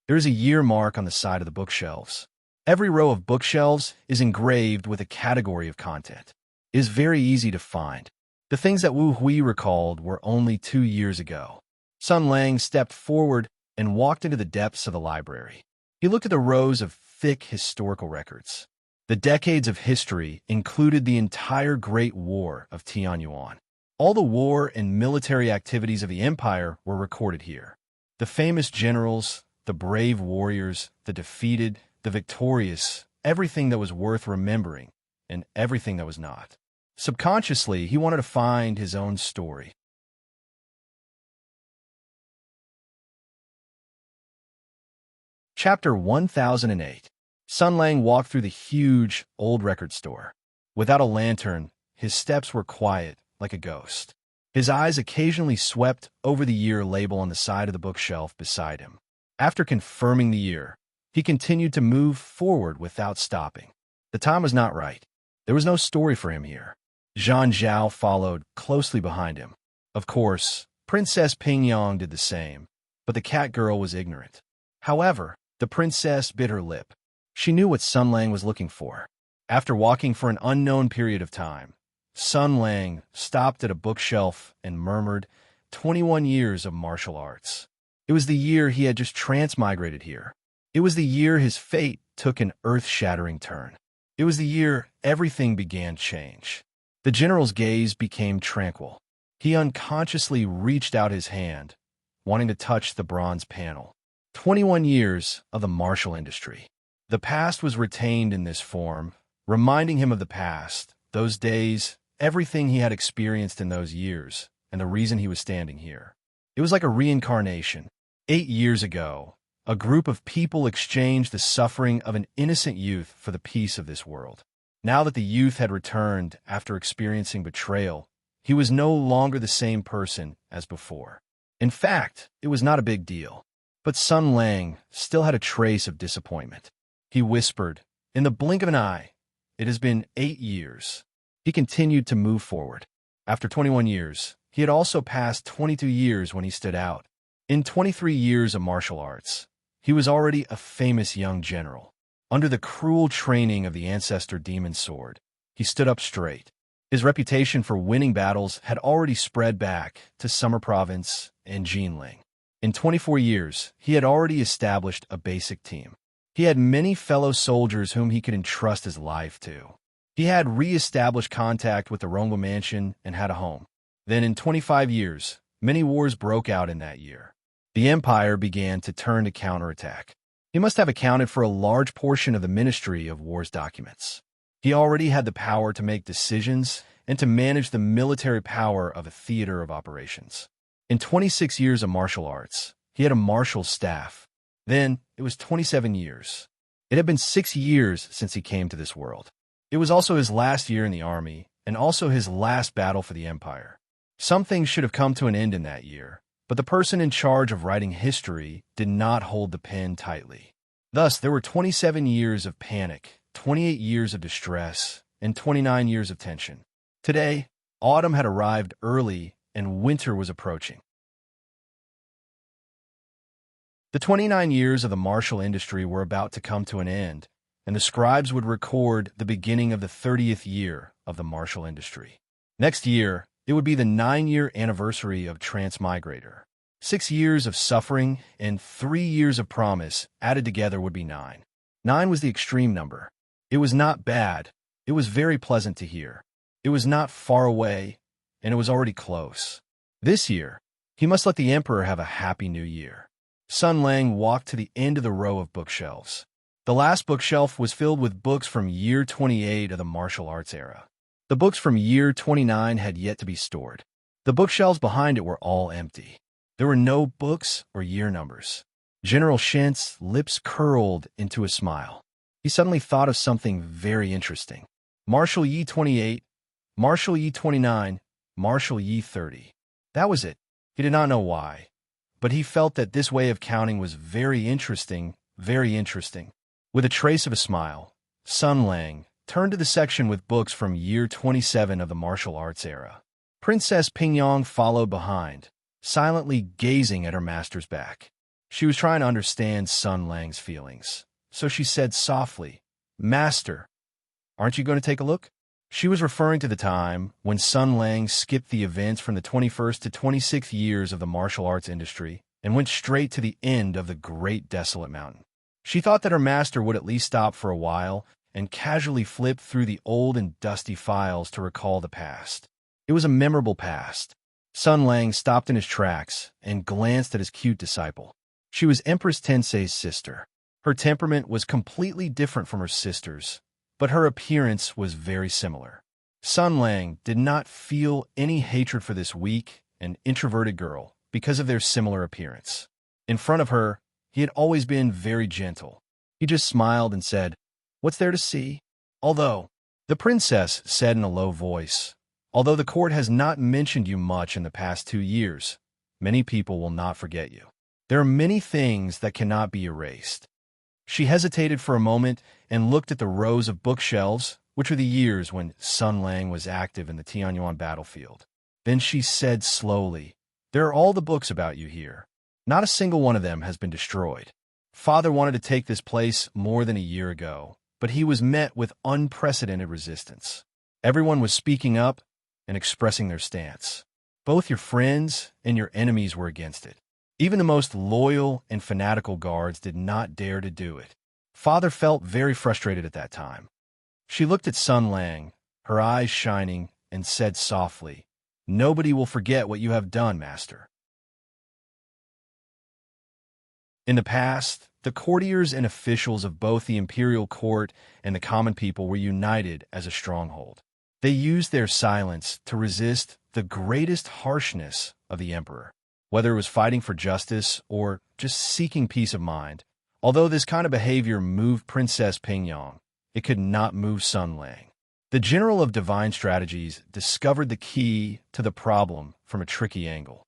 There is a year mark on the side of the bookshelves. Every row of bookshelves is engraved with a category of content. It is very easy to find. The things that Wu Hui recalled were only 2 years ago. Sun Lang stepped forward and walked into the depths of the library. He looked at the rows of thick historical records. The decades of history included the entire Great War of Tianyuan. All the war and military activities of the empire were recorded here. The famous generals, the brave warriors, the defeated, the victorious, everything that was worth remembering, and everything that was not. Subconsciously, he wanted to find his own story. Chapter 1008. Sun Lang walked through the huge, old record store. Without a lantern, his steps were quiet, like a ghost. His eyes occasionally swept over the year label on the side of the bookshelf beside him. After confirming the year, he continued to move forward without stopping. The time was not right. There was no story for him here. Zhang Zhao followed closely behind him. Of course, Princess Pingyang did the same, but the cat girl was ignorant. However, the princess bit her lip. She knew what Sun Lang was looking for. After walking for an unknown period of time, Sun Lang stopped at a bookshelf and murmured, 21 years of martial arts. It was the year he had just transmigrated here. It was the year his fate took an earth-shattering turn. It was the year everything began to change. The general's gaze became tranquil. He unconsciously reached out his hand, wanting to touch the bronze panel. 21 years of the martial industry. The past was retained in this form, reminding him of the past, those days, everything he had experienced in those years, and the reason he was standing here. It was like a reincarnation. 8 years ago, a group of people exchanged the suffering of an innocent youth for the peace of this world. Now that the youth had returned after experiencing betrayal, he was no longer the same person as before. In fact, it was not a big deal. But Sun Lang still had a trace of disappointment. He whispered, in the blink of an eye, it has been 8 years. He continued to move forward. After 21 years, he had also passed 22 years when he stood out. In 23 years of martial arts, he was already a famous young general. Under the cruel training of the ancestor demon sword, he stood up straight. His reputation for winning battles had already spread back to Summer Province and Jinling. In 24 years, he had already established a basic team. He had many fellow soldiers whom he could entrust his life to. He had re-established contact with the Rongwa mansion and had a home. Then in 25 years, many wars broke out in that year. The empire began to turn to counterattack. He must have accounted for a large portion of the Ministry of War's documents. He already had the power to make decisions and to manage the military power of a theater of operations. In 26 years of martial arts, he had a martial staff. Then, it was 27 years. It had been 6 years since he came to this world. It was also his last year in the army, and also his last battle for the empire. Some things should have come to an end in that year, but the person in charge of writing history did not hold the pen tightly. Thus, there were 27 years of panic, 28 years of distress, and 29 years of tension. Today, autumn had arrived early and winter was approaching. The 29 years of the martial industry were about to come to an end, and the scribes would record the beginning of the 30th year of the martial industry. Next year, it would be the 9-year anniversary of Transmigrator. 6 years of suffering and 3 years of promise added together would be 9. 9 was the extreme number. It was not bad. It was very pleasant to hear. It was not far away, and it was already close. This year, he must let the emperor have a happy new year. Sun Lang walked to the end of the row of bookshelves. The last bookshelf was filled with books from year 28 of the martial arts era. The books from year 29 had yet to be stored. The bookshelves behind it were all empty. There were no books or year numbers. General Shen's lips curled into a smile. He suddenly thought of something very interesting. Marshal Yi 28, Marshal Yi 29, Marshal Yi 30. That was it. He did not know why, but he felt that this way of counting was very interesting, very interesting. With a trace of a smile, Sun Lang turned to the section with books from year 27 of the martial arts era. Princess Pingyong followed behind, silently gazing at her master's back. She was trying to understand Sun Lang's feelings, so she said softly, "Master, aren't you going to take a look?" She was referring to the time when Sun Lang skipped the events from the 21st to 26th years of the martial arts industry and went straight to the end of the Great Desolate Mountain. She thought that her master would at least stop for a while and casually flip through the old and dusty files to recall the past. It was a memorable past. Sun Lang stopped in his tracks and glanced at his cute disciple. She was Empress Tensei's sister. Her temperament was completely different from her sister's, but her appearance was very similar. Sun Lang did not feel any hatred for this weak and introverted girl because of their similar appearance. In front of her, he had always been very gentle. He just smiled and said, "What's there to see?" Although, the princess said in a low voice, "Although the court has not mentioned you much in the past 2 years, many people will not forget you. There are many things that cannot be erased." She hesitated for a moment and looked at the rows of bookshelves, which were the years when Sun Lang was active in the Tianyuan battlefield. Then she said slowly, "There are all the books about you here. Not a single one of them has been destroyed. Father wanted to take this place more than a year ago, but he was met with unprecedented resistance. Everyone was speaking up and expressing their stance. Both your friends and your enemies were against it. Even the most loyal and fanatical guards did not dare to do it. Father felt very frustrated at that time." She looked at Sun Lang, her eyes shining, and said softly, "Nobody will forget what you have done, master." In the past, the courtiers and officials of both the imperial court and the common people were united as a stronghold. They used their silence to resist the greatest harshness of the emperor, whether it was fighting for justice or just seeking peace of mind. Although this kind of behavior moved Princess Pingyong, it could not move Sun Lang. The general of divine strategies discovered the key to the problem from a tricky angle.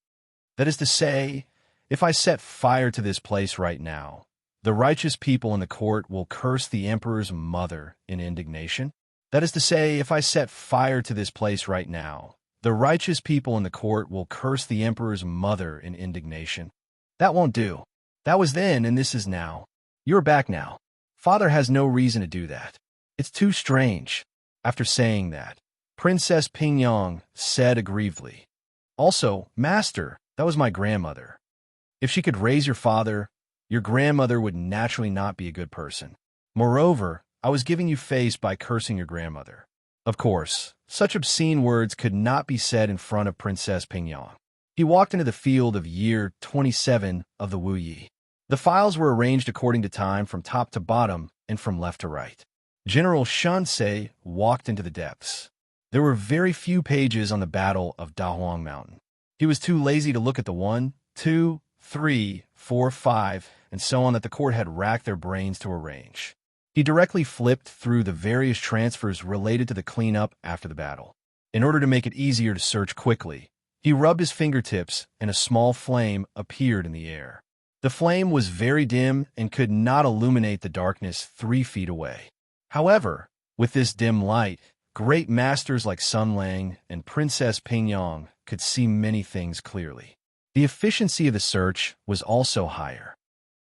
That is to say, if I set fire to this place right now, the righteous people in the court will curse the emperor's mother in indignation. That is to say, if I set fire to this place right now, the righteous people in the court will curse the emperor's mother in indignation. That won't do. That was then, and this is now. You're back now. Father has no reason to do that. It's too strange." After saying that, Princess Pingyong said aggrievedly, "Also, master, that was my grandmother. If she could raise your father, your grandmother would naturally not be a good person. Moreover, I was giving you face by cursing your grandmother." Of course, such obscene words could not be said in front of Princess Pingyong. He walked into the field of year 27 of the Wu Yi. The files were arranged according to time from top to bottom and from left to right. General Shansei walked into the depths. There were very few pages on the Battle of Dahuang Mountain. He was too lazy to look at the 1, 2, 3, 4, 5, and so on that the court had racked their brains to arrange. He directly flipped through the various transfers related to the cleanup after the battle. In order to make it easier to search quickly, he rubbed his fingertips and a small flame appeared in the air. The flame was very dim and could not illuminate the darkness 3 feet away. However, with this dim light, great masters like Sun Lang and Princess Pingyong could see many things clearly. The efficiency of the search was also higher.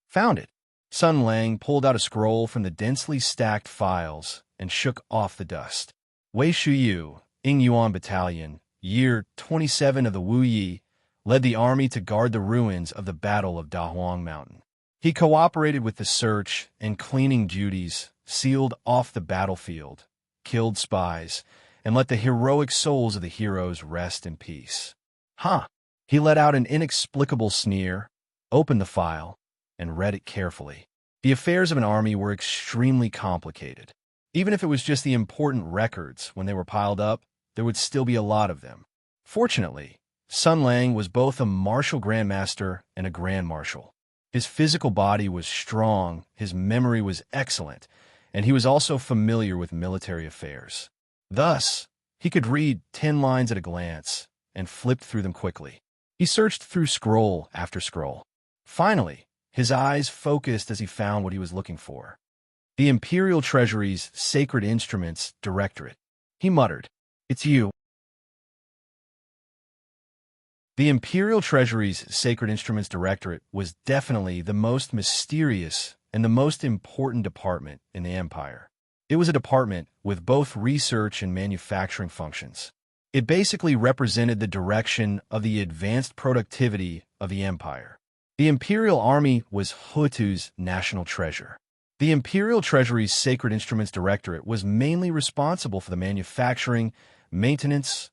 Found it. Sun Lang pulled out a scroll from the densely stacked files and shook off the dust. Wei Shuyu, Yingyuan Battalion, year 27 of the Wu Yi, led the army to guard the ruins of the Battle of Dahuang Mountain. He cooperated with the search and cleaning duties, sealed off the battlefield, killed spies, and let the heroic souls of the heroes rest in peace. Huh! He let out an inexplicable sneer, opened the file, and read it carefully. The affairs of an army were extremely complicated. Even if it was just the important records, when they were piled up, there would still be a lot of them. Fortunately, Sun Lang was both a martial grandmaster and a grand marshal. His physical body was strong, his memory was excellent, and he was also familiar with military affairs. Thus, he could read 10 lines at a glance and flipped through them quickly. He searched through scroll after scroll. Finally, his eyes focused as he found what he was looking for. The Imperial Treasury's Sacred Instruments Directorate. He muttered, "It's you." The Imperial Treasury's Sacred Instruments Directorate was definitely the most mysterious and the most important department in the Empire. It was a department with both research and manufacturing functions. It basically represented the direction of the advanced productivity of the Empire. The Imperial Army was Hutu's national treasure. The Imperial Treasury's Sacred Instruments Directorate was mainly responsible for the manufacturing, maintenance,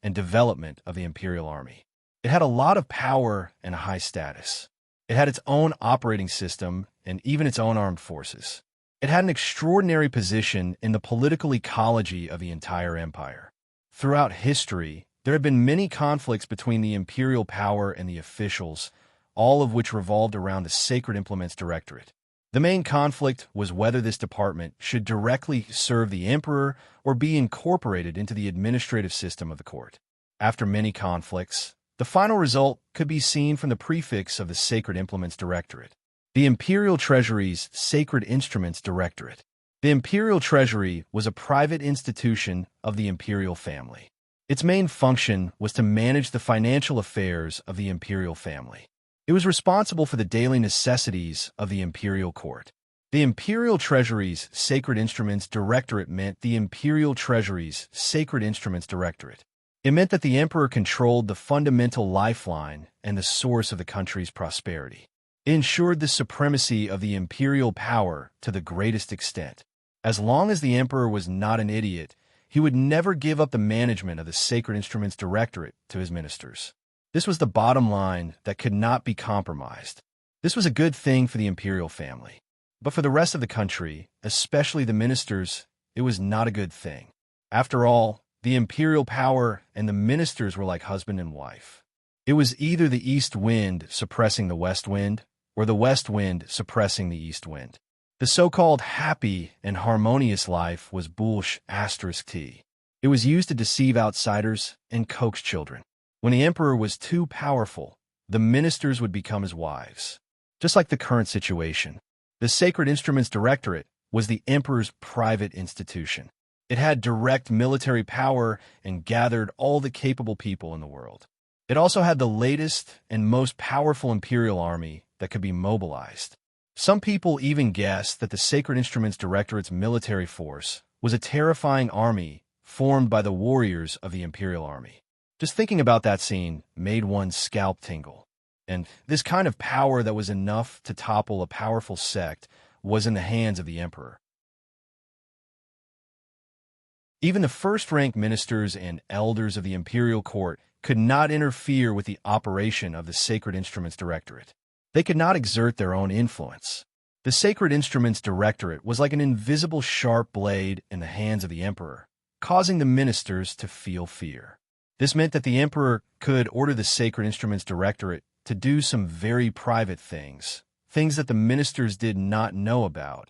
and development of the Imperial Army. It had a lot of power and a high status. It had its own operating system and even its own armed forces. It had an extraordinary position in the political ecology of the entire empire. Throughout history, there have been many conflicts between the imperial power and the officials, all of which revolved around the Sacred Implements Directorate. The main conflict was whether this department should directly serve the emperor or be incorporated into the administrative system of the court. After many conflicts, the final result could be seen from the prefix of the Sacred Implements Directorate. The Imperial Treasury's Sacred Instruments Directorate. The Imperial Treasury was a private institution of the imperial family. Its main function was to manage the financial affairs of the imperial family. It was responsible for the daily necessities of the imperial court. The Imperial Treasury's Sacred Instruments Directorate meant the Imperial Treasury's Sacred Instruments Directorate. It meant that the emperor controlled the fundamental lifeline and the source of the country's prosperity. It ensured the supremacy of the imperial power to the greatest extent. As long as the emperor was not an idiot, he would never give up the management of the Sacred Instruments Directorate to his ministers. This was the bottom line that could not be compromised. This was a good thing for the imperial family. But for the rest of the country, especially the ministers, it was not a good thing. After all, the imperial power and the ministers were like husband and wife. It was either the east wind suppressing the west wind, or the west wind suppressing the east wind. The so-called happy and harmonious life was bullsh*t. It was used to deceive outsiders and coax children. When the emperor was too powerful, the ministers would become his wives. Just like the current situation, the Sacred Instruments Directorate was the emperor's private institution. It had direct military power and gathered all the capable people in the world. It also had the latest and most powerful imperial army that could be mobilized. Some people even guessed that the Sacred Instruments Directorate's military force was a terrifying army formed by the warriors of the imperial army. Just thinking about that scene made one's scalp tingle. And this kind of power that was enough to topple a powerful sect was in the hands of the emperor. Even the first-rank ministers and elders of the imperial court could not interfere with the operation of the Sacred Instruments Directorate. They could not exert their own influence. The Sacred Instruments Directorate was like an invisible sharp blade in the hands of the emperor, causing the ministers to feel fear. This meant that the emperor could order the Sacred Instruments Directorate to do some very private things that the ministers did not know about.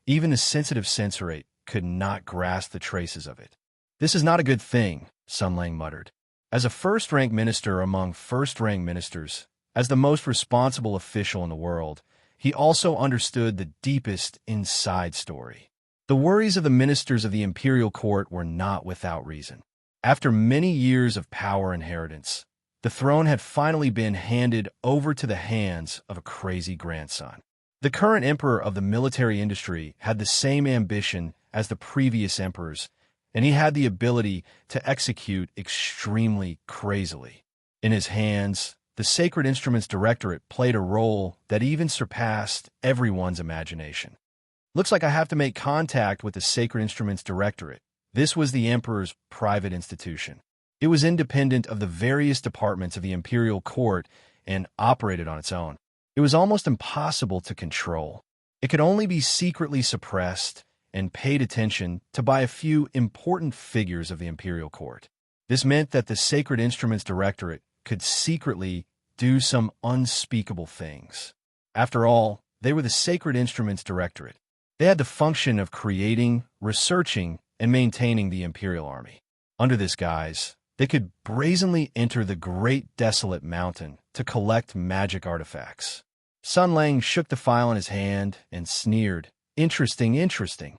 Even the sensitive censorate could not grasp the traces of it. "This is not a good thing," Sun Lang muttered. As a first-rank minister among first-rank ministers, as the most responsible official in the world, he also understood the deepest inside story. The worries of the ministers of the imperial court were not without reason. After many years of power inheritance, the throne had finally been handed over to the hands of a crazy grandson. The current emperor of the military industry had the same ambition as the previous emperors, and he had the ability to execute extremely crazily. In his hands, the Sacred Instruments Directorate played a role that even surpassed everyone's imagination. "Looks like I have to make contact with the Sacred Instruments Directorate." This was the emperor's private institution. It was independent of the various departments of the imperial court and operated on its own. It was almost impossible to control. It could only be secretly suppressed and paid attention to by a few important figures of the imperial court. This meant that the Sacred Instruments Directorate could secretly do some unspeakable things. After all, they were the Sacred Instruments Directorate. They had the function of creating, researching, and maintaining the imperial army. Under this guise, they could brazenly enter the great desolate mountain to collect magic artifacts. Sun Lang shook the file in his hand and sneered. Interesting.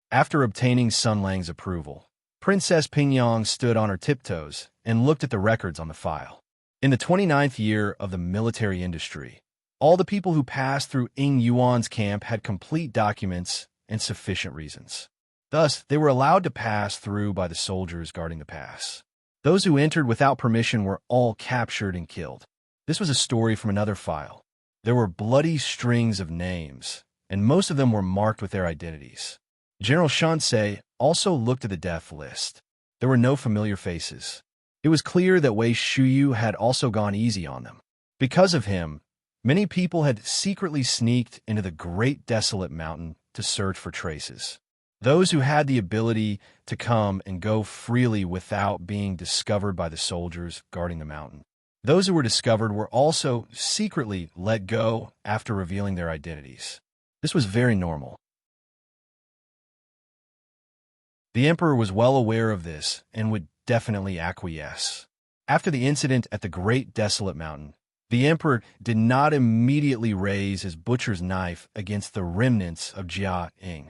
After obtaining Sun Lang's approval, Princess Pingyang stood on her tiptoes and looked at the records on the file. In the 29th year of the military industry, all the people who passed through Ying Yuan's camp had complete documents and sufficient reasons. Thus, they were allowed to pass through by the soldiers guarding the pass. Those who entered without permission were all captured and killed. This was a story from another file. There were bloody strings of names, and most of them were marked with their identities. General Shansei also looked at the death list. There were no familiar faces. It was clear that Wei Shuyu had also gone easy on them. Because of him, many people had secretly sneaked into the Great Desolate Mountain to search for traces. Those who had the ability to come and go freely without being discovered by the soldiers guarding the mountain. Those who were discovered were also secretly let go after revealing their identities. This was very normal. The emperor was well aware of this and would definitely acquiesce. After the incident at the Great Desolate Mountain, the emperor did not immediately raise his butcher's knife against the remnants of Jia Ying.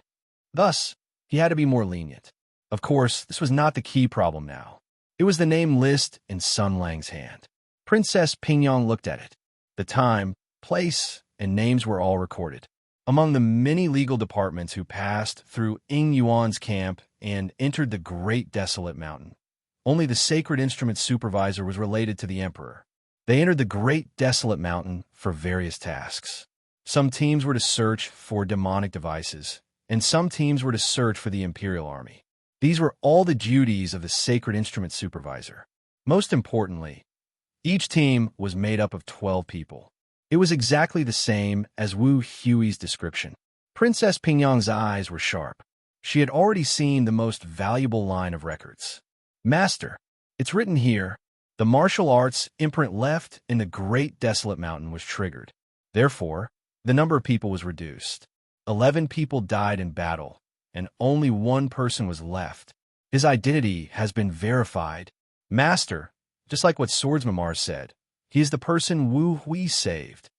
Thus, he had to be more lenient. Of course, this was not the key problem now. It was the name list in Sun Lang's hand. Princess Pingyang looked at it. The time, place, and names were all recorded. Among the many legal departments who passed through Ying Yuan's camp and entered the Great Desolate Mountain, only the Sacred Instrument Supervisor was related to the emperor. They entered the Great Desolate Mountain for various tasks. Some teams were to search for demonic devices, and some teams were to search for the Imperial Army. These were all the duties of the Sacred Instrument Supervisor. Most importantly, each team was made up of 12 people. It was exactly the same as Wu Hui's description. Princess Pingyang's eyes were sharp. She had already seen the most valuable line of records. Master, it's written here, the martial arts imprint left in the Great Desolate Mountain was triggered. Therefore, the number of people was reduced. 11 people died in battle, and only one person was left. His identity has been verified. Master, just like what Swordsman Mars said, he is the person Wu Hui saved.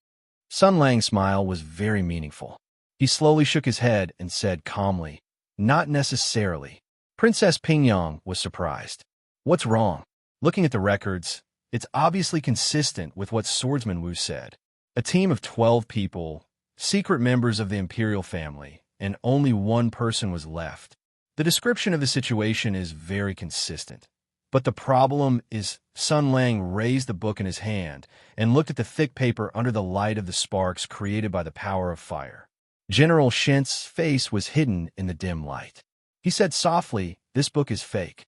Sun Lang's smile was very meaningful. He slowly shook his head and said calmly, not necessarily. Princess Pingyang was surprised. What's wrong? Looking at the records, it's obviously consistent with what Swordsman Wu said. A team of 12 people, secret members of the imperial family, and only one person was left. The description of the situation is very consistent. But the problem is Sun Lang raised the book in his hand and looked at the thick paper under the light of the sparks created by the power of fire. General Shent's face was hidden in the dim light. He said softly, "This book is fake."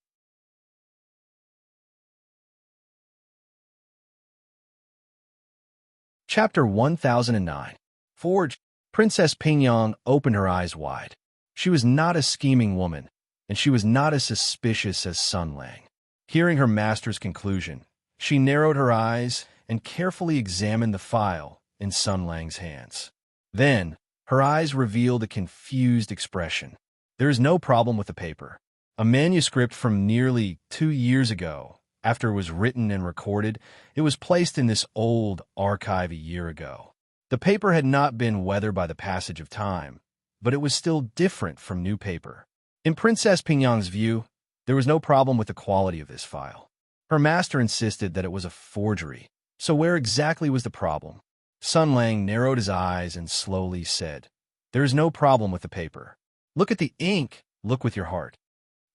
Chapter 1009. Forged. Princess Pingyang opened her eyes wide. She was not a scheming woman, and she was not as suspicious as Sun Lang. Hearing her master's conclusion, she narrowed her eyes and carefully examined the file in Sun Lang's hands. Then, her eyes revealed a confused expression. There is no problem with the paper. A manuscript from nearly 2 years ago, after it was written and recorded, it was placed in this old archive a year ago. The paper had not been weathered by the passage of time, but it was still different from new paper. In Princess Pingyang's view, there was no problem with the quality of this file. Her master insisted that it was a forgery. So where exactly was the problem? Sun Lang narrowed his eyes and slowly said, "There is no problem with the paper. Look at the ink. Look with your heart."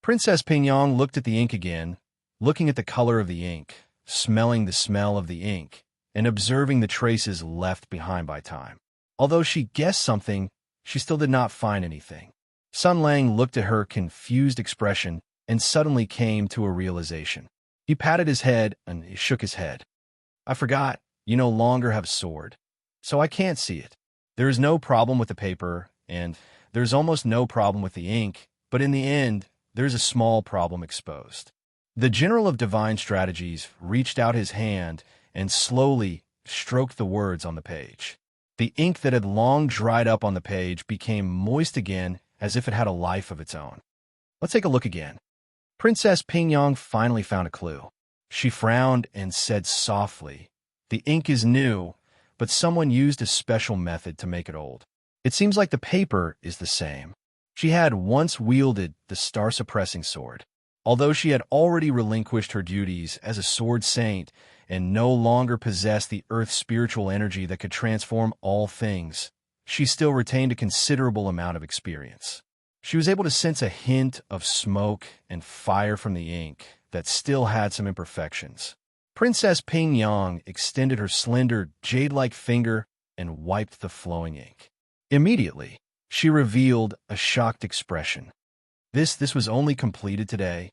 Princess Pingyang looked at the ink again, looking at the color of the ink, smelling the smell of the ink, and observing the traces left behind by time. Although she guessed something, she still did not find anything. Sun Lang looked at her confused expression and suddenly came to a realization. He patted his head and he shook his head. "I forgot, you no longer have a sword, so I can't see it. There is no problem with the paper, and there's almost no problem with the ink, but in the end, there's a small problem exposed." The General of Divine Strategies reached out his hand and slowly stroked the words on the page. The ink that had long dried up on the page became moist again as if it had a life of its own. Let's take a look again. Princess Pingyang finally found a clue. She frowned and said softly, "The ink is new, but someone used a special method to make it old." It seems like the paper is the same. She had once wielded the star-suppressing sword. Although she had already relinquished her duties as a sword saint and no longer possessed the earth's spiritual energy that could transform all things, she still retained a considerable amount of experience. She was able to sense a hint of smoke and fire from the ink that still had some imperfections. Princess Ping Yang extended her slender, jade-like finger and wiped the flowing ink. Immediately, she revealed a shocked expression. This was only completed today.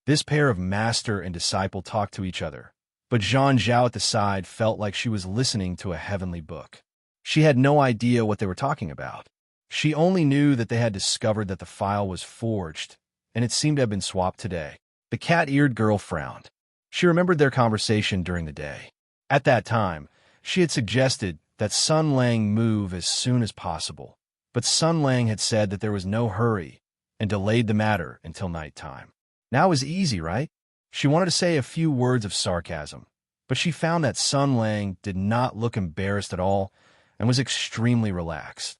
This pair of master and disciple talked to each other, but Zhang Zhao at the side felt like she was listening to a heavenly book. She had no idea what they were talking about. She only knew that they had discovered that the file was forged, and it seemed to have been swapped today. The cat-eared girl frowned. She remembered their conversation during the day. At that time, she had suggested that Sun Lang move as soon as possible, but Sun Lang had said that there was no hurry and delayed the matter until nighttime. Now is easy, right? She wanted to say a few words of sarcasm, but she found that Sun Lang did not look embarrassed at all and was extremely relaxed.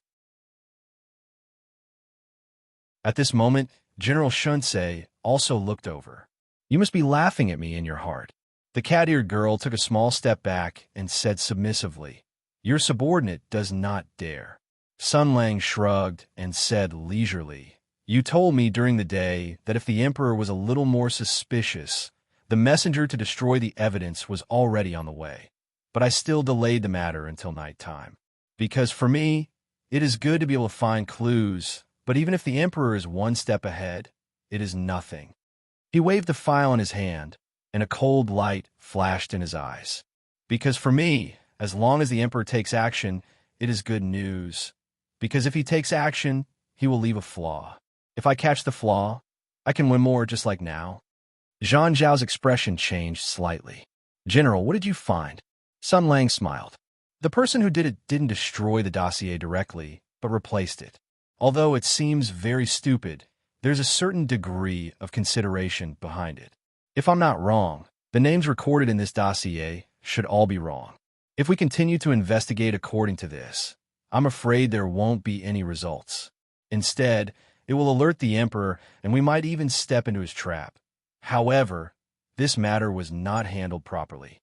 At this moment, General Shunsei also looked over. "You must be laughing at me in your heart." The cat-eared girl took a small step back and said submissively, "Your subordinate does not dare." Sun Lang shrugged and said leisurely, "You told me during the day that if the emperor was a little more suspicious, the messenger to destroy the evidence was already on the way. But I still delayed the matter until nighttime. Because for me, it is good to be able to find clues, but even if the emperor is one step ahead, it is nothing." He waved the file in his hand, and a cold light flashed in his eyes. "Because for me, as long as the emperor takes action, it is good news. Because if he takes action, he will leave a flaw. If I catch the flaw, I can win more just like now." Zhang Zhao's expression changed slightly. "General, what did you find?" Sun Lang smiled. "The person who did it didn't destroy the dossier directly, but replaced it. Although it seems very stupid, there's a certain degree of consideration behind it. If I'm not wrong, the names recorded in this dossier should all be wrong. If we continue to investigate according to this, I'm afraid there won't be any results. Instead, it will alert the emperor, and we might even step into his trap. However, this matter was not handled properly."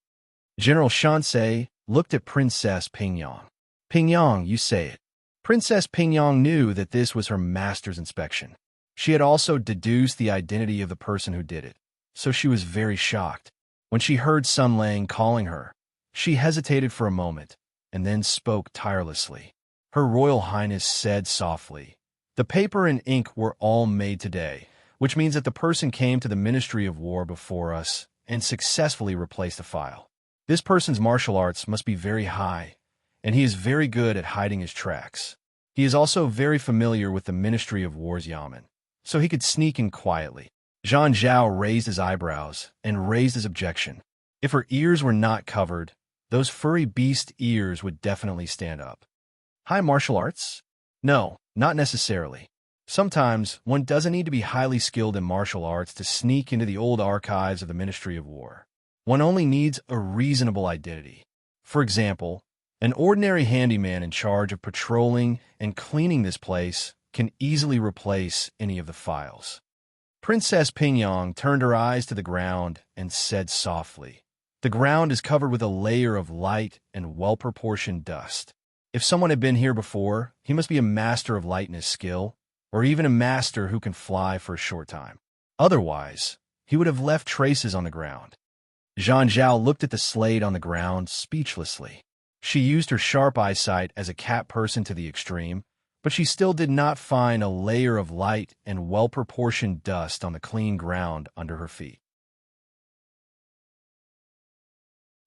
General Shansei looked at Princess Pingyang. "Pingyang, you say it." Princess Pingyang knew that this was her master's inspection. She had also deduced the identity of the person who did it, so she was very shocked. When she heard Sun Lang calling her, she hesitated for a moment, and then spoke tirelessly. Her Royal Highness said softly, "The paper and ink were all made today, which means that the person came to the Ministry of War before us and successfully replaced the file. This person's martial arts must be very high, and he is very good at hiding his tracks. He is also very familiar with the Ministry of War's Yamen, so he could sneak in quietly." Zhang Zhao raised his eyebrows and raised his objection. If her ears were not covered, those furry beast ears would definitely stand up. "High martial arts? No, not necessarily. Sometimes one doesn't need to be highly skilled in martial arts to sneak into the old archives of the Ministry of War. One only needs a reasonable identity. For example, an ordinary handyman in charge of patrolling and cleaning this place can easily replace any of the files." Princess Pingyang turned her eyes to the ground and said softly, "The ground is covered with a layer of light and well-proportioned dust. If someone had been here before, he must be a master of light in his skill, or even a master who can fly for a short time. Otherwise, he would have left traces on the ground." Zhang Zhao looked at the slate on the ground speechlessly. She used her sharp eyesight as a cat person to the extreme, but she still did not find a layer of light and well-proportioned dust on the clean ground under her feet.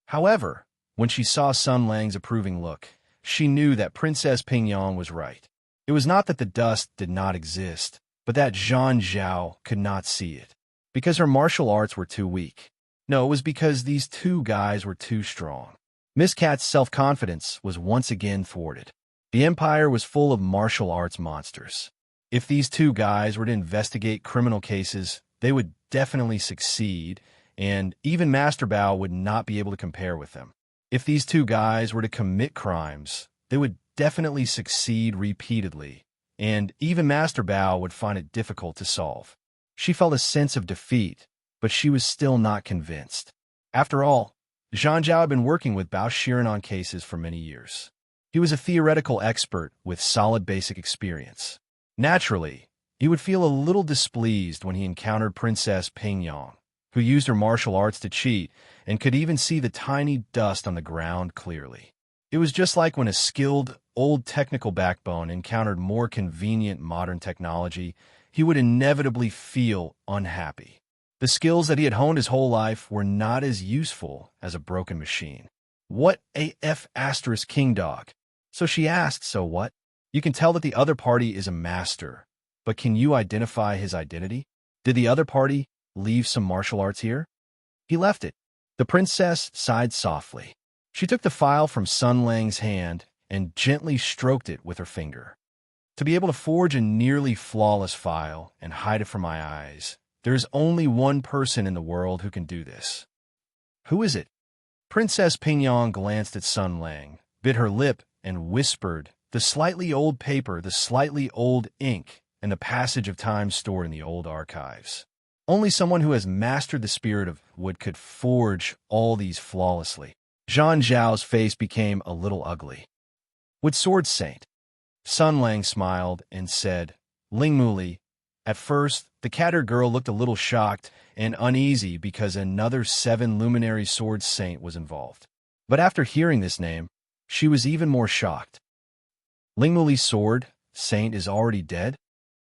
However, when she saw Sun Lang's approving look, she knew that Princess Pingyang was right. It was not that the dust did not exist, but that Zhang Zhao could not see it, because her martial arts were too weak. No, it was because these two guys were too strong. Miss Cat's self-confidence was once again thwarted. The Empire was full of martial arts monsters. If these two guys were to investigate criminal cases, they would definitely succeed, and even Master Bao would not be able to compare with them. If these two guys were to commit crimes, they would definitely succeed repeatedly, and even Master Bao would find it difficult to solve. She felt a sense of defeat, but she was still not convinced. After all, Zhang Zhao had been working with Bao Shiren on cases for many years. He was a theoretical expert with solid basic experience. Naturally, he would feel a little displeased when he encountered Princess Pingyang, who used her martial arts to cheat and could even see the tiny dust on the ground clearly. It was just like when a skilled, old technical backbone encountered more convenient modern technology, he would inevitably feel unhappy. The skills that he had honed his whole life were not as useful as a broken machine. What AF asterisk king dog? So she asked, so what? You can tell that the other party is a master, but can you identify his identity? Did the other party leave some martial arts here? He left it. The princess sighed softly. She took the file from Sun Lang's hand and gently stroked it with her finger. To be able to forge a nearly flawless file and hide it from my eyes, there is only one person in the world who can do this. Who is it? Princess Pingyang glanced at Sun Lang, bit her lip, and whispered, the slightly old paper, the slightly old ink, and the passage of time stored in the old archives. Only someone who has mastered the spirit of wood could forge all these flawlessly. Zhang Zhao's face became a little ugly. Wood Sword Saint. Sun Lang smiled and said, Ling Muli. At first, the cat-eared girl looked a little shocked and uneasy because another 7 luminary sword saint was involved. But after hearing this name, she was even more shocked. Ling Muli's sword saint is already dead?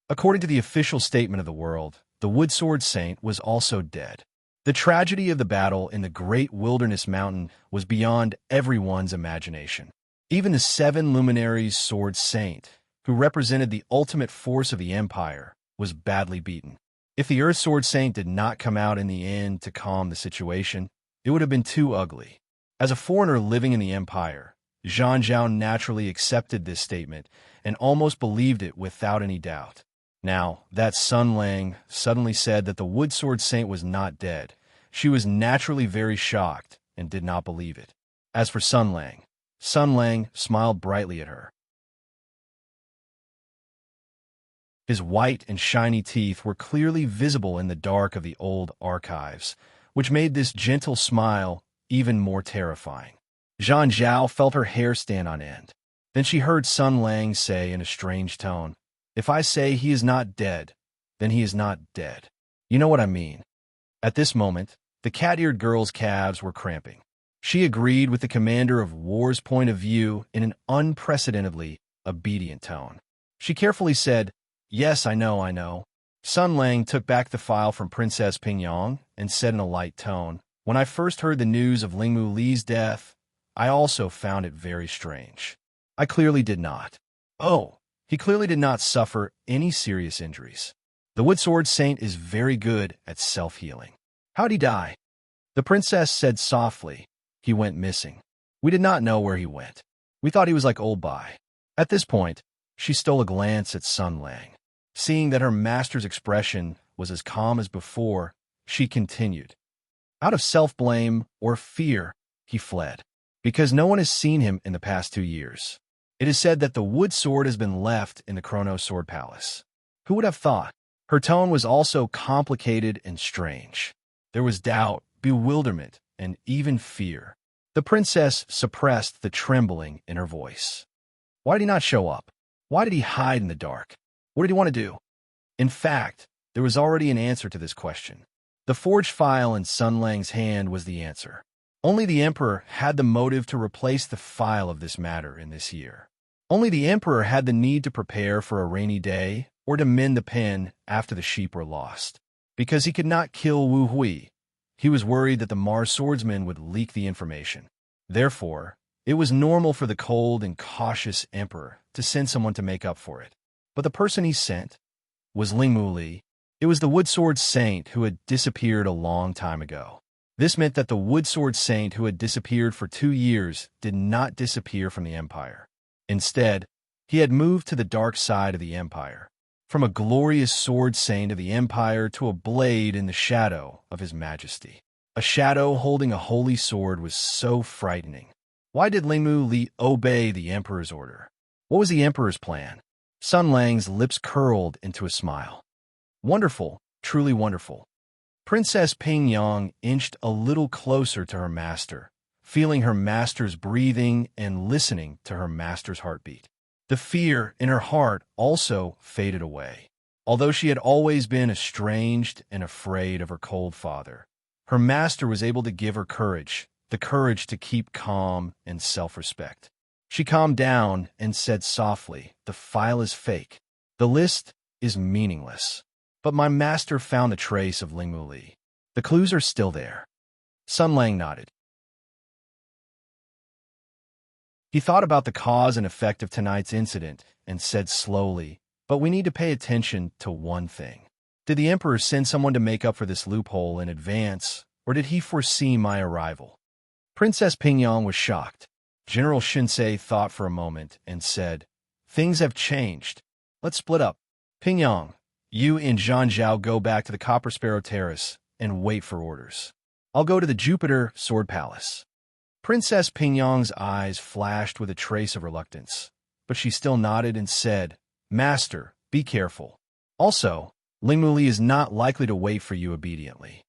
According to the official statement of the world, the Wood Sword Saint was also dead. The tragedy of the battle in the great wilderness mountain was beyond everyone's imagination. Even the 7 luminaries sword saint, who represented the ultimate force of the empire, was badly beaten. If the Earth Sword Saint did not come out in the end to calm the situation, it would have been too ugly. As a foreigner living in the empire, Zhang Zhao naturally accepted this statement and almost believed it without any doubt. Now, that Sun Lang suddenly said that the Wood Sword Saint was not dead. She was naturally very shocked and did not believe it. As for Sun Lang smiled brightly at her. His white and shiny teeth were clearly visible in the dark of the old archives, which made this gentle smile even more terrifying. Zhang Zhao felt her hair stand on end. Then she heard Sun Lang say in a strange tone, If I say he is not dead, then he is not dead. You know what I mean. At this moment, the cat-eared girl's calves were cramping. She agreed with the commander of war's point of view in an unprecedentedly obedient tone. She carefully said, Yes, I know. Sun Lang took back the file from Princess Pingyang and said in a light tone, When I first heard the news of Ling Mu Li's death, I also found it very strange. I clearly did not. Oh, he clearly did not suffer any serious injuries. The Wood Sword Saint is very good at self-healing. How'd he die? The princess said softly, He went missing. We did not know where he went. We thought he was like old Bai. At this point, she stole a glance at Sun Lang. Seeing that her master's expression was as calm as before, she continued. Out of self-blame or fear, he fled, because no one has seen him in the past 2 years. It is said that the wood sword has been left in the Chrono Sword Palace. Who would have thought? Her tone was also complicated and strange. There was doubt, bewilderment, and even fear. The princess suppressed the trembling in her voice. Why did he not show up? Why did he hide in the dark? What did he want to do? In fact, there was already an answer to this question. The forged file in Sun Lang's hand was the answer. Only the emperor had the motive to replace the file of this matter in this year. Only the emperor had the need to prepare for a rainy day or to mend the pen after the sheep were lost. Because he could not kill Wu Hui, he was worried that the Mars swordsman would leak the information. Therefore, it was normal for the cold and cautious emperor to send someone to make up for it. But the person he sent was Ling Mu Li. It was the Wood Sword Saint who had disappeared a long time ago. This meant that the Wood Sword Saint who had disappeared for 2 years did not disappear from the Empire. Instead, he had moved to the dark side of the Empire, from a glorious sword saint of the Empire to a blade in the shadow of His Majesty. A shadow holding a holy sword was so frightening. Why did Ling Mu Li obey the Emperor's order? What was the emperor's plan? Sun Lang's lips curled into a smile. Wonderful, truly wonderful. Princess Ping Yang inched a little closer to her master, feeling her master's breathing and listening to her master's heartbeat. The fear in her heart also faded away. Although she had always been estranged and afraid of her cold father, her master was able to give her courage, the courage to keep calm and self-respect. She calmed down and said softly, "The file is fake. The list is meaningless. But my master found a trace of Lingmu Li. The clues are still there." Sun Lang nodded. He thought about the cause and effect of tonight's incident and said slowly, "But we need to pay attention to one thing. Did the emperor send someone to make up for this loophole in advance, or did he foresee my arrival?" Princess Pingyang was shocked. General Shinsei thought for a moment and said, "Things have changed. Let's split up. Pingyang, you and Zhang Zhao go back to the Copper Sparrow Terrace and wait for orders. I'll go to the Jupiter Sword Palace." Princess Pingyang's eyes flashed with a trace of reluctance, but she still nodded and said, "Master, be careful. Also, Lingmu Li is not likely to wait for you obediently."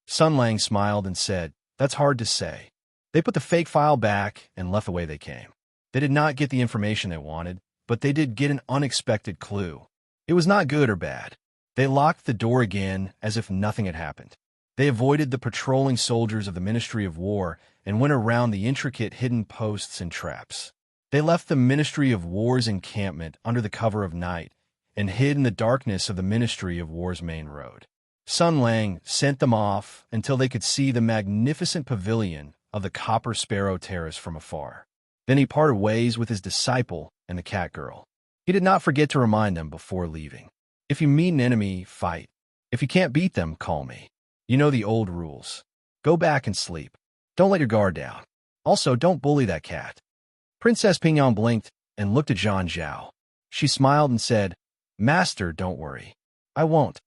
Sun Lang smiled and said, "That's hard to say." They put the fake file back and left the way they came. They did not get the information they wanted, but they did get an unexpected clue. It was not good or bad. They locked the door again as if nothing had happened. They avoided the patrolling soldiers of the Ministry of War and went around the intricate hidden posts and traps. They left the Ministry of War's encampment under the cover of night and hid in the darkness of the Ministry of War's main road. Sun Lang sent them off until they could see the magnificent pavilion of the Copper Sparrow Terrace from afar. Then he parted ways with his disciple and the cat girl. He did not forget to remind them before leaving. "If you meet an enemy, fight. If you can't beat them, call me. You know the old rules. Go back and sleep. Don't let your guard down. Also, don't bully that cat." Princess Pingyang blinked and looked at Zhang Zhao. She smiled and said, "Master, don't worry. I won't."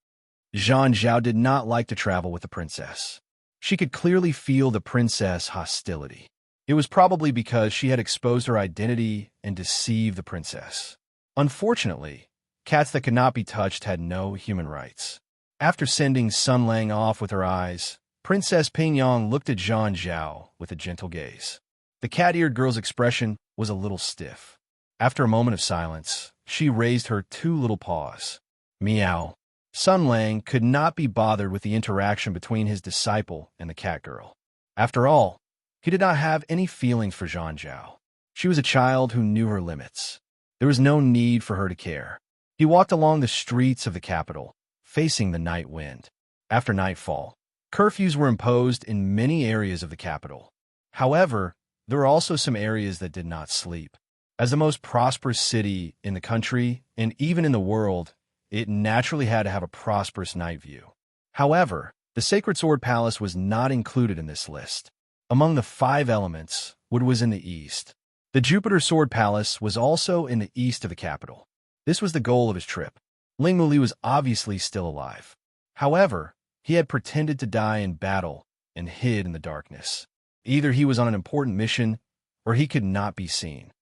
Zhang Zhao did not like to travel with the princess. She could clearly feel the princess' hostility. It was probably because she had exposed her identity and deceived the princess. Unfortunately, cats that could not be touched had no human rights. After sending Sun Lang off with her eyes, Princess Pingyang looked at Zhang Zhao with a gentle gaze. The cat-eared girl's expression was a little stiff. After a moment of silence, she raised her two little paws. Meow. Sun Lang could not be bothered with the interaction between his disciple and the cat girl. After all, he did not have any feelings for Zhang Zhao. She was a child who knew her limits. There was no need for her to care. He walked along the streets of the capital, facing the night wind. After nightfall, curfews were imposed in many areas of the capital. However, there were also some areas that did not sleep. As the most prosperous city in the country, and even in the world, it naturally had to have a prosperous night view. However, the Sacred Sword Palace was not included in this list. Among the 5 elements, wood was in the east. The Jupiter Sword Palace was also in the east of the capital. This was the goal of his trip. Lingmu Li was obviously still alive. However, he had pretended to die in battle and hid in the darkness. Either he was on an important mission, or he could not be seen.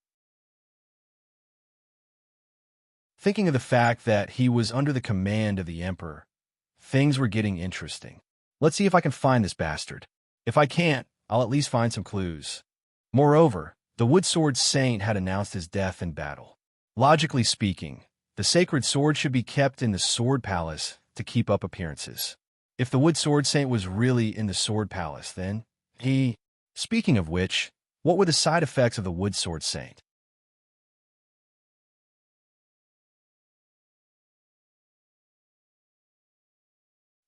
Thinking of the fact that he was under the command of the Emperor, things were getting interesting. Let's see if I can find this bastard. If I can't, I'll at least find some clues. Moreover, the Wood Sword Saint had announced his death in battle. Logically speaking, the sacred sword should be kept in the Sword Palace to keep up appearances. If the Wood Sword Saint was really in the Sword Palace, then he... Speaking of which, what were the side effects of the Wood Sword Saint?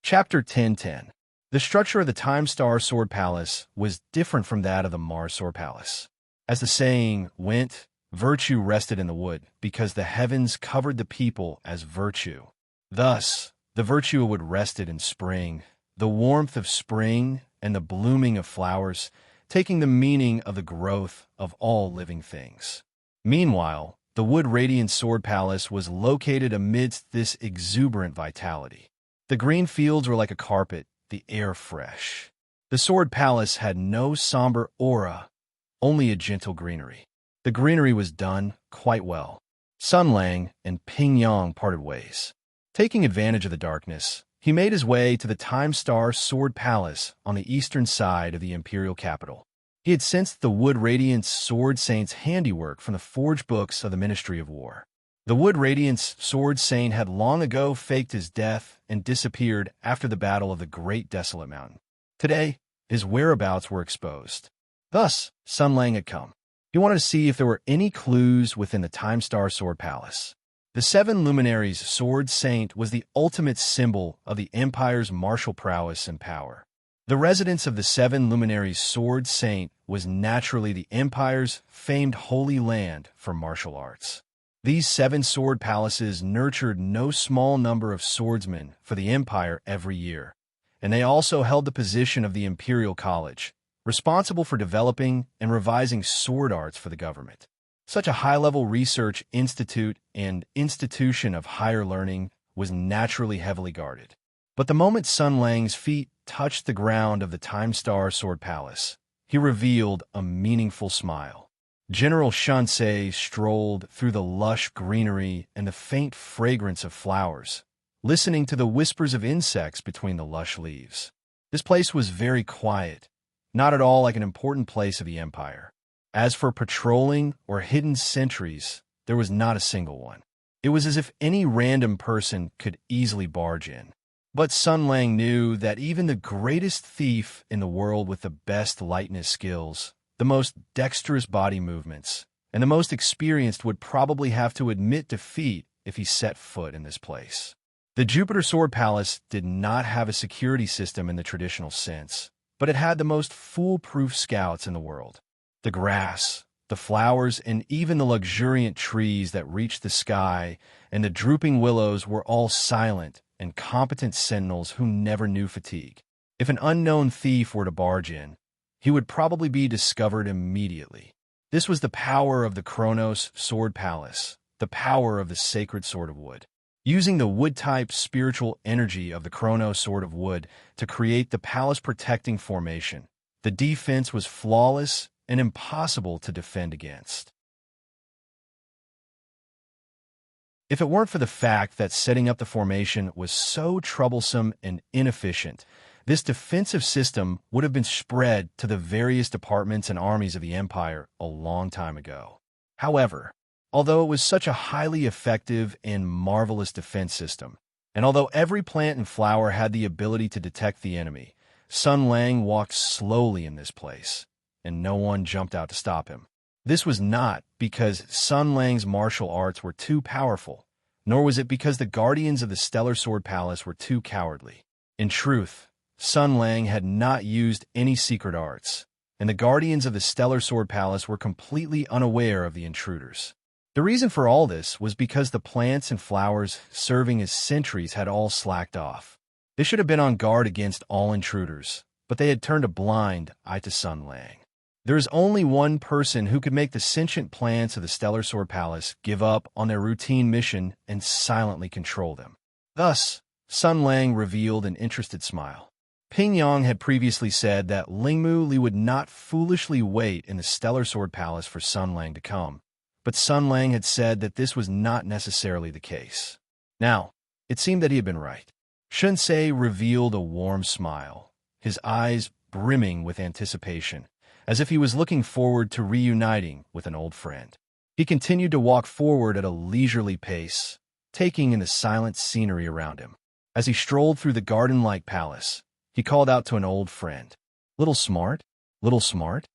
Chapter 10:10. The structure of the Time Star Sword Palace was different from that of the Mars Sword Palace. As the saying went, virtue rested in the wood, because the heavens covered the people as virtue. Thus, the virtue of wood rested in spring, the warmth of spring, and the blooming of flowers, taking the meaning of the growth of all living things. Meanwhile, the Wood Radiant Sword Palace was located amidst this exuberant vitality. The green fields were like a carpet, the air fresh. The Sword Palace had no somber aura, only a gentle greenery. The greenery was done quite well. Sun Lang and Ping Yang parted ways. Taking advantage of the darkness, he made his way to the Time Star Sword Palace on the eastern side of the imperial capital. He had sensed the Wood Radiance Sword Saint's handiwork from the forged books of the Ministry of War. The Wood Radiance Sword Saint had long ago faked his death and disappeared after the battle of the Great Desolate Mountain. Today, his whereabouts were exposed. Thus, Sun Lang had come. He wanted to see if there were any clues within the Time Star Sword Palace. The Seven Luminaries Sword Saint was the ultimate symbol of the Empire's martial prowess and power. The residence of the Seven Luminaries Sword Saint was naturally the Empire's famed holy land for martial arts. These 7 sword palaces nurtured no small number of swordsmen for the Empire every year, and they also held the position of the Imperial College, responsible for developing and revising sword arts for the government. Such a high-level research institute and institution of higher learning was naturally heavily guarded. But the moment Sun Lang's feet touched the ground of the Time Star Sword Palace, he revealed a meaningful smile. General Shansei strolled through the lush greenery and the faint fragrance of flowers, listening to the whispers of insects between the lush leaves. This place was very quiet, not at all like an important place of the Empire. As for patrolling or hidden sentries, there was not a single one. It was as if any random person could easily barge in. But Sun Lang knew that even the greatest thief in the world with the best lightness skills, the most dexterous body movements, and the most experienced would probably have to admit defeat if he set foot in this place. The Jupiter Sword Palace did not have a security system in the traditional sense, but it had the most foolproof scouts in the world. The grass, the flowers, and even the luxuriant trees that reached the sky and the drooping willows were all silent and competent sentinels who never knew fatigue. If an unknown thief were to barge in, he would probably be discovered immediately. This was the power of the Kronos Sword Palace, the power of the sacred Sword of Wood. Using the wood-type spiritual energy of the Kronos Sword of Wood to create the palace-protecting formation, the defense was flawless and impossible to defend against. If it weren't for the fact that setting up the formation was so troublesome and inefficient, this defensive system would have been spread to the various departments and armies of the Empire a long time ago. However, although it was such a highly effective and marvelous defense system, and although every plant and flower had the ability to detect the enemy, Sun Lang walked slowly in this place, and no one jumped out to stop him. This was not because Sun Lang's martial arts were too powerful, nor was it because the guardians of the Stellar Sword Palace were too cowardly. In truth, Sun Lang had not used any secret arts, and the guardians of the Stellar Sword Palace were completely unaware of the intruders. The reason for all this was because the plants and flowers serving as sentries had all slacked off. They should have been on guard against all intruders, but they had turned a blind eye to Sun Lang. There is only one person who could make the sentient plants of the Stellar Sword Palace give up on their routine mission and silently control them. Thus, Sun Lang revealed an interested smile. Ping Yang had previously said that Lingmu Li would not foolishly wait in the Stellar Sword Palace for Sun Lang to come, but Sun Lang had said that this was not necessarily the case. Now, it seemed that he had been right. Shunsei revealed a warm smile, his eyes brimming with anticipation, as if he was looking forward to reuniting with an old friend. He continued to walk forward at a leisurely pace, taking in the silent scenery around him. As he strolled through the garden-like palace, he called out to an old friend, "Little Smart? Little Smart?"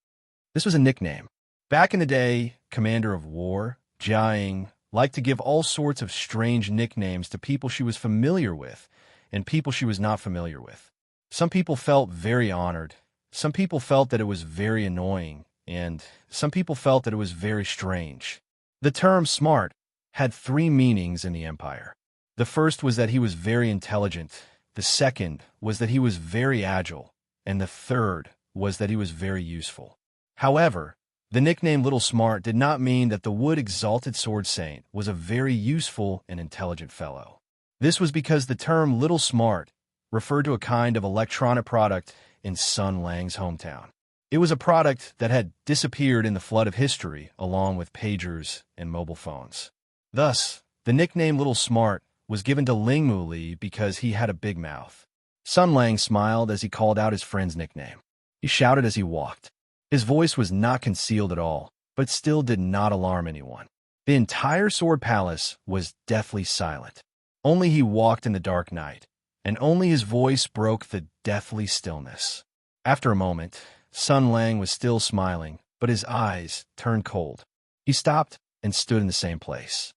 This was a nickname. Back in the day, Commander of War, Jiaying, liked to give all sorts of strange nicknames to people she was familiar with and people she was not familiar with. Some people felt very honored, some people felt that it was very annoying, and some people felt that it was very strange. The term smart had 3 meanings in the Empire. The first was that he was very intelligent, the second was that he was very agile, and the third was that he was very useful. However, the nickname Little Smart did not mean that the Wood Exalted Sword Saint was a very useful and intelligent fellow. This was because the term Little Smart referred to a kind of electronic product in Sun Lang's hometown. It was a product that had disappeared in the flood of history, along with pagers and mobile phones. Thus, the nickname Little Smart was given to Lingmu Li because he had a big mouth. Sun Lang smiled as he called out his friend's nickname. He shouted as he walked. His voice was not concealed at all, but still did not alarm anyone. The entire Sword Palace was deathly silent. Only he walked in the dark night, and only his voice broke the deathly stillness. After a moment, Sun Lang was still smiling, but his eyes turned cold. He stopped and stood in the same place.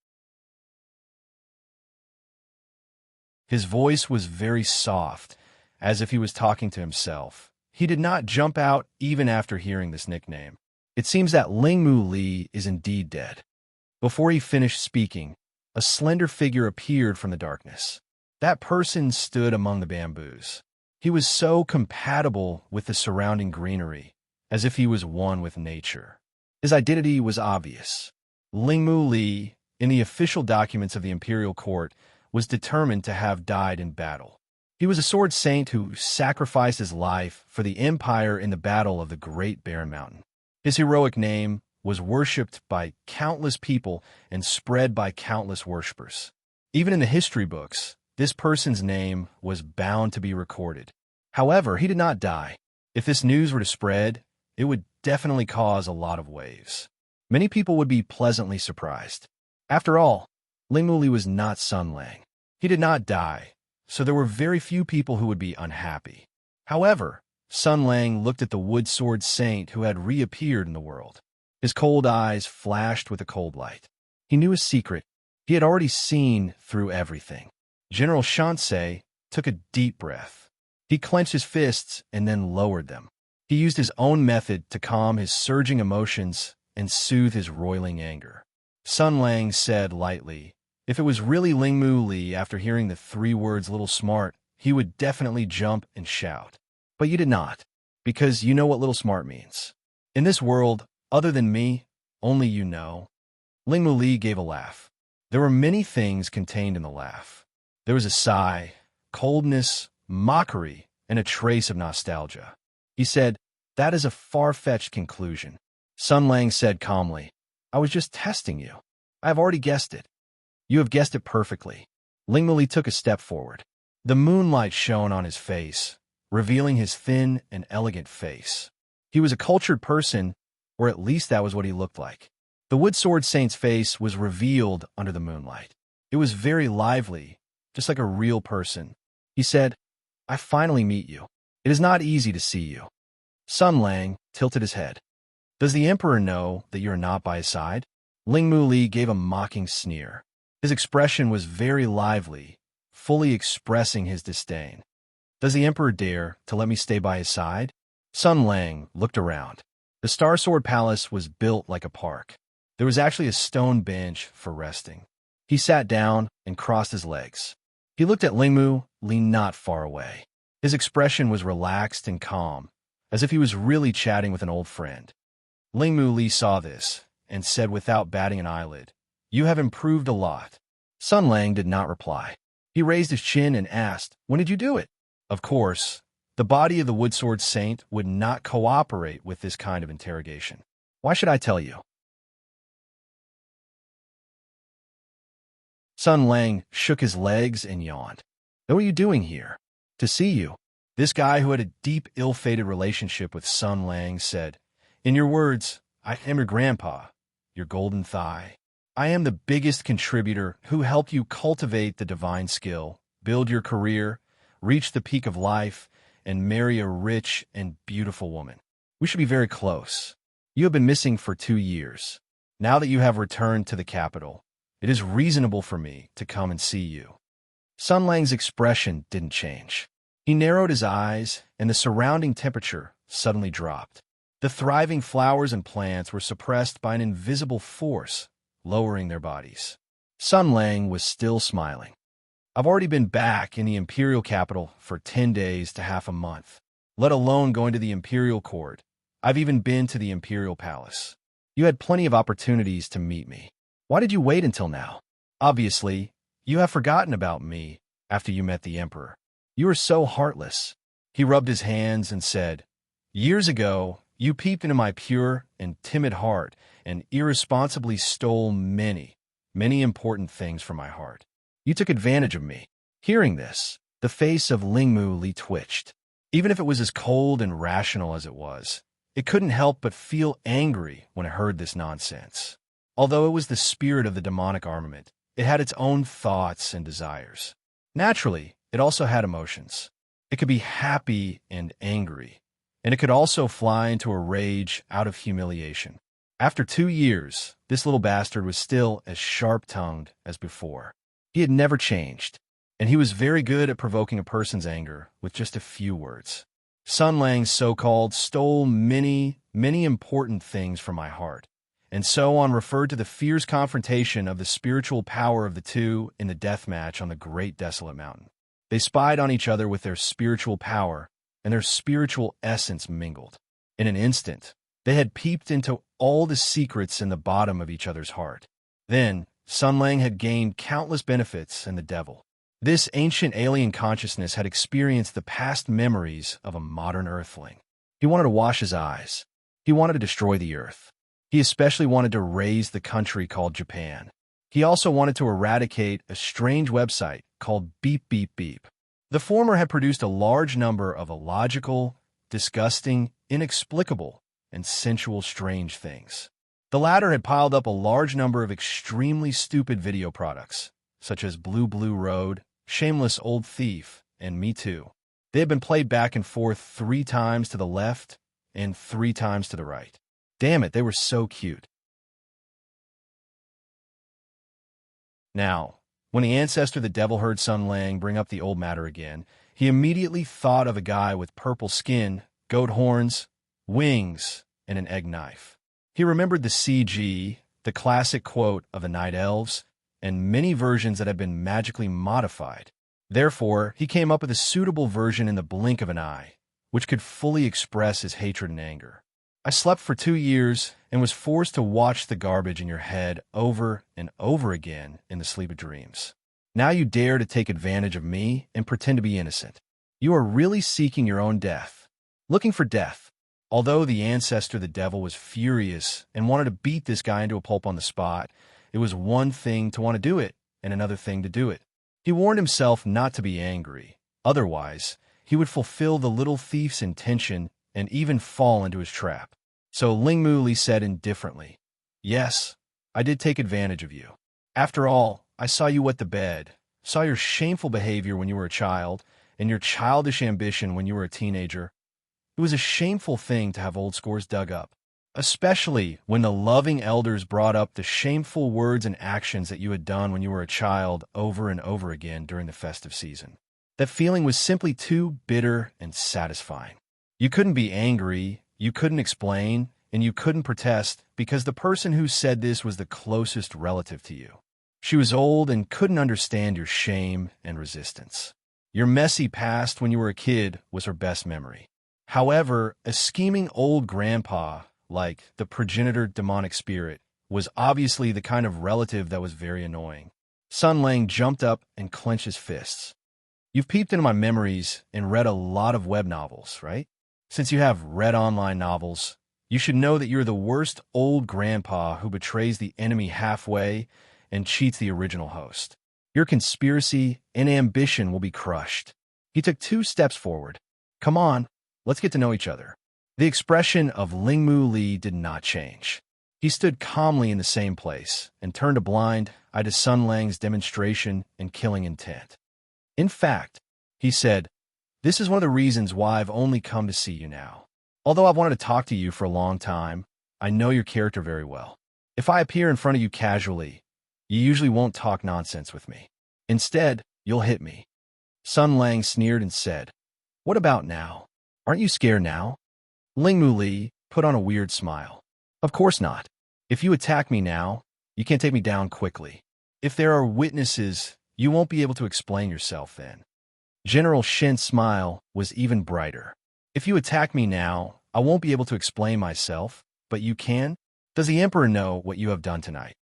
His voice was very soft, as if he was talking to himself. He did not jump out even after hearing this nickname. It seems that Lingmu Li is indeed dead. Before he finished speaking, a slender figure appeared from the darkness. That person stood among the bamboos. He was so compatible with the surrounding greenery, as if he was one with nature. His identity was obvious. Lingmu Li, in the official documents of the imperial court, was determined to have died in battle. He was a sword saint who sacrificed his life for the empire in the battle of the Great Barren Mountain. His heroic name was worshipped by countless people and spread by countless worshippers. Even in the history books, this person's name was bound to be recorded. However, he did not die. If this news were to spread, it would definitely cause a lot of waves. Many people would be pleasantly surprised. After all, Lingmu Li was not Sun Lang. He did not die, so there were very few people who would be unhappy. However, Sun Lang looked at the wood sword saint who had reappeared in the world. His cold eyes flashed with a cold light. He knew his secret. He had already seen through everything. General Shansei took a deep breath. He clenched his fists and then lowered them. He used his own method to calm his surging emotions and soothe his roiling anger. Sun Lang said lightly, if it was really Lingmu Li after hearing the 3 words Little Smart, he would definitely jump and shout. But you did not, because you know what Little Smart means. In this world, other than me, only you know. Lingmu Li gave a laugh. There were many things contained in the laugh. There was a sigh, coldness, mockery, and a trace of nostalgia. He said, that is a far-fetched conclusion. Sun Lang said calmly, I was just testing you. I have already guessed it. You have guessed it perfectly. Lingmu Li took a step forward. The moonlight shone on his face, revealing his thin and elegant face. He was a cultured person, or at least that was what he looked like. The wood sword saint's face was revealed under the moonlight. It was very lively, just like a real person. He said, I finally meet you. It is not easy to see you. Sun Lang tilted his head. Does the emperor know that you are not by his side? Lingmu Li gave a mocking sneer. His expression was very lively, fully expressing his disdain. Does the emperor dare to let me stay by his side? Sun Lang looked around. The Star Sword Palace was built like a park. There was actually a stone bench for resting. He sat down and crossed his legs. He looked at Lingmu Li not far away. His expression was relaxed and calm, as if he was really chatting with an old friend. Lingmu Li saw this and said without batting an eyelid, You have improved a lot. Sun Lang did not reply. He raised his chin and asked, When did you do it? Of course, the body of the wood sword saint would not cooperate with this kind of interrogation. Why should I tell you? Sun Lang shook his legs and yawned. What are you doing here? To see you. This guy who had a deep, ill-fated relationship with Sun Lang said, In your words, I am your grandpa, your golden thigh. I am the biggest contributor who helped you cultivate the divine skill, build your career, reach the peak of life, and marry a rich and beautiful woman. We should be very close. You have been missing for 2 years. Now that you have returned to the capital, it is reasonable for me to come and see you. Sun Lang's expression didn't change. He narrowed his eyes, and the surrounding temperature suddenly dropped. The thriving flowers and plants were suppressed by an invisible force, lowering their bodies. Sun Lang was still smiling. I've already been back in the imperial capital for 10 days to half a month, let alone going to the imperial court. I've even been to the imperial palace. You had plenty of opportunities to meet me. Why did you wait until now? Obviously, you have forgotten about me after you met the emperor. You are so heartless. He rubbed his hands and said, Years ago, You peeped into my pure and timid heart and irresponsibly stole many, many important things from my heart. You took advantage of me. Hearing this, the face of Lingmu Li twitched. Even if it was as cold and rational as it was, it couldn't help but feel angry when it heard this nonsense. Although it was the spirit of the demonic armament, it had its own thoughts and desires. Naturally, it also had emotions. It could be happy and angry, and it could also fly into a rage out of humiliation. After 2 years, this little bastard was still as sharp-tongued as before. He had never changed, and he was very good at provoking a person's anger with just a few words. Sun Lang's so-called stole many, many important things from my heart, and so on referred to the fierce confrontation of the spiritual power of the two in the death match on the Great Desolate Mountain. They spied on each other with their spiritual power, and their spiritual essence mingled. In an instant, they had peeped into all the secrets in the bottom of each other's heart. Then, Sun Lang had gained countless benefits in the devil. This ancient alien consciousness had experienced the past memories of a modern earthling. He wanted to wash his eyes. He wanted to destroy the earth. He especially wanted to raise the country called Japan. He also wanted to eradicate a strange website called Beep Beep Beep. The former had produced a large number of illogical, disgusting, inexplicable, and sensual strange things. The latter had piled up a large number of extremely stupid video products, such as Blue Blue Road, Shameless Old Thief, and Me Too. They had been played back and forth 3 times to the left and 3 times to the right. Damn it, they were so cute. Now, when the ancestor the devil heard Sun Lang bring up the old matter again, he immediately thought of a guy with purple skin, goat horns, wings, and an egg knife. He remembered the CG, the classic quote of the Night Elves, and many versions that had been magically modified. Therefore, he came up with a suitable version in the blink of an eye, which could fully express his hatred and anger. I slept for 2 years and was forced to watch the garbage in your head over and over again in the sleep of dreams. Now you dare to take advantage of me and pretend to be innocent. You are really seeking your own death, looking for death. Although the ancestor the devil was furious and wanted to beat this guy into a pulp on the spot, it was one thing to want to do it and another thing to do it. He warned himself not to be angry. Otherwise, he would fulfill the little thief's intention and even fall into his trap. So Lingmu Li said indifferently, "Yes, I did take advantage of you. After all, I saw you wet the bed, saw your shameful behavior when you were a child, and your childish ambition when you were a teenager. It was a shameful thing to have old scores dug up, especially when the loving elders brought up the shameful words and actions that you had done when you were a child over and over again during the festive season. That feeling was simply too bitter and satisfying. You couldn't be angry, you couldn't explain, and you couldn't protest because the person who said this was the closest relative to you. She was old and couldn't understand your shame and resistance. Your messy past when you were a kid was her best memory. However, a scheming old grandpa, like the progenitor demonic spirit, was obviously the kind of relative that was very annoying. Sun Lang jumped up and clenched his fists. You've peeped into my memories and read a lot of web novels, right? Since you have read online novels, you should know that you're the worst old grandpa who betrays the enemy halfway and cheats the original host. Your conspiracy and ambition will be crushed." He took 2 steps forward. "Come on, let's get to know each other." The expression of Lingmu Li did not change. He stood calmly in the same place and turned a blind eye to Sun Lang's demonstration and killing intent. "In fact," he said, "this is one of the reasons why I've only come to see you now. Although I've wanted to talk to you for a long time, I know your character very well. If I appear in front of you casually, you usually won't talk nonsense with me. Instead, you'll hit me." Sun Lang sneered and said, "What about now? Aren't you scared now?" Lingmu Li put on a weird smile. "Of course not. If you attack me now, you can't take me down quickly. If there are witnesses, you won't be able to explain yourself then." General Shen's smile was even brighter. "If you attack me now, I won't be able to explain myself, but you can? Does the Emperor know what you have done tonight?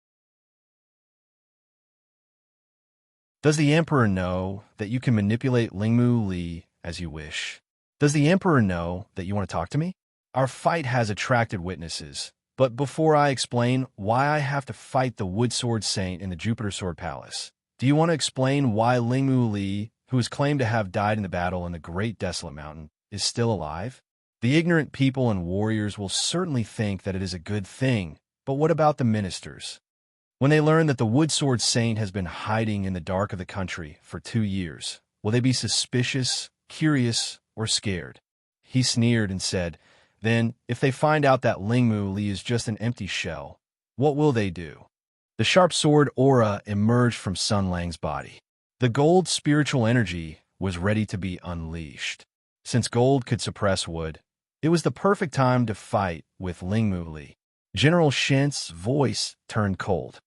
Does the Emperor know that you can manipulate Lingmu Li as you wish? Does the Emperor know that you want to talk to me?" Our fight has attracted witnesses, but before I explain why I have to fight the Wood Sword Saint in the Jupiter Sword Palace, do you want to explain why Lingmu Li, who is claimed to have died in the battle in the Great Desolate Mountain, is still alive? The ignorant people and warriors will certainly think that it is a good thing, but what about the ministers? When they learn that the Wood Sword Saint has been hiding in the dark of the country for 2 years, will they be suspicious, curious, or scared? He sneered and said, then, if they find out that Lingmu Li is just an empty shell, what will they do? The sharp sword aura emerged from Sun Lang's body. The gold spiritual energy was ready to be unleashed. Since gold could suppress wood, it was the perfect time to fight with Lingmu Li. General Shen's voice turned cold.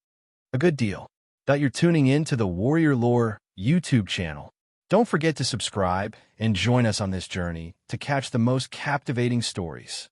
A good deal. That you're tuning in to the Warrior Lore YouTube channel. Don't forget to subscribe and join us on this journey to catch the most captivating stories.